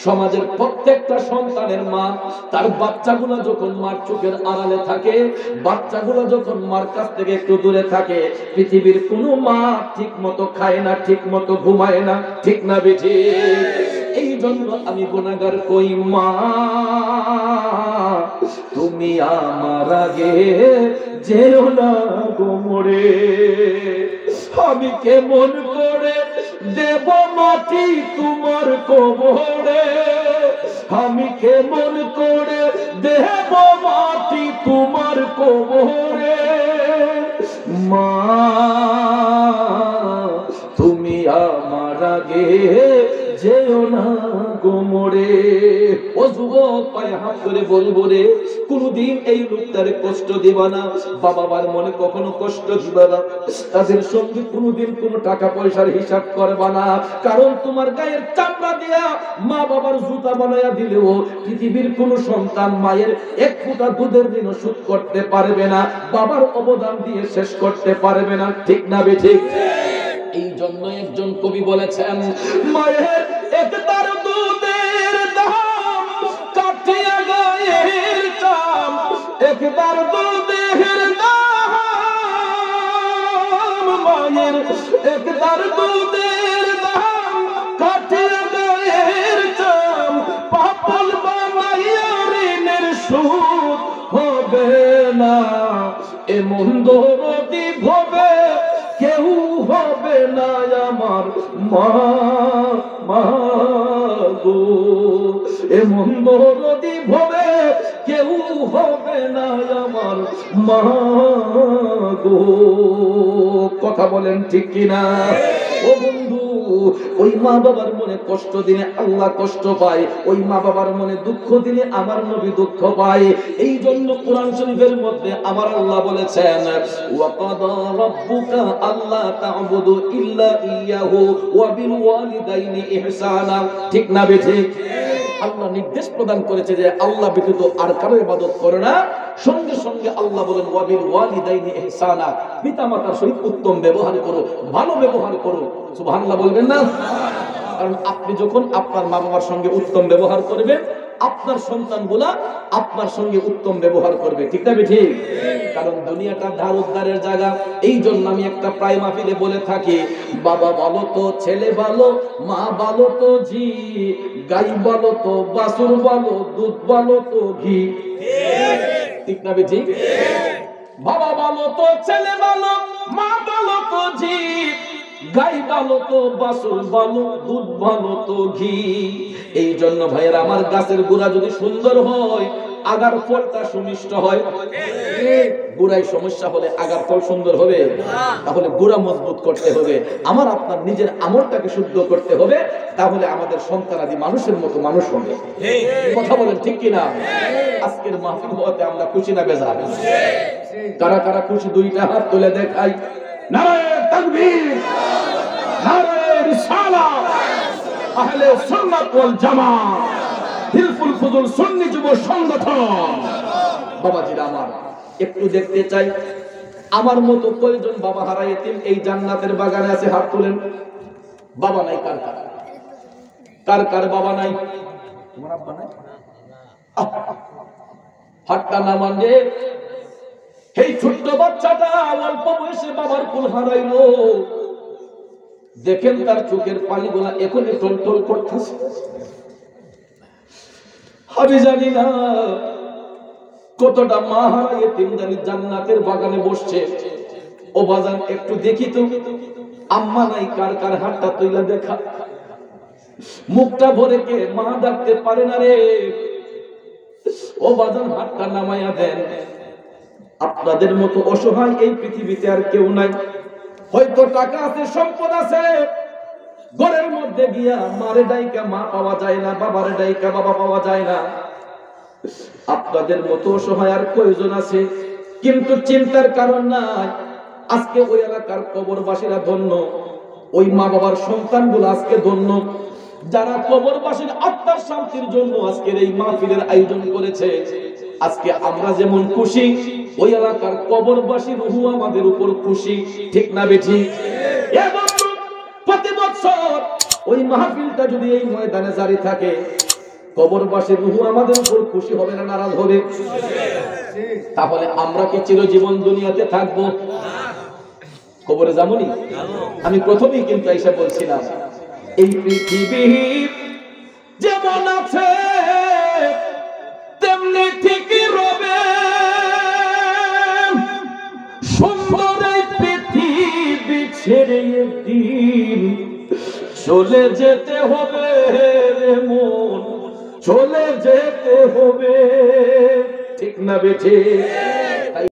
সমাজের প্রত্যেকটা সন্তানের মা তার বাচ্চাগুলো যখন মার চোখের আড়ালে থাকে, বাচ্চাগুলো যখন মার কাছ থেকে একটু দূরে থাকে, পৃথিবীর কোনো মা ঠিক মতো খায় না, ঠিক মতো ঘুমায় না, ঠিক না বেঠি? এই জন্য আমি গুনাহগার কই, মা তুমি আমার আগে যেও না গো মরে, আমি কেমন করে দেব মাটি তোমার কবরে, আমি কেমন করে দেব মাটি তোমার কবরে, মা তুমি আমার আগে যেও না গো মরে। ও যুবক, পায়ে হাত ধরে বলবো রে, কোনদিন এই লোকটারে কষ্ট দিবা না, বাবা মার মনে কখনো কষ্ট দিবা না, তাদের সঙ্গে কোনদিন কোনো টাকা পয়সার হিসাব করবা না। কারণ তোমার গায়ের চামড়া দিয়া মা বাবার জুতা বানাইয়া দিলেও পৃথিবীর কোন সন্তান মায়ের এক ফোঁটা দুধের ঋণ শোধ করতে পারবে না, বাবার অবদান দিয়ে শেষ করতে পারবে না, ঠিক না বেঠিক? এই জন্য একজন কবি বলেছেন, মায়ের একটার দুধের দাম কাটিয়া গায়ের চাম, একটার দুধের দাম, মায়ের একটার দুধের দাম কাটিয়া গায়ের চাম, পাপল বানাইয়া ঋণের সুদ হবে না, এমন দরদি ভবে কেউ হবে না আমার মা, মা গো, এমন দরদি ভবে কেউ হবে না আমার মা গো। কথা বলেন ঠিক কিনা? ও বন্ধু, ওই মা বাবার মনে কষ্ট দিলে আল্লাহ কষ্ট পায়, ওই মা বাবার মনে দুঃখ দিলে আমার নবী দুঃখ পায়। এই জন্য কোরআন শরীফের মধ্যে আমার আল্লাহ বলেছেন, ওয়া কাদা রাব্বুকা আল্লা তা'বুদু ইল্লা ইয়াহু ওয়া বিল ওয়ালিদাইনি ইহসানা, ঠিক না বেঠিক? আল্লাহ নির্দেশ প্রদান করেছে যে আল্লাহ ব্যতীত আর কারো ইবাদত করে না। সঙ্গে সঙ্গে আল্লাহ বলেন, ওয়া বিল ওয়ালিদাইনি ইহসানা, পিতামাতার সহিত উত্তম ব্যবহার করো, ভালো ব্যবহার করো। সুবহানাল্লাহ বলবেন না? কারণ আপনি যখন আপনার মা বাবার সঙ্গে উত্তম ব্যবহার করবেন, আপনার সন্তানগুলা আপনার সঙ্গে উত্তম ব্যবহার করবে, ঠিক না ঠিক? কারণ দুনিয়াটা ধার উদ্ধারের জায়গা। এই জন্য আমি একটা প্রায় মাহফিলে বলে থাকি, বাবা ভালো তো ছেলে ভালো, মা ভালো তো জি, গাই ভালো তো বাছুর ভালো, দুধ ভালো তো ঘি, ঠিক না ঠিক? বাবা ভালো তো ছেলে ভালো, মা ভালো তো জি, গাই ভালো তো বাছুর ভালো, দুধ ভালো তো ঘি। এই জন্য ভাইয়ের আমার, গাছের গোড়া যদি সুন্দর হয়, আগার ফলটা সুমিষ্ট হয়। গোড়ায় সমস্যা হলে আগার ফল সুন্দর হবে? তাহলে গোড়া মজবুত করতে হবে। আমার আপনার নিজের আমলটাকে শুদ্ধ করতে হবে, তাহলে আমাদের সন্তানাদি মানুষের মতো মানুষ হবে। কথা বলেন ঠিক কিনা? আজকের মাহফিল হওয়াতে আমরা খুশি না বেজার? কারা কারা খুশি দুইটা হাত তুলে দেখাই। নারায়ে তাকবীর, নারায়ে রিসালাত, আহলে সুন্নাত ওয়াল জামাত, হিলফুল ফুজুল সুন্নি যুব সংগঠন। বাবাজিরা আমার, একটু দেখতে চাই আমার মতো কয়জন বাবা হারা এতিম এই জান্নাতের বাগানে আছে? হাত তুলেন। বাবা নাই কার কার? কার কার বাবা নাই? তোমার আব্বা নাই? হাতটা নামান রে। এই ছোট্ট বাচ্চাটা অল্প বয়সে বাবার কুল হারাইলো, দেখেন তার চোখের পানিগুলা এখনই টলটল করতেছে। আমি জানি না কতটা মা হারা এতিম জানি জান্নাতের বাগানে বসছে। ও বাজান একটু দেখি তো আম্মা নাই কার কার? হাতটা তুইলা দেখা। মুখটা ভরে কে মা ডাকতে পারে না রে? ও বাজান হাতটা নামাইয়া দেন। আপনাদের মতো অসহায় এই পৃথিবীতে আর কেউ নাই। হয়তো টাকা আছে, সম্পদ আছে, ঘরের মধ্যে গিয়া মারে ডাইকা মা পাওয়া যায় না, বাবারে ডাইকা বাবা পাওয়া যায় না। আপনাদের মতো অসহায় আর কয়জন আছে? কিন্তু চিন্তার কারণ নাই। আজকে ওই এলাকার কবরবাসীরা ধন্য, ওই মা বাবার সন্তানগুলো আজকে ধন্য, যারা কবরবাসীর আত্মার শান্তির জন্য আজকের এই মাহফিলের আয়োজন করেছে। আজকে আমরা যেমন খুশি, ওই এলাকার কবরবাসী রুহু আমাদের উপর খুশি, ঠিক না বেঠি? এবং প্রতি বছর ওই মাহফিলটা যদি এই ময়দানে জারি থাকে, কবরবাসীর রুহু আমাদের উপর খুশি হবে না নারাজ হবে? তাহলে আমরা কি চিরজীবন দুনিয়াতে থাকবো? কবরে যাবনি? আমি প্রথমেই কিন্তু এসে বলছিলাম, এই পৃথিবী যেমন আছে তেমনি ঠিকই রবে। সুন্দর এই পৃথিবী ছেড়ে একদিন চলে যেতে হবে রে মন, চলে যেতে হবে, ঠিক না বেঠে?